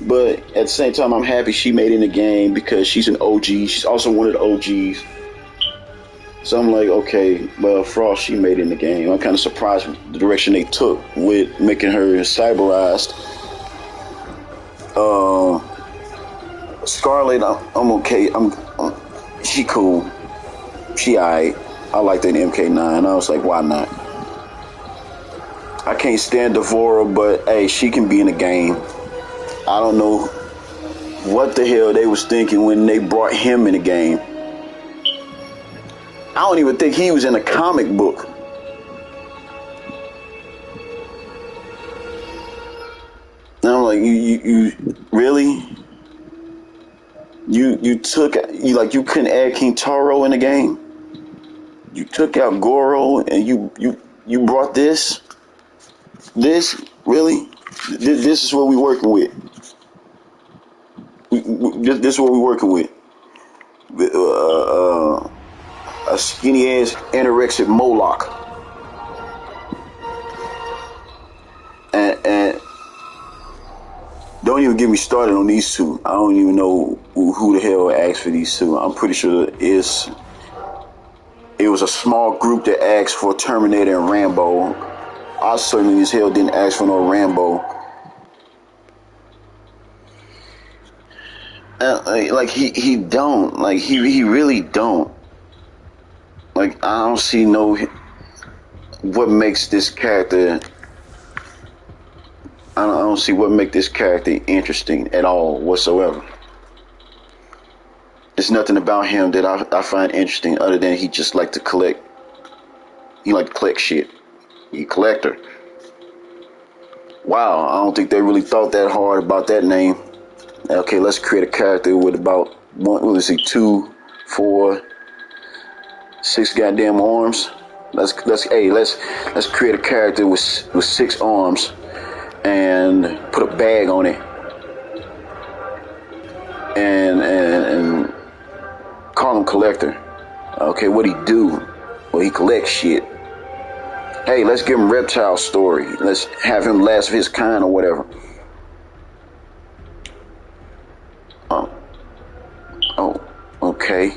But at the same time, I'm happy she made it in the game because she's an OG. She's also one of the OGs. So I'm like, okay, well, Frost, she made it in the game. I'm kind of surprised with the direction they took with making her cyberized. Scarlet, I'm okay. She cool. She alright. I like that in MK9. I was like, why not? I can't stand Devora, but hey, she can be in the game. I don't know what the hell they was thinking when they brought him in the game. I don't even think he was in a comic book. And I'm like, you really? You couldn't add Kintaro in the game? You took out Goro and you brought this? This? Really? This is what we working with. This is what we're working with. A skinny ass anorexic Moloch. And don't even get me started on these two. I don't even know who the hell asked for these two. I'm pretty sure it was a small group that asked for Terminator and Rambo. I certainly as hell didn't ask for no Rambo. Like he don't. Like he really don't. Like I don't see no what makes this character. I don't see what make this character interesting at all whatsoever. There's nothing about him that I find interesting other than he just like to collect. He like to collect shit. He a collector. Wow, I don't think they really thought that hard about that name. Okay, let's create a character with about 2, 4, 6 goddamn arms. Let's create a character with 6 arms and put a bag on it and call him Collector. Okay, what he do? Well, he collects shit. Hey, let's give him Reptile story. Let's have him last of his kind or whatever. Oh, okay.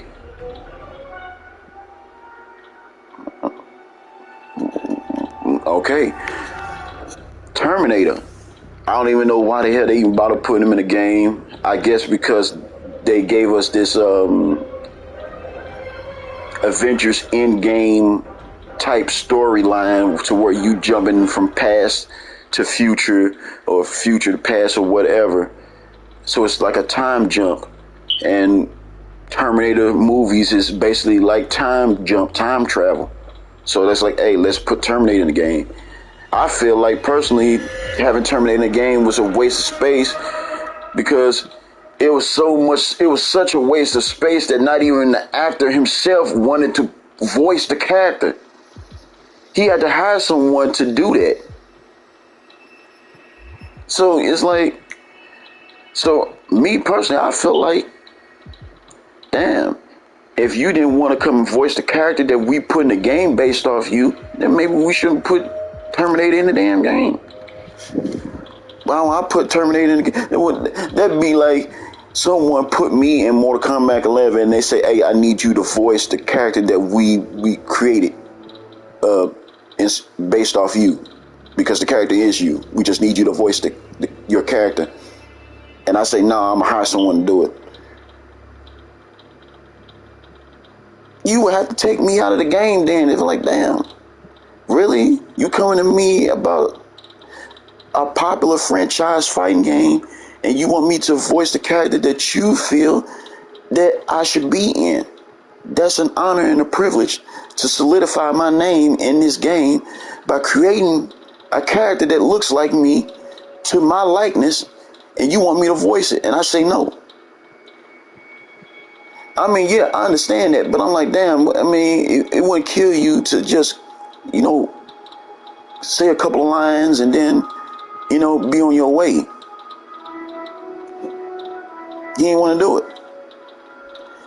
Okay. Terminator. I don't even know why the hell they even bothered putting him in the game. I guess because they gave us this Avengers Endgame type storyline to where you jumping from past to future or future to past or whatever. So it's like a time jump. And Terminator movies is basically like time travel. So that's like, hey, let's put Terminator in the game. I feel like personally having Terminator in the game was a waste of space because it was such a waste of space that not even the actor himself wanted to voice the character. He had to hire someone to do that. So it's like, so me personally, I feel like, damn, if you didn't want to come and voice the character that we put in the game based off you, then maybe we shouldn't put Terminator in the damn game. Why don't I put Terminator in the game? That'd be like someone put me in Mortal Kombat 11 and they say, hey, I need you to voice the character that we created it's based off you because the character is you. We just need you to voice your character. And I say, nah, I'm going to hire someone to do it. You would have to take me out of the game then. It's like, damn, really? You coming to me about a popular franchise fighting game and you want me to voice the character that you feel that I should be in? That's an honor and a privilege to solidify my name in this game by creating a character that looks like me to my likeness, and you want me to voice it, and I say no. I mean, yeah, I understand that, but I'm like, damn, I mean, it wouldn't kill you to just, say a couple of lines and then, be on your way. He ain't want to do it.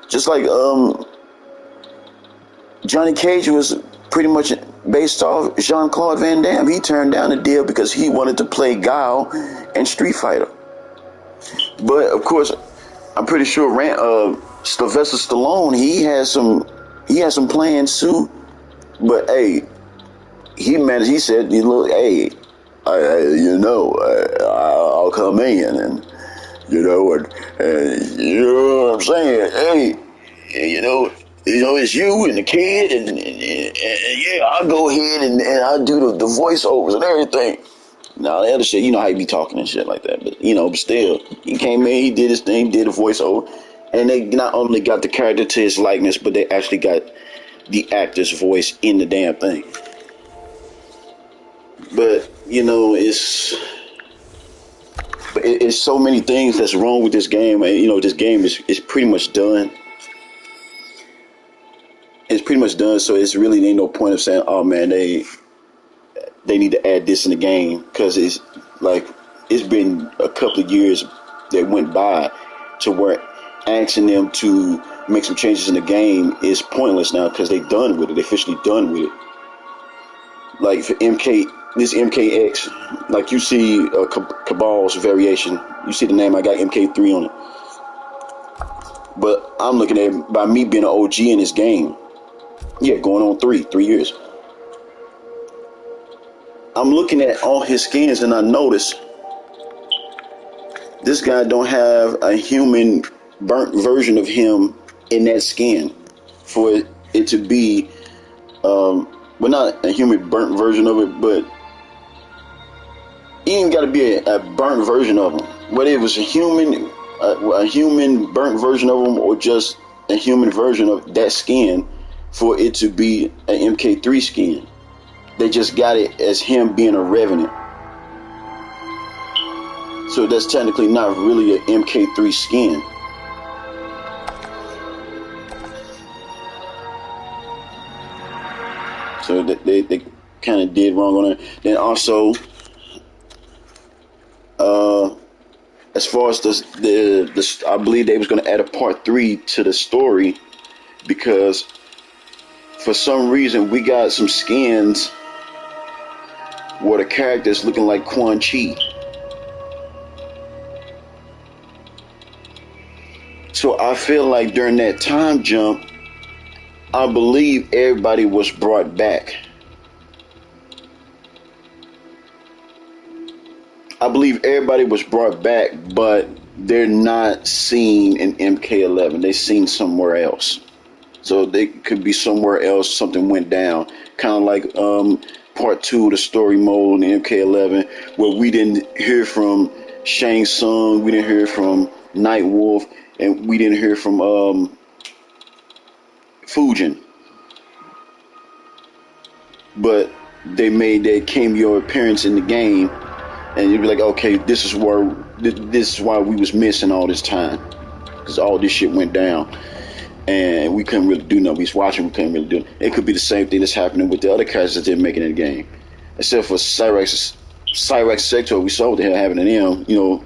Just like, Johnny Cage was pretty much based off Jean-Claude Van Damme. He turned down the deal because he wanted to play Guile in Street Fighter. But of course, I'm pretty sure Sylvester Stallone, he has some plans too. But hey, he said, look, hey, I'll come in and you know what I'm saying? Hey, it's you and the kid, and yeah, I'll go ahead and I'll do the voiceovers and everything. Now, the other shit, you know how he be talking and shit like that, but but still, he came in, he did his thing, did a voiceover, and they not only got the character to his likeness, but they actually got the actor's voice in the damn thing. But, it's so many things that's wrong with this game, and this game is pretty much done. It's pretty much done, so it's really ain't no point of saying, oh man, they need to add this in the game, because it's like it's been a couple of years that went by to where asking them to make some changes in the game is pointless now, because they done with it. They officially done with it. Like for this MKX, like you see Cabal's variation, you see the name, I got MK3 on it. But I'm looking at it by me being an OG in this game. Yeah, going on 3 years. I'm looking at all his skins and I notice this guy don't have a human burnt version of him in that skin for it to be, well, not a human burnt version of it, but it ain't got to be a burnt version of him. Whether it was a human burnt version of him or just a human version of that skin, for it to be an MK3 skin. They just got it as him being a revenant. So that's technically not really an MK3 skin. So they kind of did wrong on it. Then also, as far as the I believe they was going to add a part 3 to the story, because for some reason we got some skins where the character's looking like Quan Chi. So I feel like during that time jump, I believe everybody was brought back. I believe everybody was brought back, but they're not seen in MK11. They're seen somewhere else. So they could be somewhere else. Something went down. Kind of like part 2 of the story mode in MK11, where we didn't hear from Shang Tsung, we didn't hear from Nightwolf, and we didn't hear from Fujin. But they made their cameo appearance in the game, and you'd be like, okay, this is why we was missing all this time, because all this shit went down, and we couldn't really do nothing. We was watching, we couldn't really do it. It could be the same thing that's happening with the other characters that they're making in the game, except for Cyrax Sector. We saw what the hell happened to them. You know,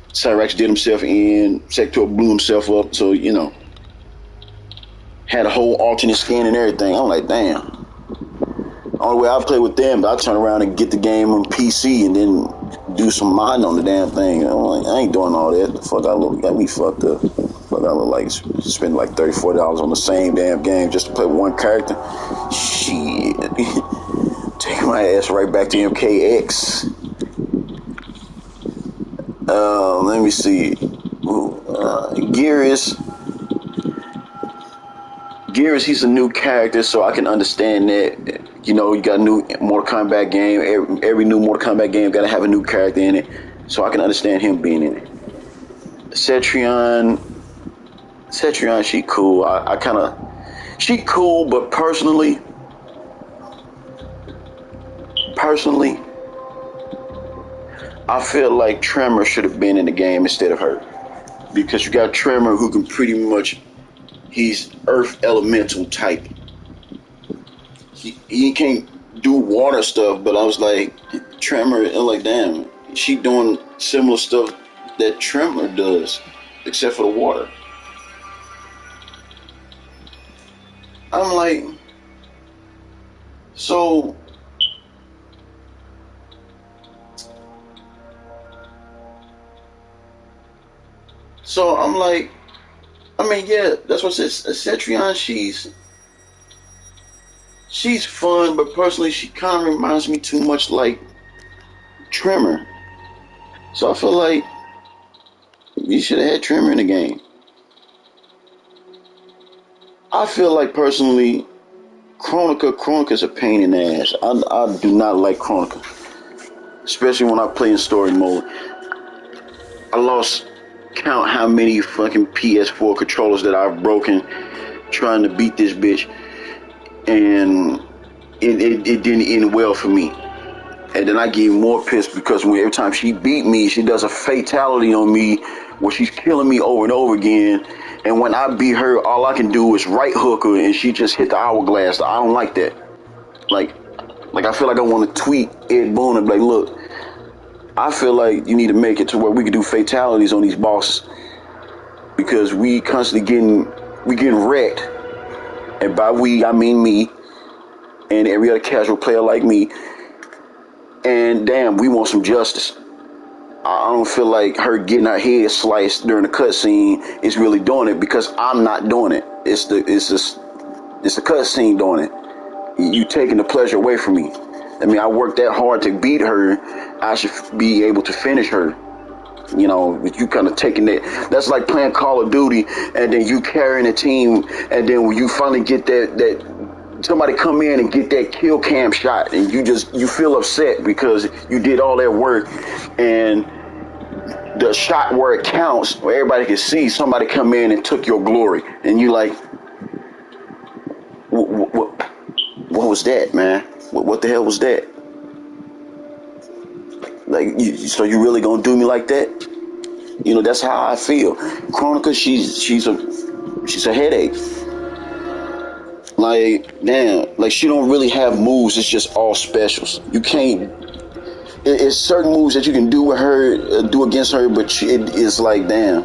Cyrax did himself in, Sector blew himself up, so you know, had a whole alternate skin and everything. I'm like, damn. Only way I play with them, I turn around and get the game on PC and then do some modding on the damn thing. I'm like, I ain't doing all that. The fuck I look, got me fucked up. Fuck I look like spend like $30, $40 on the same damn game just to play one character. Shit. Take my ass right back to MKX. Let me see. Gears, he's a new character, so I can understand that. You know, you got a new Mortal Kombat game. Every new Mortal Kombat game got to have a new character in it, so I can understand him being in it. Cetrion, she cool. She cool, but personally, I feel like Tremor should have been in the game instead of her, because you got Tremor who can pretty much, he's Earth Elemental type. He can't do water stuff, but I was like, Tremor, I'm like, damn, she doing similar stuff that Tremor does, except for the water. I'm like, so I'm like, I mean, yeah, that's what I said. Cetrion, she's fun, but personally, she kind of reminds me too much like Tremor. So I feel like you should have had Tremor in the game. I feel like personally, Chronica's a pain in the ass. I do not like Chronica, especially when I play in story mode. I lost count how many fucking PS4 controllers that I've broken trying to beat this bitch, and it didn't end well for me. And then I get even more pissed because every time she beat me, she does a fatality on me where she's killing me over and over again. And when I beat her, all I can do is right hook her and she just hit the hourglass. I don't like that. Like I feel like I want to tweet Ed Boon and be like, look, I feel like you need to make it to where we can do fatalities on these bosses, because we constantly getting wrecked. And by we, I mean me and every other casual player like me. And damn, we want some justice. I don't feel like her getting her head sliced during the cutscene is really doing it, because I'm not doing it. It's the cutscene doing it. You taking the pleasure away from me. I mean, I worked that hard to beat her. I should be able to finish her. You know, you kind of taking it. That's like playing Call of Duty, and then you carrying a team, and then when you finally get that somebody come in and get that kill cam shot, and you feel upset because you did all that work, and the shot where it counts, where everybody can see, somebody come in and took your glory, and you like, what was that, man? What the hell was that? Like, so you really gonna do me like that? You know, that's how I feel. Chronica, she's a headache. Like, damn, like she don't really have moves. It's just all specials. You can't. It's certain moves that you can do with her, do against her, but it is like, damn.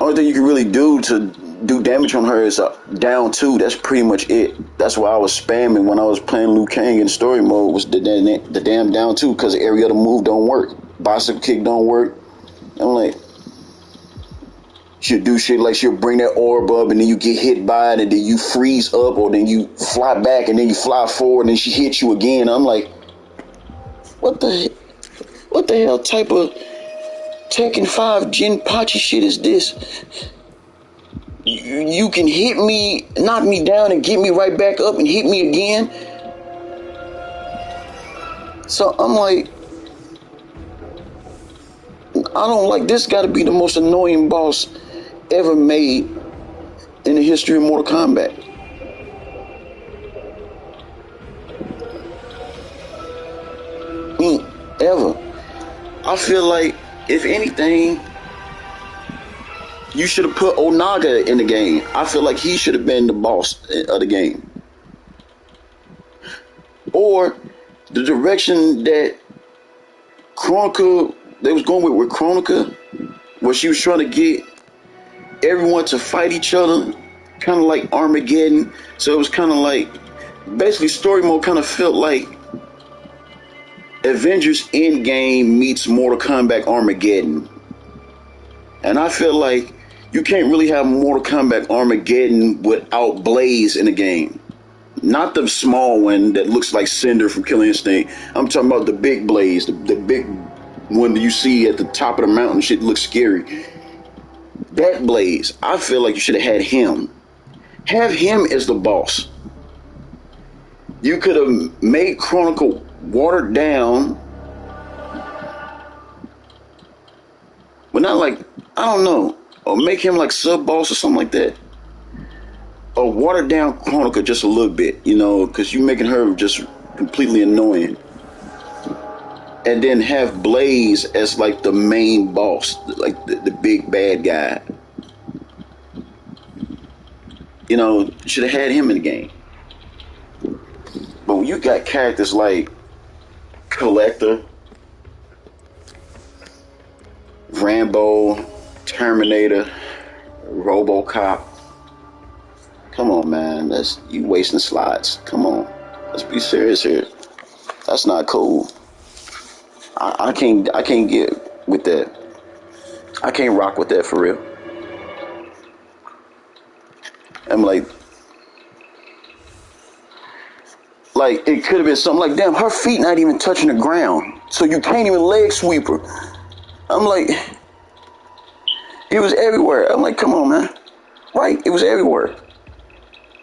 Only thing you can really do to do damage on her is down 2. That's pretty much it. That's why I was spamming when I was playing Liu Kang in story mode, was the damn down 2, because every other move don't work. Bicycle kick don't work. I'm like, she'll do shit like she'll bring that orb up and then you get hit by it and then you freeze up, or then you fly back and then you fly forward and then she hits you again. I'm like, what the hell type of Tekken 5 Jinpachi shit is this? You can hit me, knock me down, and get me right back up and hit me again. So I'm like, I don't like this. Got to be the most annoying boss ever made in the history of Mortal Kombat. Ever. I feel like, if anything, you should have put Onaga in the game. I feel like he should have been the boss of the game. Or the direction that Chronica, they was going with Chronica, where she was trying to get everyone to fight each other, kind of like Armageddon. So it was kind of like, basically story mode kind of felt like Avengers Endgame meets Mortal Kombat Armageddon. And I feel like you can't really have Mortal Kombat Armageddon without Blaze in the game. Not the small one that looks like Cinder from Killer Instinct. I'm talking about the big Blaze, the big one that you see at the top of the mountain. Shit looks scary. That Blaze, I feel like you should have had him. Have him as the boss. You could have made Chronicle watered down. But not like, I don't know. Or make him like sub-boss or something like that. Or water down Chronica just a little bit, you know, because you're making her just completely annoying. And then have Blaze as like the main boss, like the big bad guy. You know, should have had him in the game. But when you got characters like Collector, Rambo, Terminator, RoboCop. Come on, man. You wasting slides. Come on. Let's be serious here. That's not cool. I can't get with that. I can't rock with that for real. I'm like it could have been something like, damn, her feet not even touching the ground, so you can't even leg sweep her. I'm like, it was everywhere. I'm like, come on, man. Right, it was everywhere.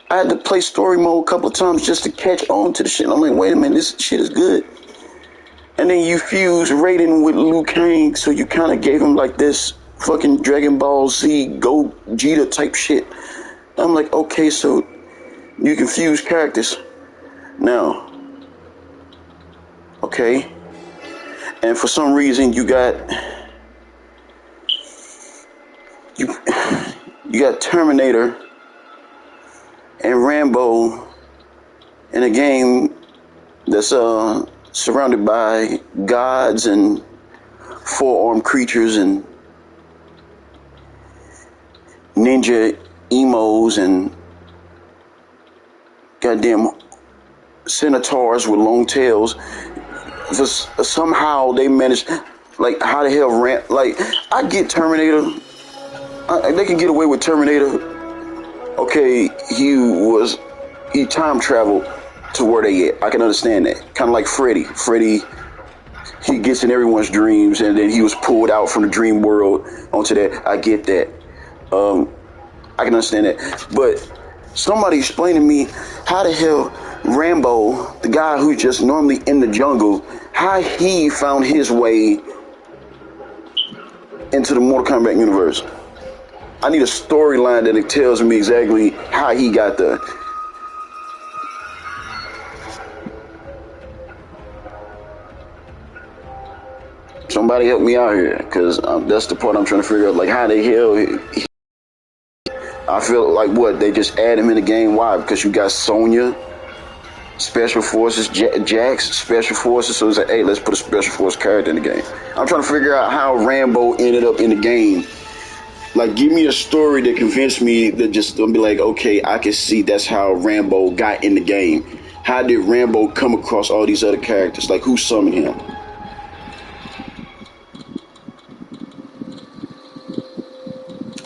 I had to play story mode a couple of times just to catch on to the shit. I'm like, wait a minute, this shit is good. And then you fuse Raiden with Liu Kang, so you kind of gave him like this fucking Dragon Ball Z Gogeta type shit. I'm like, okay, so you can fuse characters now. Okay. And for some reason you got Terminator and Rambo in a game that's surrounded by gods and four-armed creatures and ninja emos and goddamn centaurs with long tails. Just somehow they managed, like, how the hell I get Terminator. They can get away with Terminator. Okay, he time traveled to where they at. I can understand that. Kind of like Freddy. Freddy, he gets in everyone's dreams, and then he was pulled out from the dream world onto that. I get that. I can understand that. But somebody explain to me how the hell Rambo, the guy who's just normally in the jungle, how he found his way into the Mortal Kombat universe. I need a storyline that it tells me exactly how he got there. Somebody help me out here, because that's the part I'm trying to figure out. Like, how the hell I feel like what they just add him in the game. Why? Because you got Sonya, Special Forces, Jax, Special Forces. So it's like, hey, let's put a Special Force character in the game. I'm trying to figure out how Rambo ended up in the game. Like, give me a story that convinced me that just don't be like, okay, I can see that's how Rambo got in the game. How did Rambo come across all these other characters? Like, who summoned him?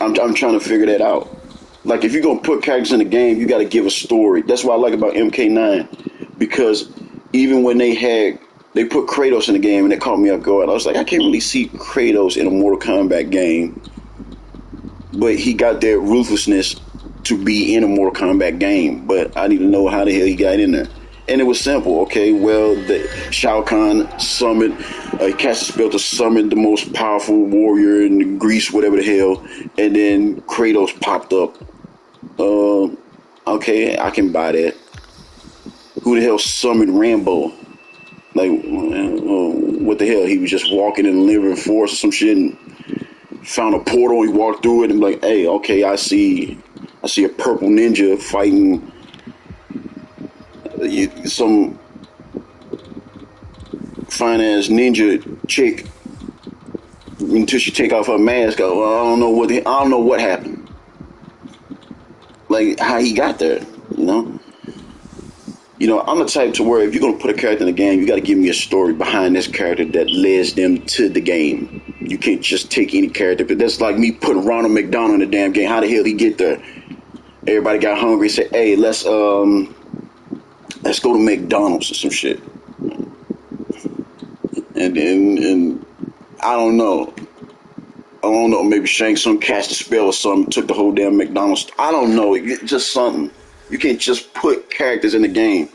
I'm trying to figure that out. Like, if you're going to put characters in the game, you got to give a story. That's what I like about MK9. Because even when they put Kratos in the game and it caught me off guard, I was like, I can't really see Kratos in a Mortal Kombat game. But he got that ruthlessness to be in a Mortal Kombat game. But I need to know how the hell he got in there. And it was simple. Okay, well, the Shao Kahn summoned, he cast a spell to summon the most powerful warrior in Greece, whatever the hell. And then Kratos popped up. Okay, I can buy that. Who the hell summoned Rambo? Like, what the hell? He was just walking in the living forest or some shit and found a portal. He walked through it and like, hey, okay, I see a purple ninja fighting some fine ass ninja chick until she take off her mask. I don't know what happened. Like, how he got there, you know? You know, I'm the type to where if you're going to put a character in the game, you got to give me a story behind this character that leads them to the game. You can't just take any character. But that's like me putting Ronald McDonald in the damn game. How the hell he get there? Everybody got hungry, said, hey, let's go to McDonald's or some shit. And I don't know. Maybe Shang Tsung cast a spell or something, took the whole damn McDonald's. I don't know. Just something. You can't just put characters in the game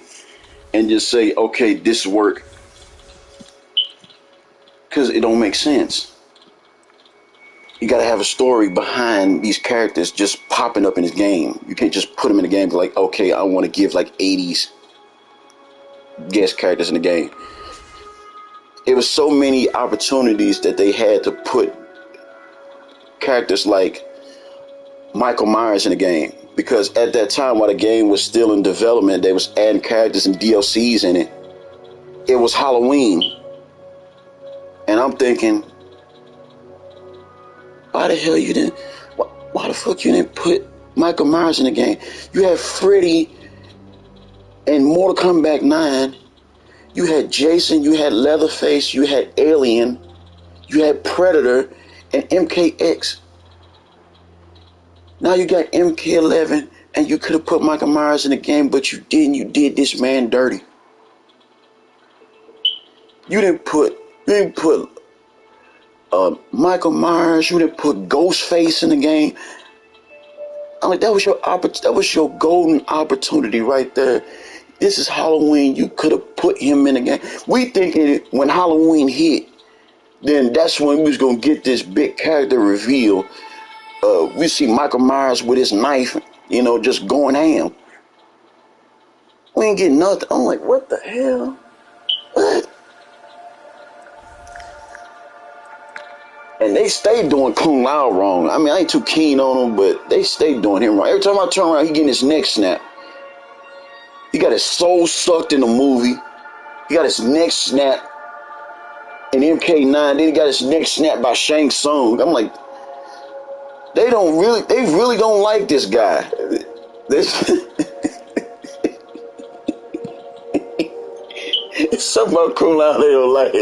and just say, okay, this work. Because it don't make sense. You got to have a story behind these characters just popping up in this game. You can't just put them in the game and be like, okay, I want to give like 80s guest characters in the game. It was so many opportunities that they had to put characters like Michael Myers in the game, because at that time while the game was still in development, they was adding characters and DLCs in it. It was Halloween, and I'm thinking, why the hell you didn't? Why the fuck you didn't put Michael Myers in the game? You had Freddy in Mortal Kombat 9. You had Jason. You had Leatherface. You had Alien. You had Predator and MKX. Now you got MK11, and you could have put Michael Myers in the game, but you didn't. You did this man dirty. You didn't put Michael Myers. You didn't put Ghostface in the game. I mean, that was your golden opportunity right there. This is Halloween. You could have put him in the game. We thinking when Halloween hit, then that's when we was gonna get this big character reveal. We see Michael Myers with his knife, you know, just going ham. We ain't getting nothing. I'm like, what the hell? What? And they stayed doing Kung Lao wrong. I mean, I ain't too keen on him, but they stayed doing him wrong. Every time I turn around, he getting his neck snapped. He got his soul sucked in the movie. He got his neck snapped in MK9. Then he got his neck snapped by Shang Tsung. I'm like, they really don't like this guy. It's something about Kung Lao they don't like.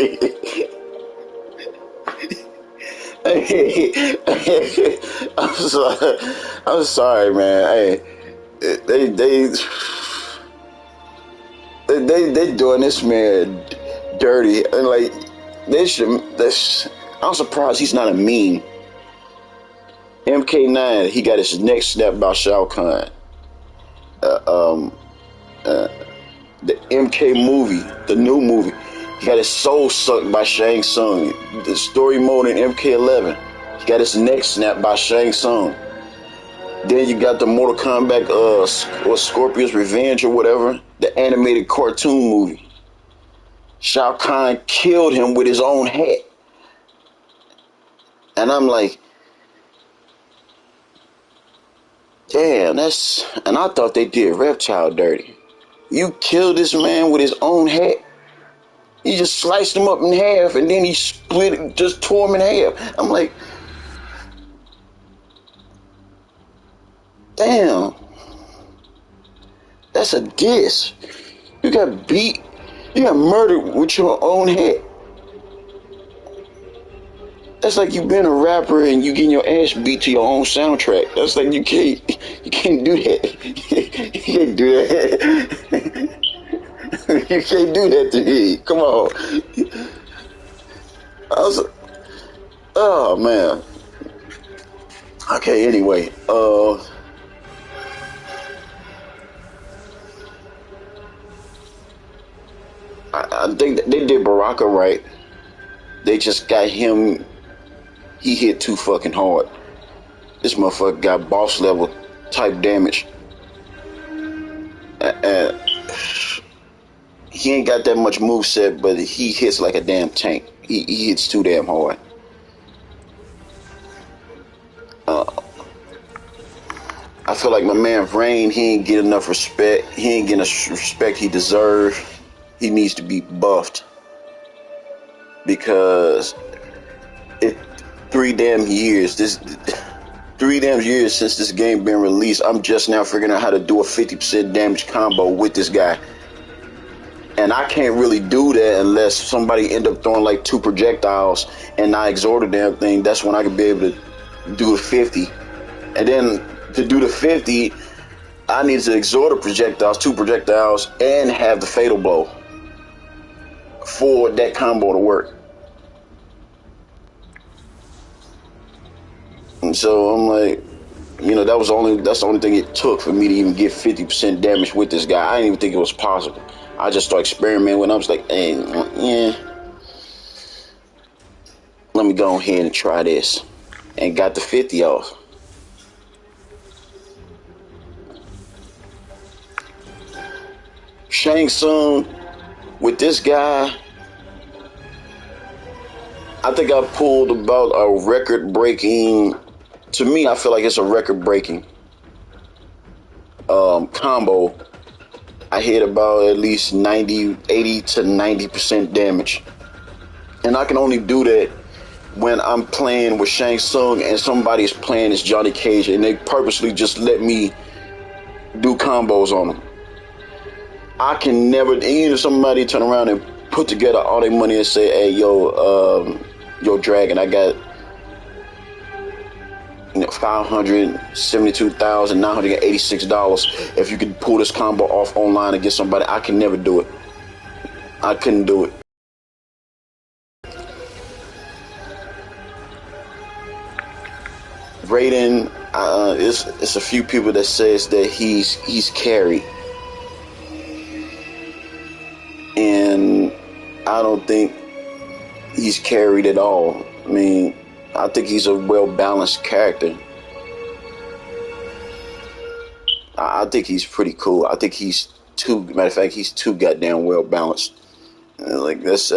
I'm sorry, man. Hey, they doing this man dirty, and like, I'm surprised he's not a meme. MK9, he got his neck snapped by Shao Kahn. The MK movie, the new movie, he got his soul sucked by Shang Tsung. The story mode in MK11, he got his neck snapped by Shang Tsung. Then you got the Mortal Kombat or Scorpion's Revenge or whatever, the animated cartoon movie. Shao Kahn killed him with his own hat. And I'm like, damn, and I thought they did Reptile dirty. You killed this man with his own hat. He just sliced him up in half and then he split it, just tore him in half. I'm like, damn, that's a diss. You got beat, you got murdered with your own hat. That's like you being a rapper and you getting your ass beat to your own soundtrack. That's like you can't do that. You can't do that. You can't do that to me. Come on. Oh man. Okay, anyway. I think that they did Baraka right. They just got him. He hit too fucking hard. This motherfucker got boss level type damage. He ain't got that much moveset, but he hits like a damn tank. He hits too damn hard. I feel like my man Rain, he ain't get enough respect. He ain't getting the respect he deserves. He needs to be buffed. Because it 3 damn years since this game been released, I'm just now figuring out how to do a 50% damage combo with this guy. And I can't really do that unless somebody end up throwing like 2 projectiles and I exhort the damn thing. That's when I could be able to do the 50. And then to do the 50, I need to exhort the projectiles, 2 projectiles, and have the fatal blow for that combo to work. And so I'm like, that's the only thing it took for me to even get 50% damage with this guy. I didn't even think it was possible. I just started experimenting with him. I was like, hey, let me go ahead and try this. And got the 50 off. Shang Tsung, with this guy, I think I pulled about a record-breaking, to me, I feel like it's a record-breaking combo. I hit about at least 80 to 90% damage. And I can only do that when I'm playing with Shang Tsung and somebody's playing as Johnny Cage and they purposely just let me do combos on them. I can never, even if somebody turn around and put together all their money and say, hey, yo, Dragon, I got $572,986. If you could pull this combo off online and get somebody, I can never do it. I couldn't do it. Raiden, it's a few people that says that he's carried, and I don't think he's carried at all. I mean, I think he's a well-balanced character. I think he's pretty cool. I think he's matter of fact, he's too goddamn well-balanced. Like that's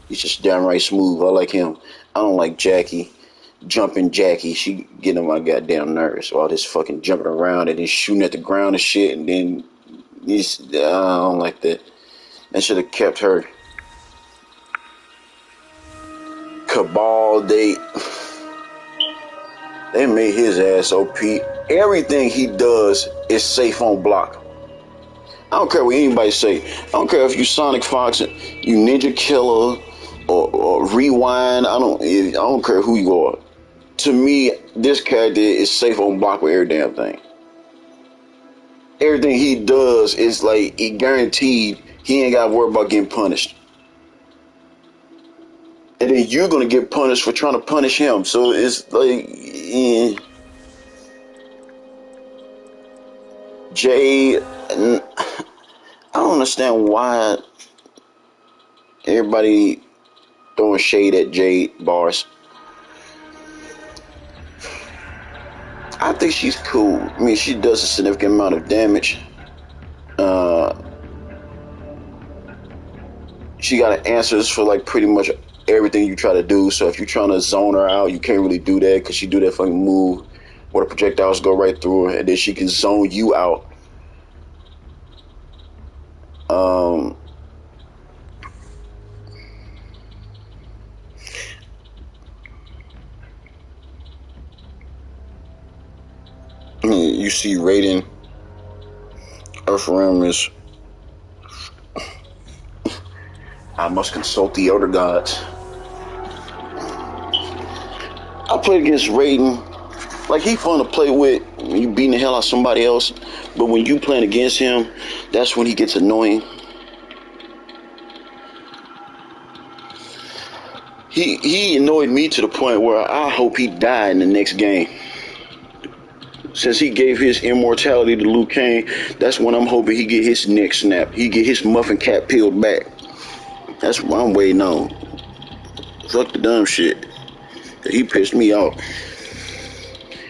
he's just downright smooth. I like him. I don't like Jackie. Jumping Jackie, she getting on my goddamn nerves. All this fucking jumping around and then shooting at the ground and shit, and then I don't like that. They should have kept her. Cabal, they made his ass OP. Everything he does is safe on block. I don't care what anybody say. I don't care if you Sonic Fox, you Ninja Killer, or Rewind. I don't care who you are. To me, this character is safe on block with every damn thing. Everything he does is like he guaranteed He ain't got to worry about getting punished. And then you're going to get punished for trying to punish him. So it's like, Jade, I don't understand why everybody throwing shade at Jade bars. I think she's cool. I mean, she does a significant amount of damage. She got answers for like pretty much everything you try to do. So if you're trying to zone her out, you can't really do that because she do that fucking move where the projectiles go right through her, and then she can zone you out. You see Raiden, Earth Realm is, I must consult the other gods. I played against Raiden. Like, he fun to play with when you beating the hell out of somebody else, but when you playing against him, that's when he gets annoying. He annoyed me to the point where I hope he died in the next game. Since he gave his immortality to Liu Kang, that's when I'm hoping he get his neck snapped. He get his muffin cap peeled back. That's what I'm waiting on. Fuck the dumb shit. He pissed me off.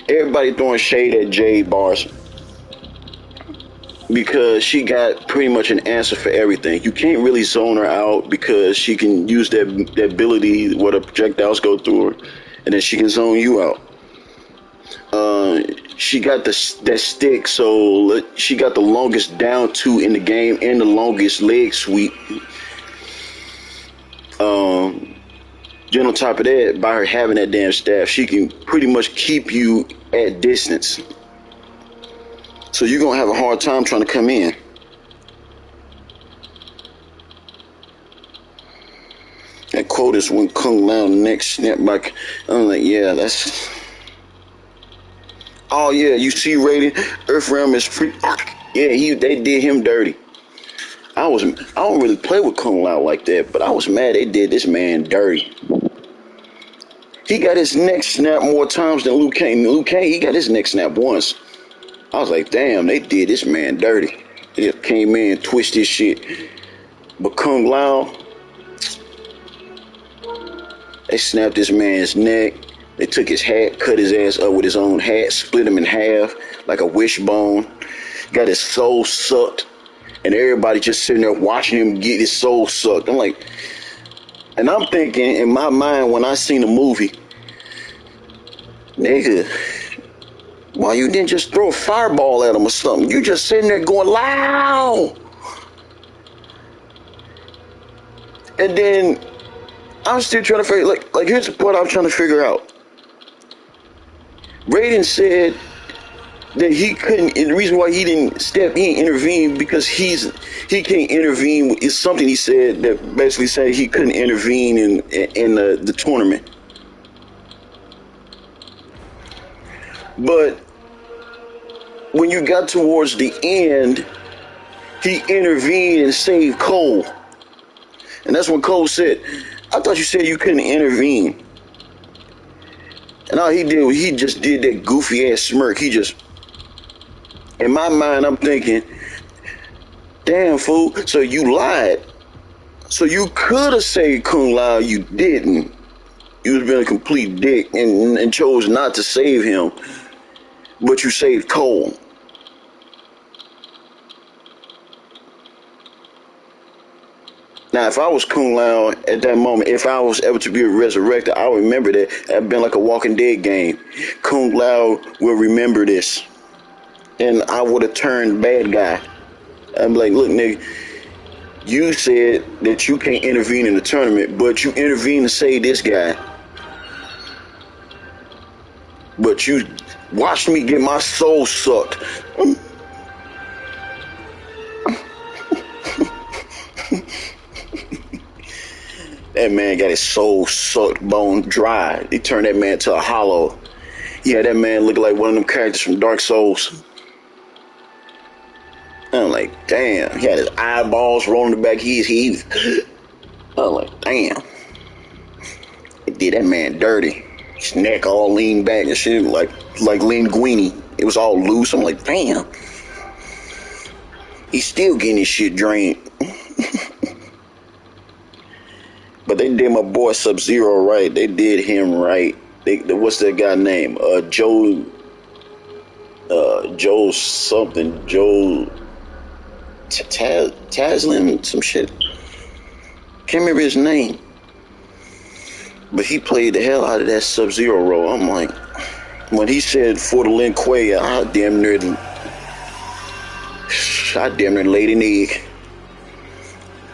Everybody throwing shade at Jade bars because she got pretty much an answer for everything. You can't really zone her out because she can use that ability where the projectiles go through her, and then she can zone you out. She got that stick, so she got the longest down two in the game and the longest leg sweep. Then on top of that, by her having that damn staff, she can pretty much keep you at distance. So you're gonna have a hard time trying to come in. That quote is when Kung Lao neck snap back. I'm like, yeah, that's. Oh yeah, you see Raiden, Earth Realm is free. Yeah, they did him dirty. I don't really play with Kung Lao like that, but I was mad they did this man dirty. He got his neck snapped more times than Liu Kang. Liu Kang, he got his neck snapped once. I was like, damn, they did this man dirty. They just came in, twisted his shit. But Kung Lao, they snapped this man's neck. They took his hat, cut his ass up with his own hat, split him in half like a wishbone. Got his soul sucked. And everybody just sitting there watching him get his soul sucked. I'm like, and I'm thinking in my mind when I seen the movie, nigga, why you didn't just throw a fireball at him or something? You just sitting there going loud. And then I'm still trying to figure, like here's the part I'm trying to figure out. Raiden said that he couldn't, and the reason why he didn't intervene because he can't intervene is something he said that basically said he couldn't intervene in the tournament. But when you got towards the end, he intervened and saved Cole. And that's when Cole said, I thought you said you couldn't intervene. And all he did was he just did that goofy ass smirk. He just, in my mind, I'm thinking, damn fool, so you lied. So you could have saved Kung Lao, you didn't. You was being a complete dick and chose not to save him. But you saved Cole. Now, if I was Kung Lao at that moment, if I was ever to be resurrected, I would remember that. That'd been like a Walking Dead game. Kung Lao will remember this. And I would have turned bad guy. I'm like, look, nigga, you said that you can't intervene in the tournament, but you intervened to save this guy. But you watched me get my soul sucked. That man got his soul sucked, bone dry. They turned that man to a hollow. Yeah, that man looked like one of them characters from Dark Souls. I'm like, damn. He had his eyeballs rolling the back of his head. I'm like, damn. It did that man dirty. His neck all leaned back and shit, like linguini. It was all loose. I'm like, damn. He's still getting his shit drained. But they did my boy Sub-Zero right. They did him right. What's that guy name? Joe something. Joe Taslin, some shit. Can't remember his name. But he played the hell out of that Sub-Zero role. I'm like, when he said for the Lin Kuei, I damn near laid an egg.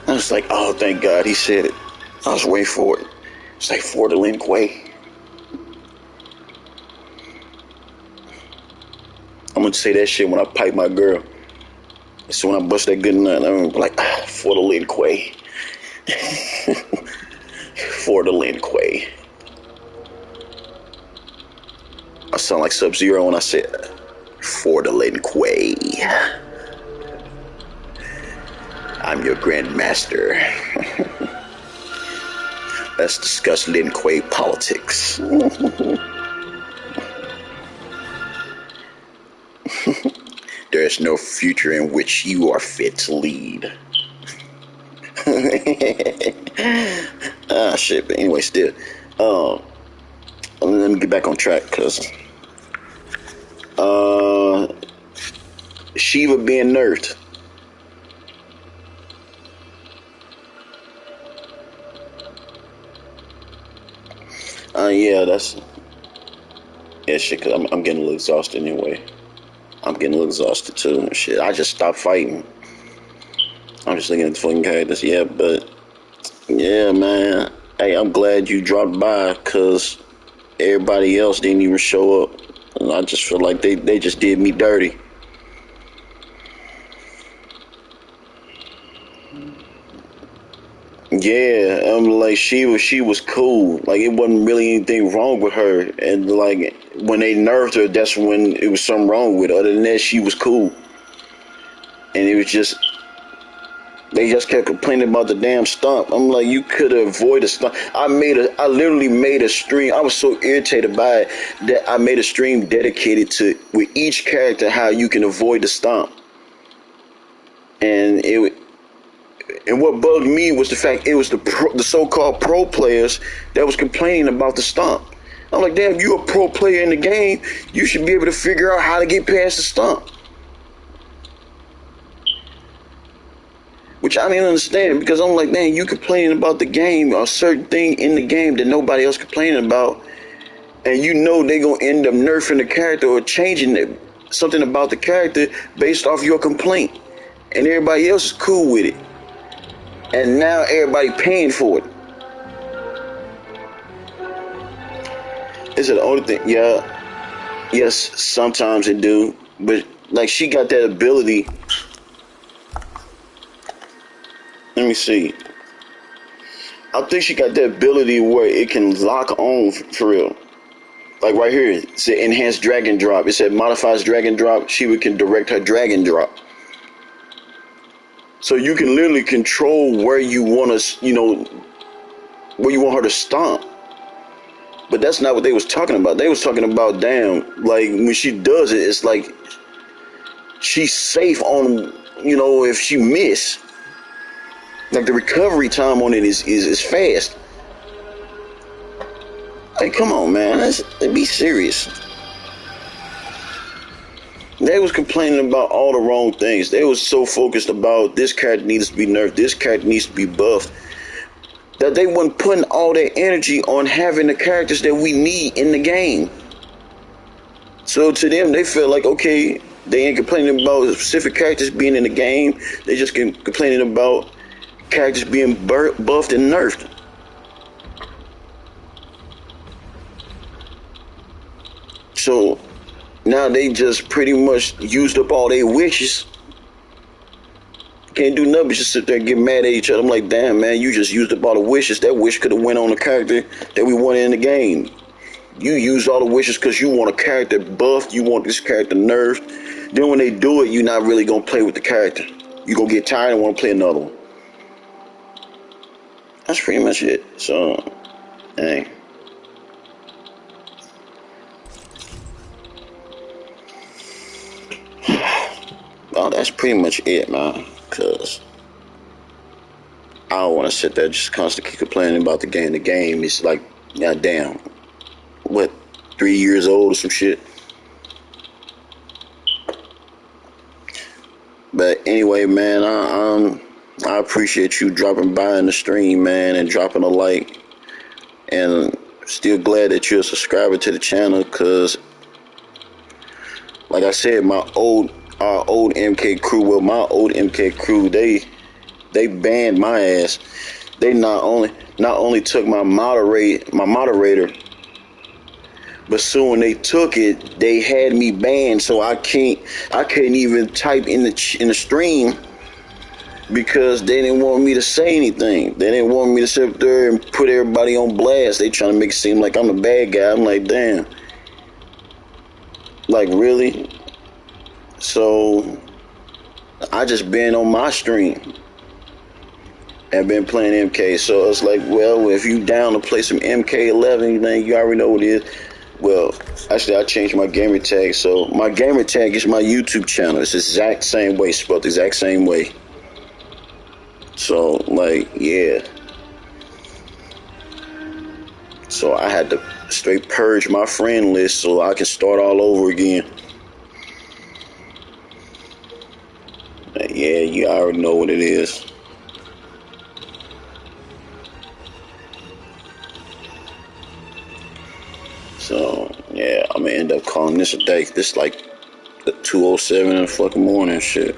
I was like, oh, thank God he said it. I was waiting for it. It's like for the Lin Kuei. I'm gonna say that shit when I pipe my girl. So when I bust that good nut, I'm gonna be like, for the Lin Kuei. For the Lin Kuei. I sound like Sub-Zero when I said, for the Lin Kuei. I'm your grandmaster. Let's discuss Lin Kuei politics. There is no future in which you are fit to lead. Shit, but anyway, still. Let me get back on track, cause Shiva being nerfed. Yeah, shit, cause I'm getting a little exhausted anyway. I'm getting a little exhausted too and shit. I just stopped fighting. I'm just looking at the fucking characters. Yeah, but yeah, man. Hey, I'm glad you dropped by, cause everybody else didn't even show up. And I just feel like they just did me dirty. Yeah, I'm like she was cool. Like it wasn't really anything wrong with her. And like when they nerfed her, that's when it was something wrong with her. Other than that, she was cool. And it was just they just kept complaining about the damn stomp. I'm like, you could avoid a stomp. I literally made a stream. I was so irritated by it that I made a stream dedicated to with each character how you can avoid the stomp. And what bugged me was the fact it was the so-called pro players that was complaining about the stomp. I'm like, damn, you a pro player in the game, you should be able to figure out how to get past the stomp. Which I didn't understand, because I'm like, man, you complaining about the game or a certain thing in the game that nobody else complaining about, and you know they gonna end up nerfing the character or changing something about the character based off your complaint, and everybody else is cool with it. And now everybody paying for it. Is it the only thing? Yeah. Yes, sometimes it do. But like she got that ability. Let me see. I think she got that ability where it can lock on for real. Like right here, it said enhanced dragon drop. It said modifies dragon drop. She can direct her dragon drop. So you can literally control where you want to, where you want her to stomp. But that's not what they was talking about. They was talking about, damn, like when she does it, it's like she's safe on, if she miss. Like the recovery time on it is fast. Like, come on, man, let's be serious. They was complaining about all the wrong things. They was so focused about this character needs to be nerfed, this character needs to be buffed, that they weren't putting all their energy on having the characters that we need in the game. So to them, they feel like, okay, they ain't complaining about specific characters being in the game. They just complaining about characters being buffed and nerfed. So now they just pretty much used up all their wishes. Can't do nothing but just sit there and get mad at each other. I'm like, damn, man, you just used up all the wishes. That wish could have went on the character that we wanted in the game. You use all the wishes because you want a character buffed, you want this character nerfed. Then when they do it, you're not really gonna play with the character. You're gonna get tired and want to play another one. That's pretty much it. So, dang. Well, that's pretty much it, man. Cause I don't want to sit there just constantly complaining about the game. The game is like, goddamn, what, 3 years old or some shit. But anyway, man, I appreciate you dropping by in the stream, man, and dropping a like. And still glad that you're a subscriber to the channel, cause like I said, our old MK crew, well, my old MK crew, they banned my ass. They not only took my moderator, but soon when they took it, they had me banned, so I couldn't even type in the stream because they didn't want me to say anything. They didn't want me to sit up there and put everybody on blast. They trying to make it seem like I'm the bad guy. I'm like, damn. Like, really? So I just been on my stream and been playing MK. So it's like, well, if you down to play some MK11, then you already know what it is. Well, actually, I changed my gamer tag. So my gamer tag is my YouTube channel. It's the exact same way, spelled the exact same way. So, like, yeah. So I had to straight purge my friend list so I can start all over again. But yeah, you already know what it is. So, yeah, I'm gonna end up calling this a day. This like the 2:07 in the fucking morning shit.